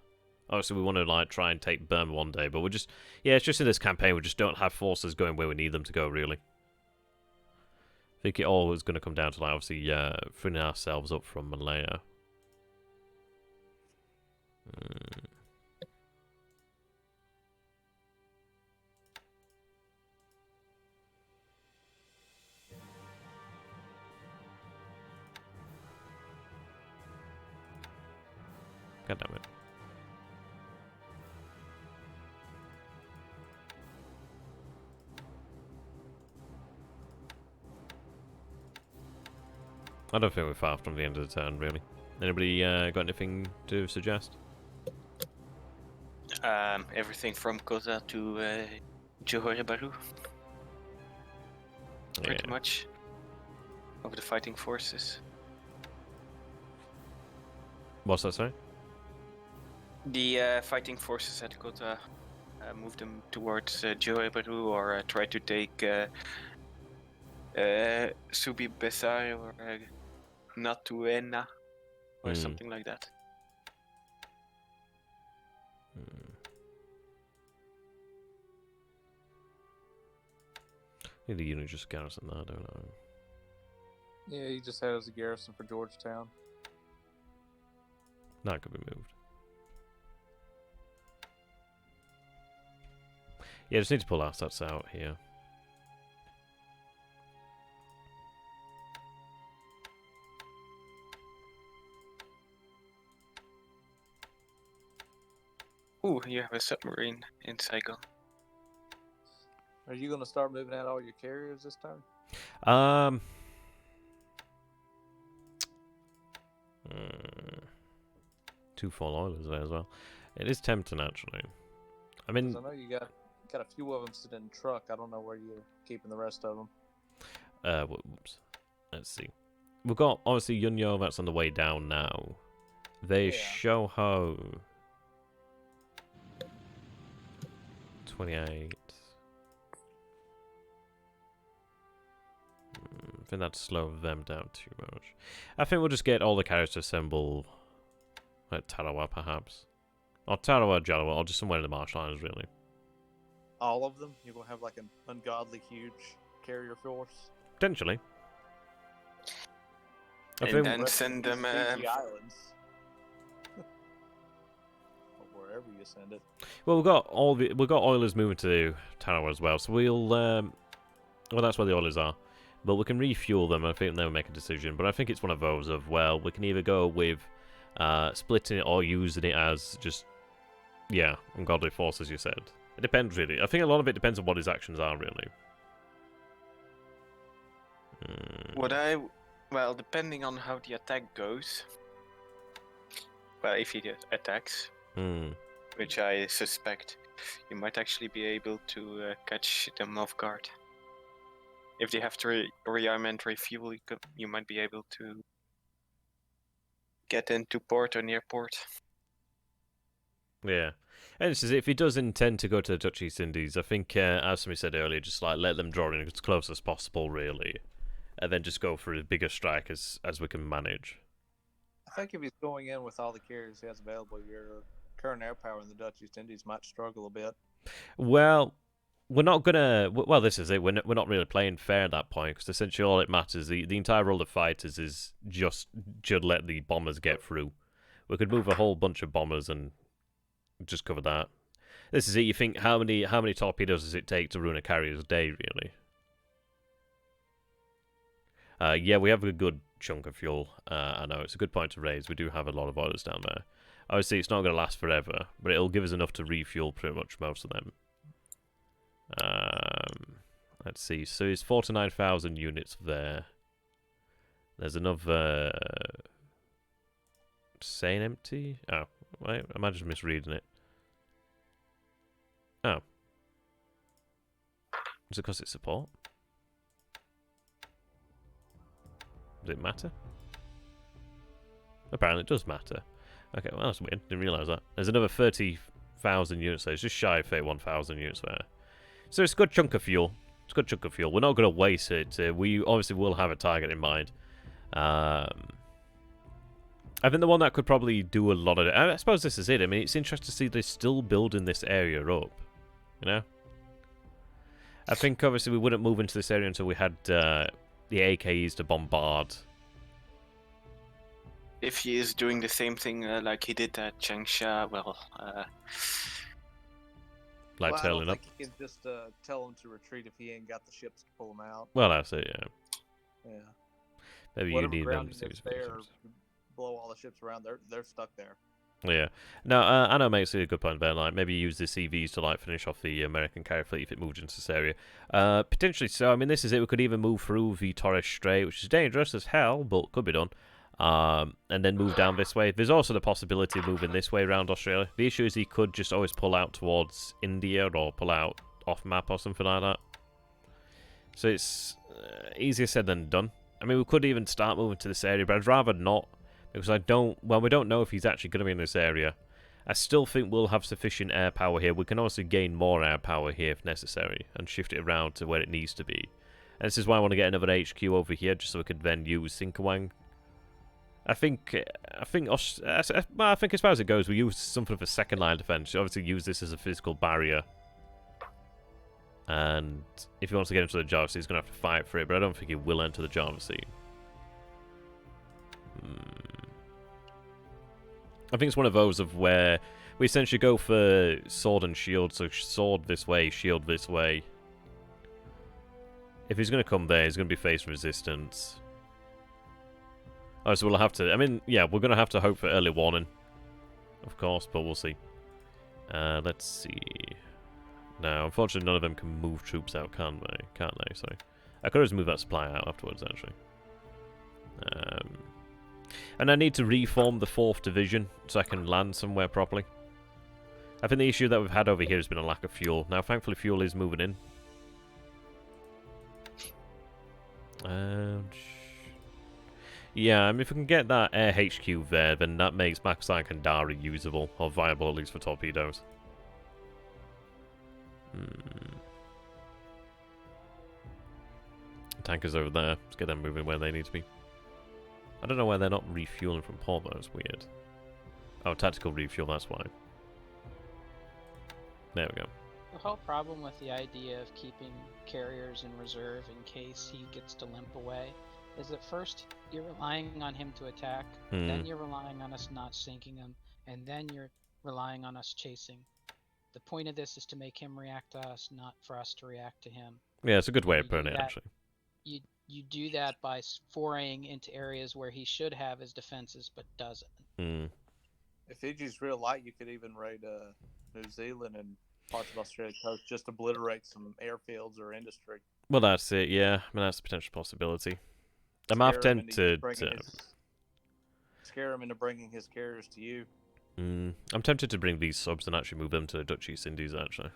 Obviously, we want to like try and take Burma one day, but we're just... Yeah, it's just in this campaign, we just don't have forces going where we need them to go, really. I think it all is going to come down to, like, obviously, freeing ourselves up from Malaya. God damn it. I don't think we're far from the end of the turn, really. Anybody got anything to suggest? Everything from Kota to Johor Bahru. Pretty much. Of the fighting forces. What's that, sorry? The fighting forces at Kota, move them towards Johor Bahru or try to take Subi Besar or Natuena or something like that. Need a unit just garrison that, I don't know. Yeah, he just had as a garrison for Georgetown. That could be moved. Yeah, just need to pull our stats out here. Ooh, you have a submarine in cycle. Are you going to start moving out all your carriers this turn? Two full oilers there as well. It is tempting, actually. I mean, I know you got a few of them sitting in the truck. I don't know where you're keeping the rest of them. Whoops. Let's see. We've got, obviously, Yunyo, that's on the way down now. There's Shoho. 28. I think that'd slow them down too much. I think we'll just get all the carriers to assemble at Tarawa, perhaps. Or Tarawa, Jalawa, or just somewhere in the Marsh Islands, really. All of them? You're going to have like an ungodly huge carrier force? Potentially. And then send them... the islands. Or wherever you send it. Well, we've got oilers moving to Tarawa as well, so we'll... well, that's where the oilers are. But we can refuel them, I think they'll make a decision. But I think it's one of those of, well, we can either go with splitting it or using it as just, yeah, ungodly force, as you said. It depends, really. I think a lot of it depends on what his actions are, really. Well, depending on how the attack goes, well, if he attacks, which I suspect, you might actually be able to catch them off guard. If they have to rearm and refuel, you might be able to get into port or near port. Yeah. And this is if he does intend to go to the Dutch East Indies, I think, as somebody said earlier, just like let them draw in as close as possible, really. And then just go for as big a strike as we can manage. I think if he's going in with all the carriers he has available, your current air power in the Dutch East Indies might struggle a bit. Well, we're not gonna. Well, this is it. We're not really playing fair at that point because essentially all it matters. The entire role of fighters is just should let the bombers get through. We could move a whole bunch of bombers and just cover that. This is it. You think how many torpedoes does it take to ruin a carrier's day, really? Yeah, we have a good chunk of fuel. I know it's a good point to raise. We do have a lot of oilers down there. Obviously, it's not going to last forever, but it'll give us enough to refuel pretty much most of them. Let's see. So it's 49,000 units there. There's another... saying empty? Oh, wait, am I just misreading it? Oh. Is it because it's support? Does it matter? Apparently it does matter. Okay, well that's weird. Didn't realise that. There's another 30,000 units there. It's just shy of 31,000 units there. So it's a good chunk of fuel. It's a good chunk of fuel. We're not going to waste it. We obviously will have a target in mind. I think the one that could probably do a lot of it... I suppose this is it. I mean, it's interesting to see they're still building this area up. You know? I think, obviously, we wouldn't move into this area until we had the AKs to bombard. If he is doing the same thing like he did at Changsha, well... like tailing up. I think you can just tell him to retreat if he ain't got the ships to pull him out. Well, that's it, yeah. Yeah. Maybe whatever you need them grounding to is there, blow all the ships around. They're stuck there. Yeah. No, I know makes a good point there. Like maybe use the CVs to like finish off the American carrier fleet if it moves into this area. Potentially so. I mean, this is it. We could even move through the Torres Strait, which is dangerous as hell, but could be done. And then move down this way. There's also the possibility of moving this way around Australia. The issue is he could just always pull out towards India or pull out off map or something like that. So it's easier said than done. I mean, we could even start moving to this area, but I'd rather not. Because we don't know if he's actually going to be in this area. I still think we'll have sufficient air power here. We can also gain more air power here if necessary, and shift it around to where it needs to be. And this is why I want to get another HQ over here, just so we could then use Sinkawang. I think as far as it goes, we use something of a second line of defense. You obviously use this as a physical barrier. And if he wants to get into the Java Sea, he's going to have to fight for it, but I don't think he will enter the Java Sea. I think it's one of those of where We essentially go for sword and shield, so sword this way, shield this way. If he's going to come there, he's going to be faced resistance. Oh, so we'll have to... I mean, yeah, we're going to have to hope for early warning. Of course, but we'll see. Let's see... No, unfortunately none of them can move troops out, can't they? Sorry. I could just move that supply out afterwards, actually. And I need to reform the 4th Division so I can land somewhere properly. I think the issue that we've had over here has been a lack of fuel. Now, thankfully, fuel is moving in. Yeah, I mean, if we can get that air HQ there, then that makes Banzai and Dari usable, or viable at least for torpedoes. Tankers over there. Let's get them moving where they need to be. I don't know why they're not refueling from port, though. It's weird. Oh, tactical refuel, that's why. There we go. The whole problem with the idea of keeping carriers in reserve in case he gets to limp away is that first you're relying on him to attack, then you're relying on us not sinking him, and then you're relying on us chasing. The point of this is to make him react to us, not for us to react to him. Yeah, it's a good way of putting it, actually. You do that by foraying into areas where he should have his defenses, but doesn't. If Fiji's real light, you could even raid New Zealand and parts of Australia coast, just obliterate some airfields or industry. Well, that's it, yeah. I mean, that's a potential possibility. I'm half tempted to... Scare him into bringing his carriers to you. I'm tempted to bring these subs and actually move them to the Dutch East Indies, actually.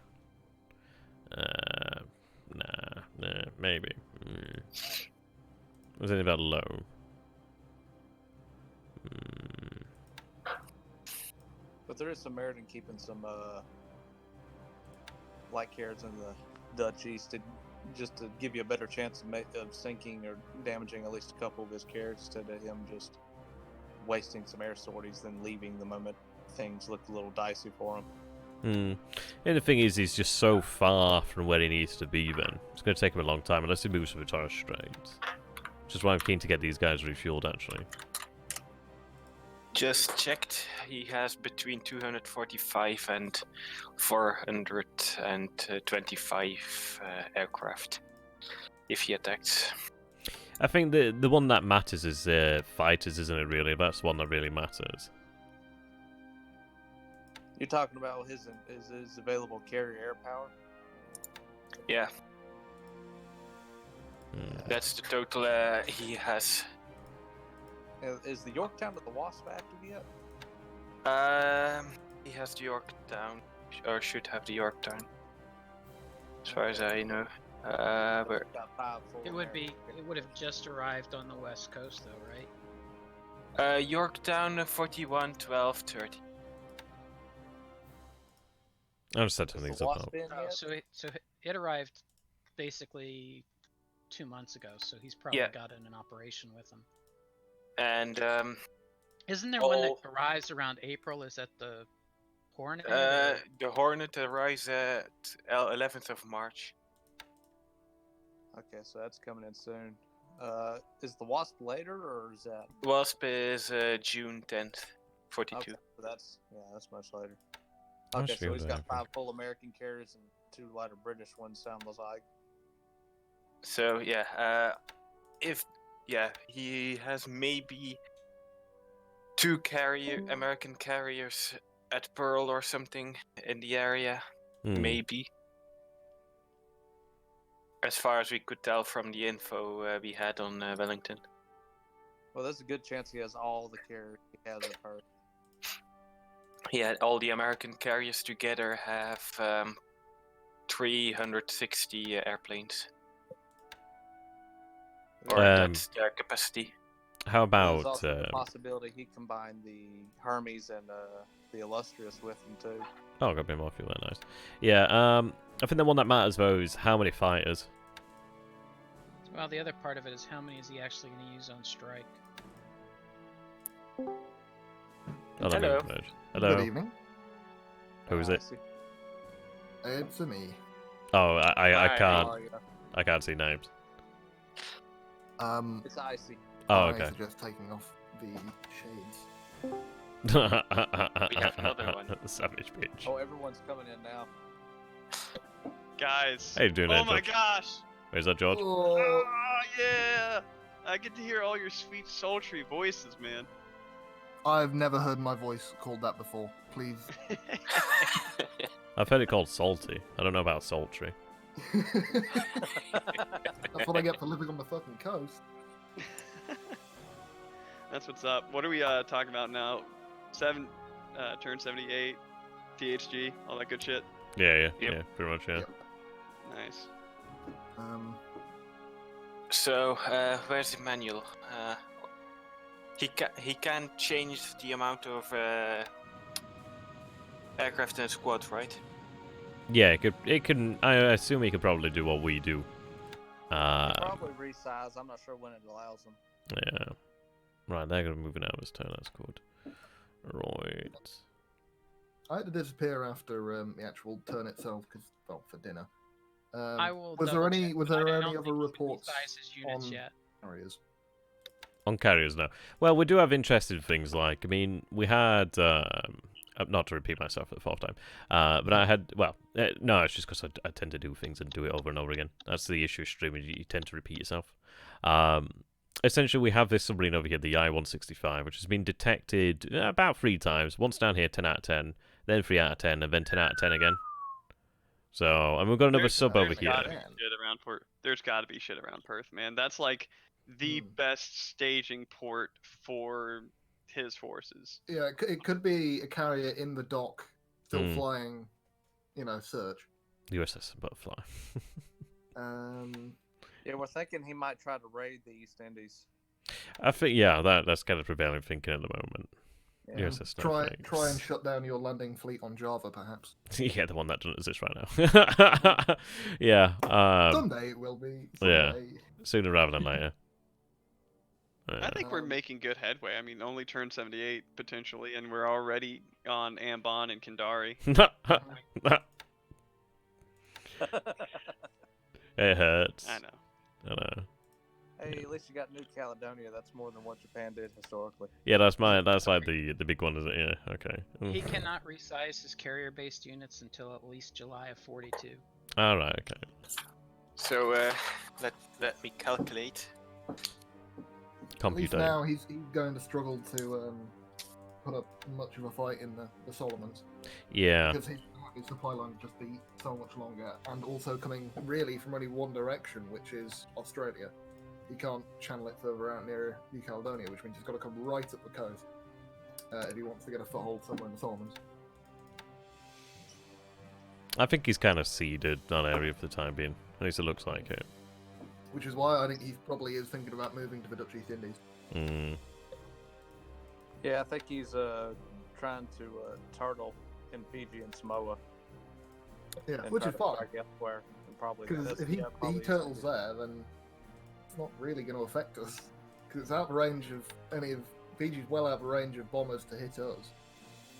Nah, maybe. Was anything about low? But there is some merit in keeping some light carriers in the Dutch East just to give you a better chance of sinking or damaging at least a couple of his carriers instead of him just wasting some air sorties then leaving the moment things look a little dicey for him. And the thing is, he's just so far from where he needs to be then. It's going to take him a long time unless he moves to the Torres Straits. Which is why I'm keen to get these guys refueled, actually. Just checked. He has between 245 and 425 aircraft. If he attacks. I think the one that matters is fighters, isn't it, really? That's the one that really matters. You're talking about his available carrier air power? Yeah. That's the total he has. Is the Yorktown to the Wasp active yet? He has the Yorktown, or should have the Yorktown, as far as I know. It would have just arrived on the west coast, though, right? Yorktown 41, 12, 30. I'm setting these up now. So it arrived basically 2 months ago, so he's probably got in an operation with him. And isn't there one that arrives around April? Is that the Hornet? The Hornet arrives at 11th of March. Okay, so that's coming in soon. Is the Wasp later, or is that? Wasp is June 10th, 42. Okay, so that's much later. Okay, so he's got 5 full American carriers and 2 lighter British ones, sounds like. So he has maybe 2 American carriers at Pearl or something in the area, maybe. As far as we could tell from the info we had on Wellington. Well, there's a good chance he has all the carriers he has at Pearl. Yeah, all the American carriers together have 360 airplanes. Or that's their capacity. How about... There's also the possibility he combined the Hermes and the Illustrious with him too. Oh, got a bit more fuel there, nice. Yeah, I think the one that matters though is how many fighters. Well, the other part of it is how many is he actually going to use on strike? Hello. Hello. Good evening. Who is it? It's me. Oh, I can't see names. It's Icy. Oh, I okay. suggest taking off the shades. We have another one. Savage bitch. Oh, everyone's coming in now. Guys. How you doing, Oh my George? gosh. Where's that, George? Oh, yeah. I get to hear all your sweet, sultry voices, man. I've never heard my voice called that before. Please. I've heard it called salty. I don't know about sultry. That's what I get for living on the fucking coast. That's what's up. What are we talking about now? Turn 78, THG, all that good shit. Yeah, Yep. yeah, pretty much, yeah. Yep. Nice. So, where's the manual? He can change the amount of aircraft in a squad, right? Yeah, it can. I assume he could probably do what we do. Probably resize. I'm not sure when it allows them. Yeah. Right, they're gonna move in hours turn. That's good. Right. I had to disappear after the actual turn itself because, well, for dinner. I will. Was there double any? check, Was but I there don't any think other he reports resizes units on yet. areas? On carriers now. Well, we do have interesting things like, I mean, we had, not to repeat myself for the fourth time, but I had, well, no, it's just because I tend to do things and do it over and over again. That's the issue with streaming, you tend to repeat yourself. Essentially, we have this submarine over here, the I-165, which has been detected about 3 times. Once down here, 10 out of 10, then 3 out of 10, and then 10 out of 10 again. So, and we've got another There's sub over There's here. gotta be shit around Perth. There's gotta be shit around Perth, man. That's like the best staging port for his forces. Yeah, it could be a carrier in the dock, still Hmm. flying, search. USS Butterfly. Yeah, we're thinking he might try to raid the East Indies. I think, yeah, that's kind of prevailing thinking at the moment. Yeah. USS Try Snowflakes. and shut down your landing fleet on Java, perhaps. Yeah, the one that doesn't exist right now. Yeah. Someday it will be. yeah. Someday. Sooner rather than later. I think we're Um, making good headway. I mean, only turn 78 potentially, and we're already on Ambon and Kandari. It hurts. I know. I know. Hey, at least you got New Caledonia. That's more than what Japan did historically. Yeah, that's like the big one, is it? Yeah. Okay. He cannot resize his carrier-based units until at least July of 42. All right. Okay. So, let me calculate. At least Computer. now he's going to struggle to put up much of a fight in the Solomons. Yeah. Because his supply line would just be so much longer, and also coming really from only one direction, which is Australia. He can't channel it further out near New Caledonia, which means he's got to come right up the coast if he wants to get a foothold somewhere in the Solomons. I think he's kind of seeded that area for the time being. At least it looks like it. Which is why I think he probably is thinking about moving to the Dutch East Indies. Mm. Yeah, I think he's trying to turtle in Fiji and Samoa. Yeah, and which try is to fine. strike elsewhere, and probably Because if he turtles there, then it's not really going to affect us. Because it's out of range of any of Fiji's well out of range of bombers to hit us.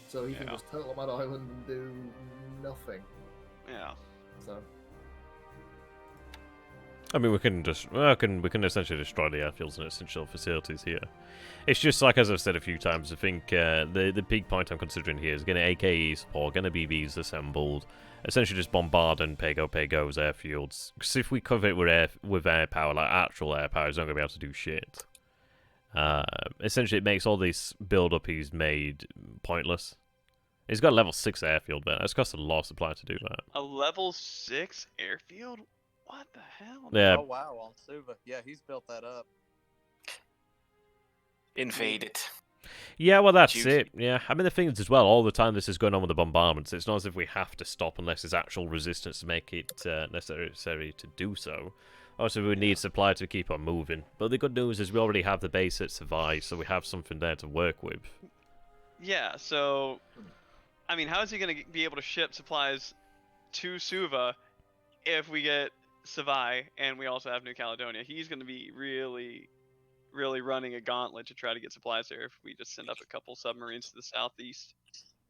So he can just turtle on that island and do nothing. Yeah. So I mean, we can essentially destroy the airfields and essential facilities here. It's just like, as I've said a few times, I think the big point I'm considering here is getting AKE support, getting BBs assembled, essentially just bombard and pay-go's airfields. Because if we cover it with air power, like actual air power, he's not going to be able to do shit. Essentially, it makes all this build-up he's made pointless. He's got a level 6 airfield there. It's cost a lot of supply to do that. A level 6 airfield? What the hell? Yeah. Oh wow, on Suva. Yeah, he's built that up. Invaded. Yeah, well, that's Juicy. it. Yeah, I mean, the thing is, as well, all the time this is going on with the bombardments, it's not as if we have to stop unless there's actual resistance to make it necessary to do so. Also, we need supply to keep on moving. But the good news is we already have the base at Survive, so we have something there to work with. Yeah, so, I mean, how is he going to be able to ship supplies to Suva if we get Savai and we also have New Caledonia? He's going to be really running a gauntlet to try to get supplies there if we just send up a couple submarines to the southeast.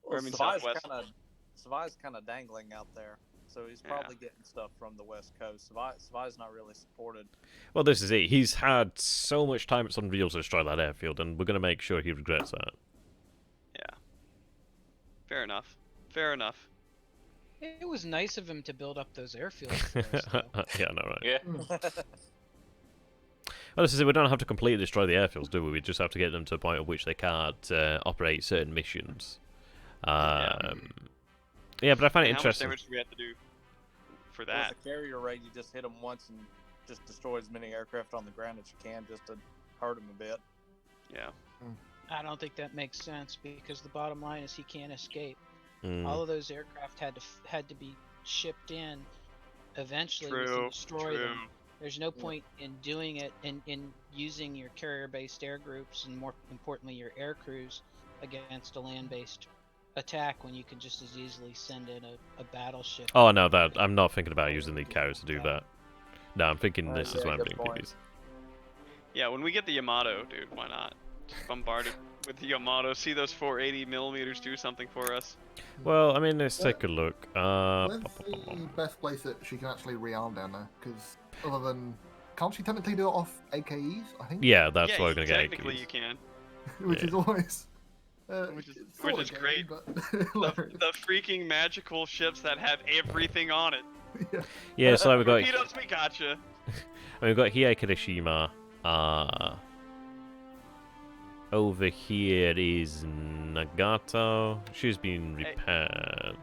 Or I mean southwest. Savai's kind of dangling out there, so he's probably getting stuff from the west coast. Savai's not really supported. Well, this is it. He's had so much time at Sunreal to destroy that airfield, and we're going to make sure he regrets that. Fair enough. Fair enough. It was nice of him to build up those airfields for us, though. Yeah, no, right. Yeah. Well, this is it. We don't have to completely destroy the airfields, do we? We just have to get them to a point at which they can't operate certain missions. Yeah, but I find it interesting. How much damage do we have to do for With that? the carrier raid, you just hit them once and just destroy as many aircraft on the ground as you can, just to hurt them a bit. Yeah. I don't think that makes sense because the bottom line is he can't escape. Mm. All of those aircraft had to be shipped in. Eventually, we can destroy them. There's no point in doing it in using your carrier-based air groups and, more importantly, your air crews against a land-based attack when you can just as easily send in a battleship. Oh no, I'm not thinking about using the carriers to do that. No, I'm thinking this is yeah, when I'm good doing point. PBs. Yeah, when we get the Yamato, dude, why not? Just bombard it with the Yamato. See those 480 millimeters do something for us. Well, I mean, let's take a look. Where's the best place that she can actually rearm down there? Because other than... Can't she technically do it off AKEs, I think? Yeah, that's Yeah, why we're going to get technically AQs. you can. Which is always... Which sort is of great. But The freaking magical ships that have everything on it. yeah. Yeah, so we've got... Torpedoes, we gotcha. We've got Heika Kirishima. Over here is Nagato. She's been Hey. repaired.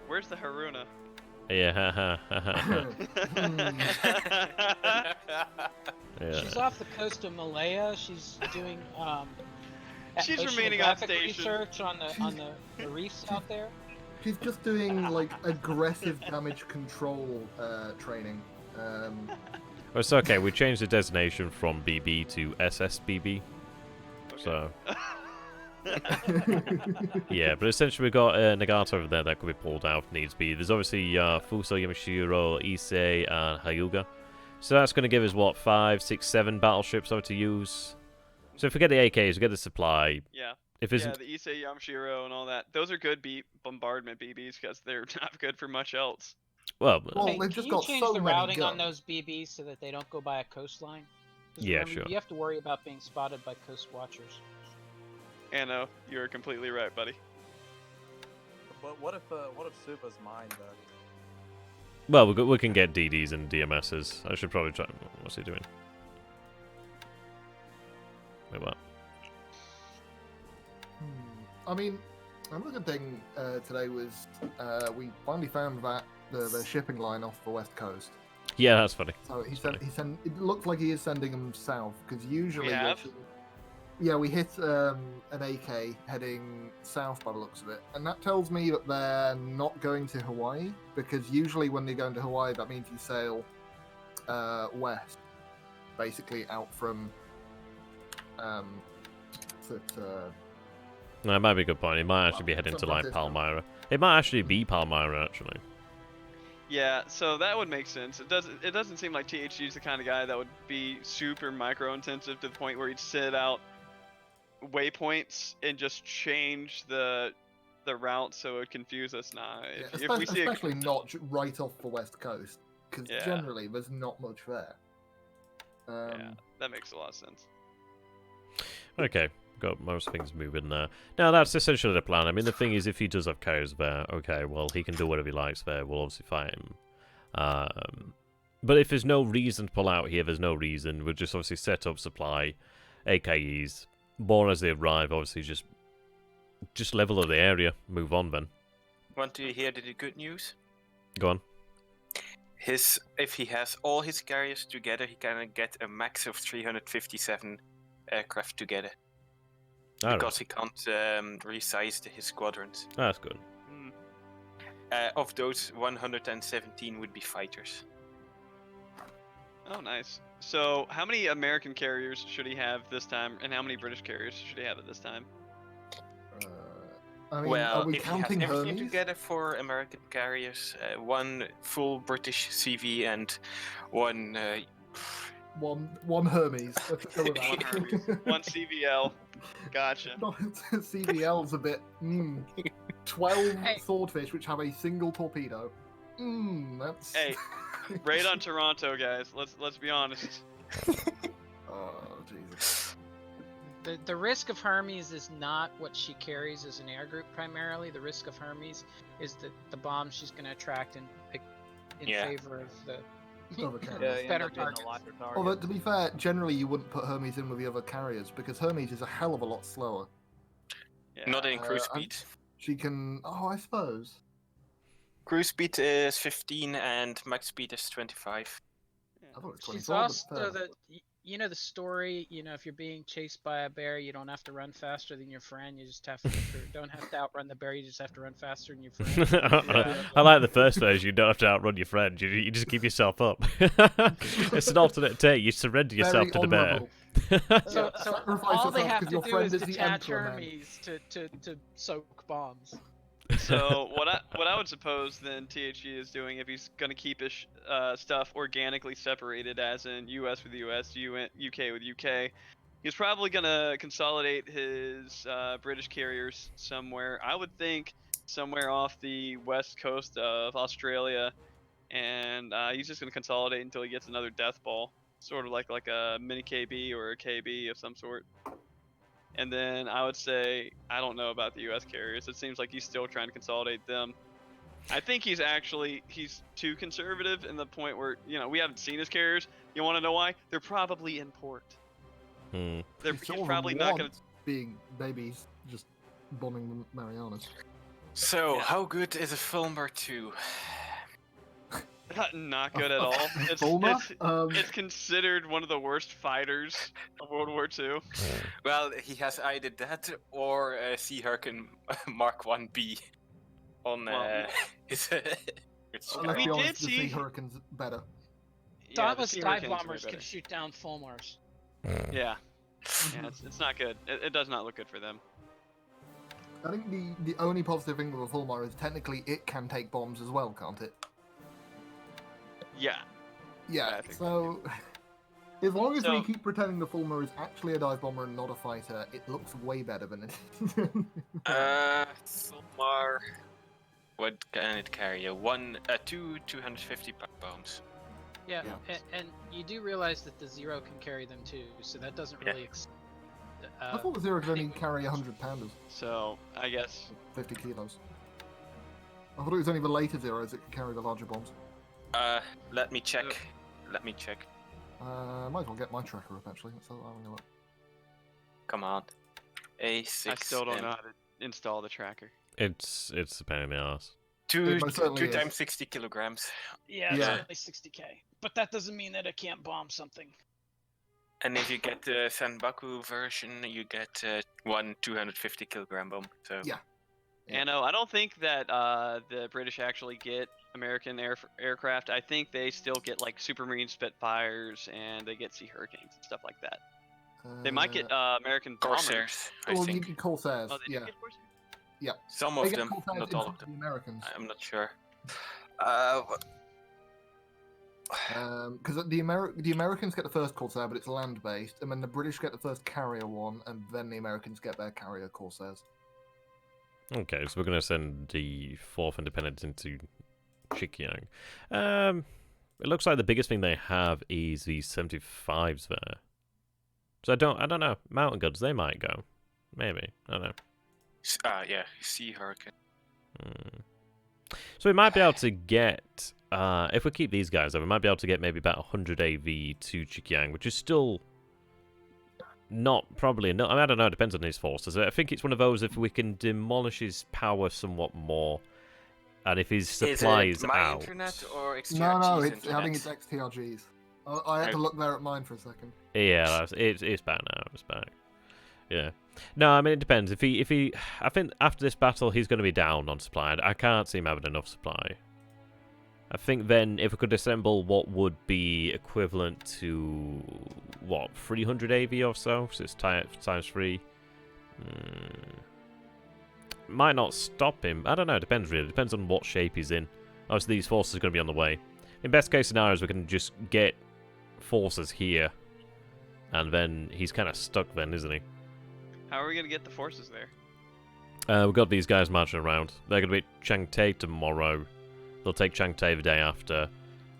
Where's the Haruna? Yeah, yeah. She's off the coast of Malaya. She's doing She's remaining on oceanographic station. research on the reefs out there. She's just doing, like, aggressive damage control training. Well, it's okay. We changed the designation from BB to SSBB. So, yeah, but essentially we've got Nagato over there that could be pulled out if needs be. There's obviously Fuso, Yamashiro, Issei, and Hyuga. So that's going to give us, what, 5, 6, 7 battleships over to use. So if we get the AKs, we get the supply. Yeah. If Yeah, isn't, the Issei Yamashiro and all that. Those are good bombardment BBs because they're not good for much else. well, Well, Hey, they've can just you got change so the many routing on guns. those BBs so that they don't go by a coastline? 'Cause Yeah, remember, sure. You have to worry about being spotted by coast watchers. Anno, you're completely right, buddy. But what if Suva's mine though? well, we can get DDs and DMSs. I should probably try. What's he doing? Wait, what? I mean, another good thing today was we finally found that the shipping line off the west coast. Yeah, that's funny. So he That's sent. It looks like he is sending them south because usually. We have? Yeah, we hit an AK heading south by the looks of it, and that tells me that they're not going to Hawaii because usually when they go into Hawaii, that means you sail west, basically out from. No, it might be a good point. It might actually be heading to like Palmyra. It might actually be Palmyra, actually. Yeah, so that would make sense. It doesn't seem like THG is the kind of guy that would be super micro intensive to the point where he'd sit out waypoints and just change the route so it would confuse us. Nah, if we see especially not right off the west coast because Yeah. generally there's not much there. yeah, that makes a lot of sense. Okay, got most things moving there. Now, that's essentially the plan. I mean, the thing is, if he does have carriers there, okay, well, he can do whatever he likes there. We'll obviously fight him. But if there's no reason to pull out here, there's no reason. We'll just obviously set up supply, AKEs, born as they arrive, obviously just level up the area, move on then. Want to hear the good news? Go on. If he has all his carriers together, he can get a max of 357 aircraft together. All Because he can't resize his squadrons. That's good. Of those, 117 would be fighters. Oh, nice. So, how many American carriers should he have this time, and how many British carriers should he have at this time? I mean, Well, are we if he has counting everything Hermes? together for American carriers, one full British CV and one One Hermes. Let's go with One that. Hermes, one CVL. Gotcha. CVL's a bit. 12 Hey. swordfish which have a single torpedo. That's. Hey, raid on Toronto, guys. Let's be honest. Oh Jesus. The risk of Hermes is not what she carries as an air group primarily. The risk of Hermes is the bombs she's going to attract in favor of the Other carriers. better targets. Although, to be fair, generally you wouldn't put Hermes in with the other carriers because Hermes is a hell of a lot slower. Yeah. Not in cruise and speed. She can. Oh, I suppose. Cruise speed is 15 and max speed is 25. I thought it was She's 24. also you know the story. You know, if you're being chased by a bear, you don't have to run faster than your friend. You just have to don't have to outrun the bear. You just have to run faster than your friend. I like the first version. You don't have to outrun your friend. You just keep yourself up. It's an alternate take. You surrender yourself Very to the bear. So Sacrifice all they yourself have 'cause to your do friend is is the detach Emperor, man. Hermes to soak bombs. So what I would suppose then THG is doing if he's gonna keep his stuff organically separated, as in US with US, UK with UK, he's probably gonna consolidate his British carriers somewhere. I would think somewhere off the west coast of Australia, and he's just gonna consolidate until he gets another death ball, sort of like a mini KB or a KB of some sort. And then I would say, I don't know about the U.S. carriers. It seems like he's still trying to consolidate them. I think he's too conservative in the point where, we haven't seen his carriers. You want to know why? They're probably in port. Hmm. He's probably not going to... Being babies, just bombing the Marianas. So, how good is a Fulmer 2? Not good at all. Fulmer? It's considered one of the worst fighters of World War II. Well, he has either that or Seahurricane Mark 1B on his... Let's We be did honest, the see- Sea Hurricane's better. Dauntless the dive Seahurricanes are bombers better. can shoot down Fulmars. Yeah, it's not good. It does not look good for them. I think the only positive thing with a Fulmar is technically it can take bombs as well, can't it? Yeah. Yeah, I think so as long as we So- keep pretending the Fulmar is actually a dive bomber and not a fighter, it looks way better than it is. Fulmar... What can it carry? Two 250 bombs. Yeah, Yeah. And you do realize that the Zero can carry them too, so that doesn't Yeah. really. I thought the Zero could only carry 100 pounders, So I guess 50 kilos. I thought it was only the later Zeros that could carry the larger bombs. Let me check. Let me check. Might as well get my tracker up actually. So having a look. Come on. A6. I still don't know how to install the tracker. It's a pain in the ass. Two It most certainly is. times 60 kilograms. Yeah, Yeah. it's only 60k, but that doesn't mean that it can't bomb something. And if you get the Senbaku version, you get one 250 kilogram bomb. So Yeah. And no, I don't think that the British actually get American aircraft. I think they still get like Supermarine Spitfires and they get Sea Hurricanes and stuff like that. They might get American bombers. Corsairs, I Well, think. you Corsairs. Oh, they do yeah. get Corsairs? Some They of get them, Corsairs not in all front of them. the Americans. I'm not sure. Because the Americans get the first Corsair, but it's land-based, and then the British get the first carrier one, and then the Americans get their carrier Corsairs. Okay, so we're going to send the 4th Independence into Chikyang. It looks like the biggest thing they have is the 75s there. So I don't know. Mountain Guns, they might go. Maybe. I don't know. Yeah, Sea Hurricane. So we might be able to get, if we keep these guys up, we might be able to get maybe about 100 AV to Chikyang, which is still not probably enough. I mean, I don't know, it depends on his forces. I think it's one of those if we can demolish his power somewhat more, and if his supplies is it my out. internet or XTRG's No, internet? I think it's XTRGs. I had to look there at mine for a second. Yeah, it's back now. It's back. Yeah. No, I mean it depends. If he, I think after this battle he's going to be down on supply. I can't see him having enough supply. I think then if we could assemble what would be equivalent to what 300 AV or so it's times 3. Might not stop him. I don't know. It depends really. It depends on what shape he's in. Obviously these forces are going to be on the way. In best case scenarios we can just get forces here, and then he's kind of stuck then, isn't he? How are we going to get the forces there? We've got these guys marching around. They're going to be at Changte tomorrow. They'll take Changte the day after.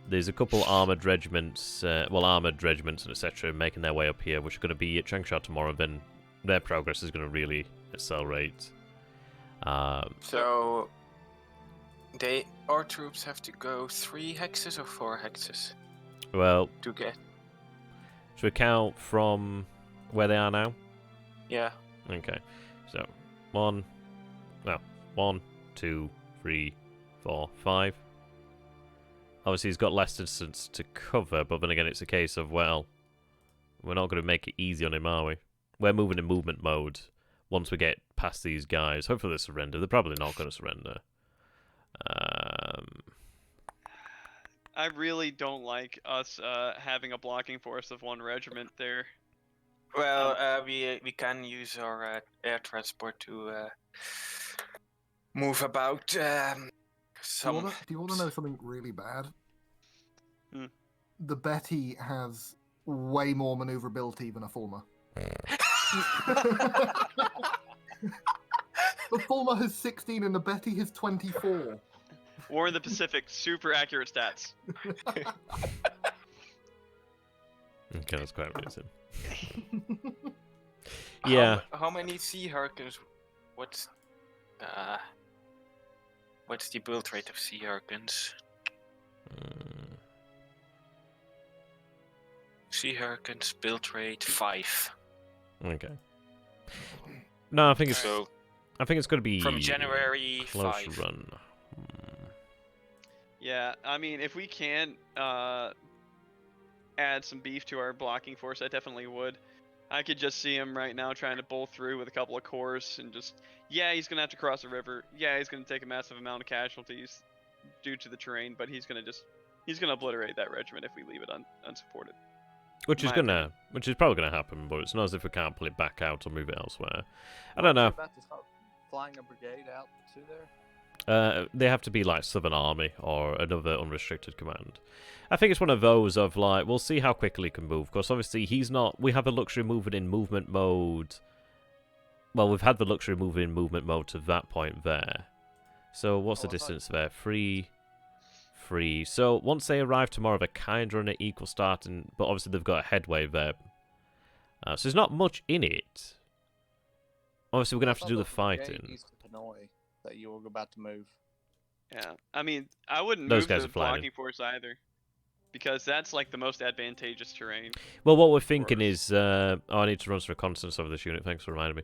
There's a couple armoured regiments, and etc., making their way up here, which are going to be at Changsha tomorrow, then their progress is going to really accelerate. So our troops have to go 3 hexes or 4 hexes Well, to get. should we count from where they are now? Yeah. Okay. So 1, 2, 3, 4, 5. Obviously, he's got less distance to cover, but then again, it's a case of, well, we're not going to make it easy on him, are we? We're moving in movement mode once we get past these guys. Hopefully they surrender. They're probably not going to surrender. I really don't like us having a blocking force of 1 regiment there. Well, we can use our air transport to move about. Do you want to know something really bad? Hmm. The Betty has way more maneuverability than a Fulma. The Fulma has 16 and the Betty has 24. War in the Pacific, super accurate stats. Okay, that's quite amazing. Yeah. How many Sea Hurricanes? What's the build rate of Sea Hurricanes? Sea Hurricanes build rate 5. Okay. No, I think it's So going to be from January close 5. run. Yeah, I mean, if we can add some beef to our blocking force, I definitely would. I could just see him right now trying to bowl through with a couple of corps and just, yeah, he's going to have to cross the river. Yeah, he's going to take a massive amount of casualties due to the terrain, but he's going to obliterate that regiment if we leave it unsupported. Which is probably gonna happen, but it's not as if we can't pull it back out or move it elsewhere. I don't know. About to start flying a brigade out to there? They have to be like Southern Army or another unrestricted command. I think it's one of those of like, we'll see how quickly he can move. Because obviously he's not. We have the luxury of moving in movement mode. Well, we've had the luxury of moving in movement mode to that point there. So what's the distance there? 3. So once they arrive tomorrow, they're kind of on an equal start, but obviously they've got a headway there. So there's not much in it. Obviously, we're gonna have to do the fighting. East of Hanoi that you were about to move. Yeah, I mean, I wouldn't Those move guys the are flying. blocking force either, because that's like the most advantageous terrain. Well, what we're thinking is, I need to run some reconnaissance over this unit. Thanks for reminding me.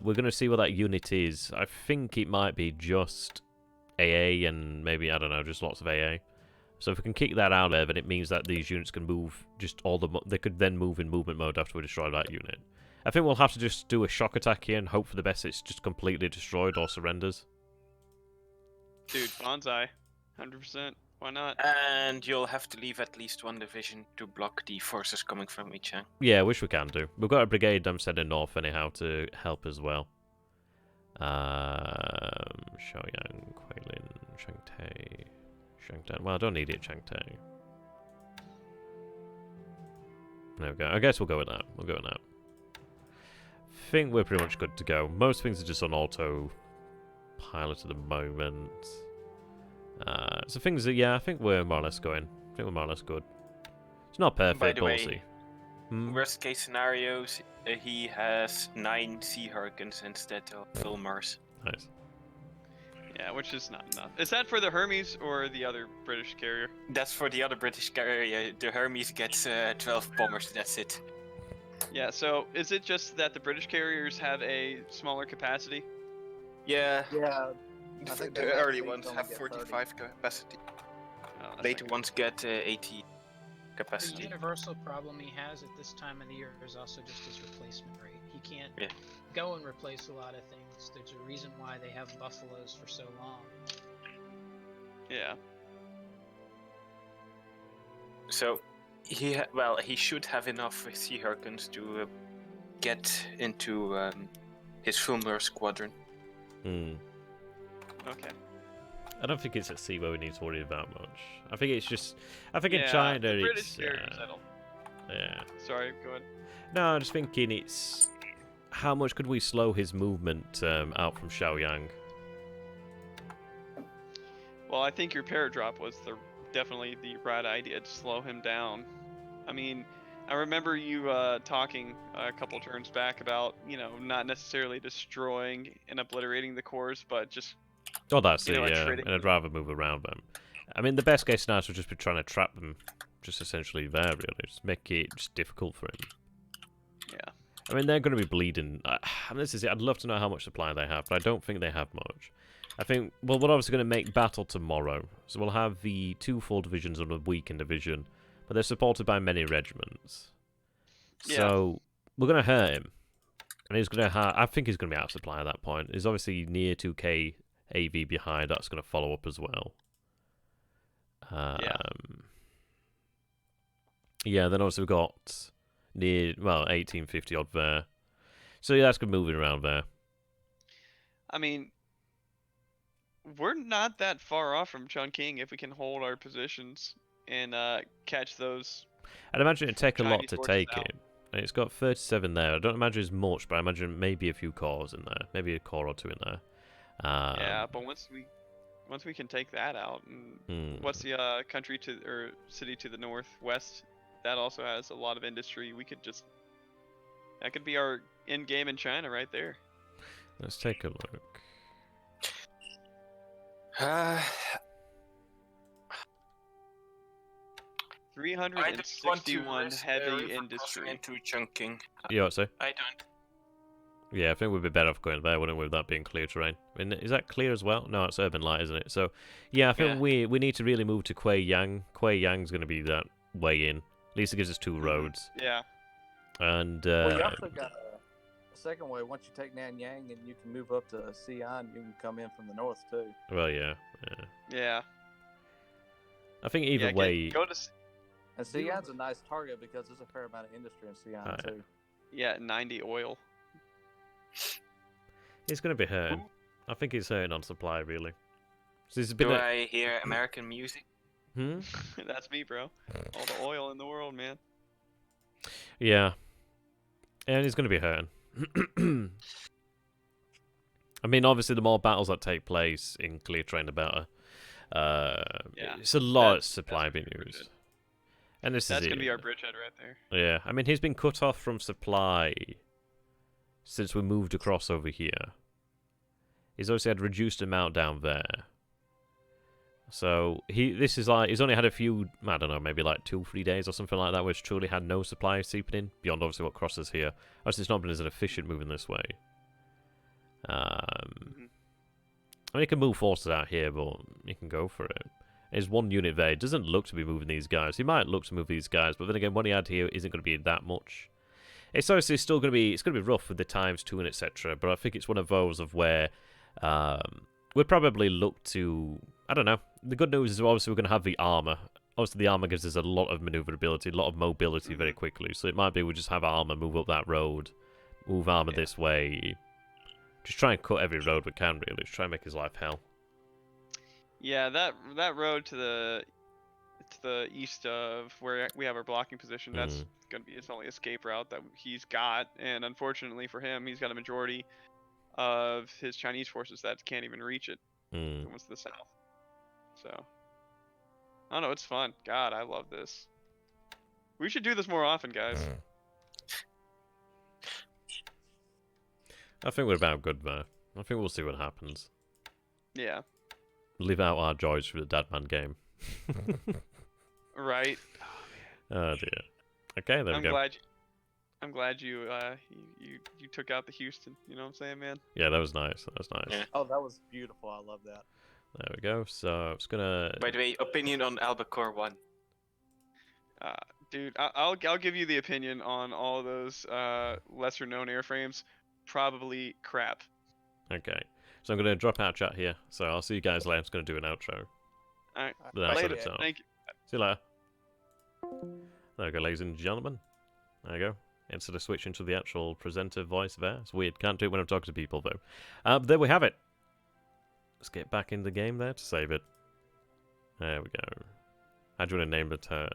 We're gonna see what that unit is. I think it might be just AA and maybe, I don't know, just lots of AA. So if we can kick that out there, then it means that these units can move they could then move in movement mode after we destroy that unit. I think we'll have to just do a shock attack here and hope for the best it's just completely destroyed or surrenders. Dude, Banzai, 100%. Why not? And you'll have to leave at least 1 division to block the forces coming from Ichang. Yeah, which we can do. We've got a brigade I'm sending north anyhow to help as well. Shaoyang, Kueilin, Shangtan. Well, I don't need it, Changtai. There we go. I guess we'll go with that. I think we're pretty much good to go. Most things are just on autopilot at the moment. So things that, yeah, I think we're more or less going. I think we're more or less good. It's not perfect, By the but we'll way, see. worst case scenarios, he has 9 Sea Hurricanes instead of Fulmars. Nice. Yeah, which is not enough. Is that for the Hermes or the other British carrier? That's for the other British carrier. The Hermes gets 12 bombers, that's it. Yeah, so is it just that the British carriers have a smaller capacity? Yeah, Yeah. the early ones have 45 capacity. Oh, that's Later not ones get 80 The capacity. universal problem he has at this time of the year is also just his replacement rate. He can't go and replace a lot of things. There's a reason why they have buffaloes for so long. good. Yeah. So, he should have enough Sea Hurricanes to get into his Fulmar squadron. Okay. I don't think it's at sea where we need to worry about much. I think it's just... I think Yeah, in China the British it's... carriers, I don't. yeah. Sorry, go ahead. No, I'm just thinking it's... How much could we slow his movement out from Shaoyang? Well, I think your paradrop was definitely the right idea to slow him down. I mean, I remember you talking a couple turns back about, not necessarily destroying and obliterating the cores, but just Oh, that's it, yeah. attriting And I'd rather move around them. I mean, the best case scenario would just be trying to trap them, just essentially there, really. Just make it just difficult for him. Yeah. I mean, they're going to be bleeding. And this is it. I'd love to know how much supply they have, but I don't think they have much. I think, well, we're obviously going to make battle tomorrow. So we'll have the 2 full divisions and a weakened division. But they're supported by many regiments. Yeah. So we're going to hurt him. And he's going to have... I think he's going to be out of supply at that point. He's obviously near 2k AV behind. That's going to follow up as well. Yeah, then also we've got near, 1850 odd there. So yeah, that's good moving around there. I mean, we're not that far off from Chungking if we can hold our positions and catch those. I'd imagine it'd take a lot Chinese to forces take out. it. And it's got 37 there. I don't imagine it's much, but I imagine maybe a few cores in there. Maybe a core or 2 in there. Yeah, but once we can take that out, and what's the country or city to the northwest? That also has a lot of industry. That could be our end game in China right there. Let's take a look. I don't want to 361 risk heavy river crossing industry. into chunking. You know what, say? I don't. Yeah, I think we'd be better off going there, wouldn't we, with that being clear terrain. I mean, is that clear as well? No, it's urban light, isn't it? So, yeah, I think we need to really move to Kuei Yang. Kuei Yang's going to be that way in. At least it gives us 2 roads. Yeah. And, Well, you also got a second way. Once you take Nanyang and you can move up to Xi'an, you can come in from the north, too. well, yeah. Yeah. I think either way... Go to. And Xi'an's a nice target because there's a fair amount of industry in Xi'an, too. Yeah, 90 oil. It's going to be hurting. I think it's hurting on supply, really. So there's been Do I hear American music? That's me, bro. All the oil in the world, man. Yeah. And it's going to be hurting. I mean, obviously, the more battles that take place in clear terrain, the better. It's a lot of supply being used. And that's going to be our bridgehead right there. Yeah, I mean, he's been cut off from supply since we moved across over here. He's obviously had a reduced amount down there. So, he's only had a few, I don't know, maybe like 2-3 days or something like that, where it's truly had no supply seeping in, beyond obviously what crosses here. Obviously, it's not been as efficient moving this way. I mean, he can move forces out here, but he can go for it. There's 1 unit there. He doesn't look to be moving these guys. He might look to move these guys, but then again, what he had here isn't going to be that much. It's obviously still going to be, rough with the ×2 and etc. But I think it's one of those of where we'd probably look to, I don't know. The good news is obviously we're going to have the armor. Obviously the armor gives us a lot of maneuverability, a lot of mobility very quickly. So it might be we just have armor move up that road, move armor this way. Just try and cut every road we can, really. Just try and make his life hell. Yeah, that road to the east of where we have our blocking position, that's gonna be his only escape route that he's got, and unfortunately for him, he's got a majority of his Chinese forces that can't even reach it. Once to the south. So I don't know, it's fun. God, I love this. We should do this more often, guys. I think we're about good there. I think we'll see what happens. Yeah. Live out our joys through the Dadman game. Right. Oh dear. Okay, there we go. I'm glad you took out the Houston. You know what I'm saying, man? Yeah, that was nice. That was nice. Yeah. Oh, that was beautiful. I love that. There we go. So I'm just gonna. By the way, opinion on Albacore 1. Dude, I'll give you the opinion on all of those lesser known airframes. Probably crap. Okay. So I'm gonna drop out chat here. So I'll see you guys later. I'm just gonna do an outro. Alright. Later. Thank you. See you later. There we go, ladies and gentlemen. There you go. Instead of switching to the actual presenter voice there. It's weird. Can't do it when I'm talking to people, though. But there we have it. Let's get back in the game there to save it. There we go. How do you want to name the turn?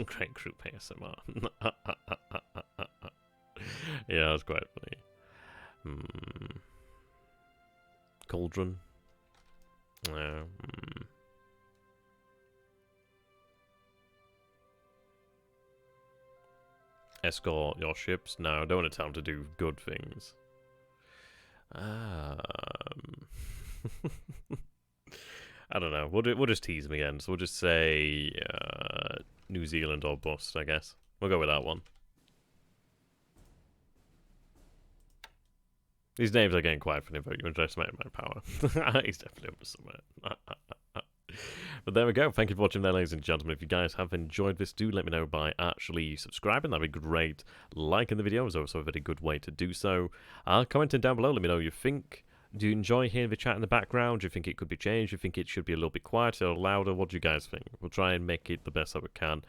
Great group ASMR. Yeah, that's quite funny. Cauldron. Yeah. Escort your ships. No, I don't want to tell them to do good things. I don't know. We'll just tease them again. So we'll just say New Zealand or bust, I guess. We'll go with that one. These names are getting quite funny, but you underestimate my power. He's definitely over somewhere. But there we go. Thank you for watching there, ladies and gentlemen. If you guys have enjoyed this, do let me know by actually subscribing. That'd be great. Liking the video is also a very good way to do so. Commenting down below, let me know what you think. Do you enjoy hearing the chat in the background? Do you think it could be changed? Do you think it should be a little bit quieter or louder? What do you guys think? We'll try and make it the best that we can.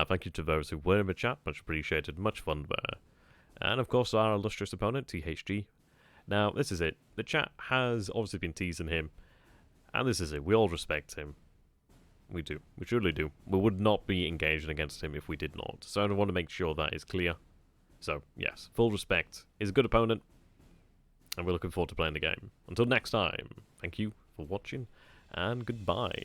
Thank you to those who were in the chat. Much appreciated. Much fun there. And of course, our illustrious opponent, THG. Now, this is it. The chat has obviously been teasing him. And this is it. We all respect him. We do. We truly do. We would not be engaging against him if we did not. So I want to make sure that is clear. So, yes. Full respect. He's a good opponent. And we're looking forward to playing the game. Until next time, thank you for watching. And goodbye.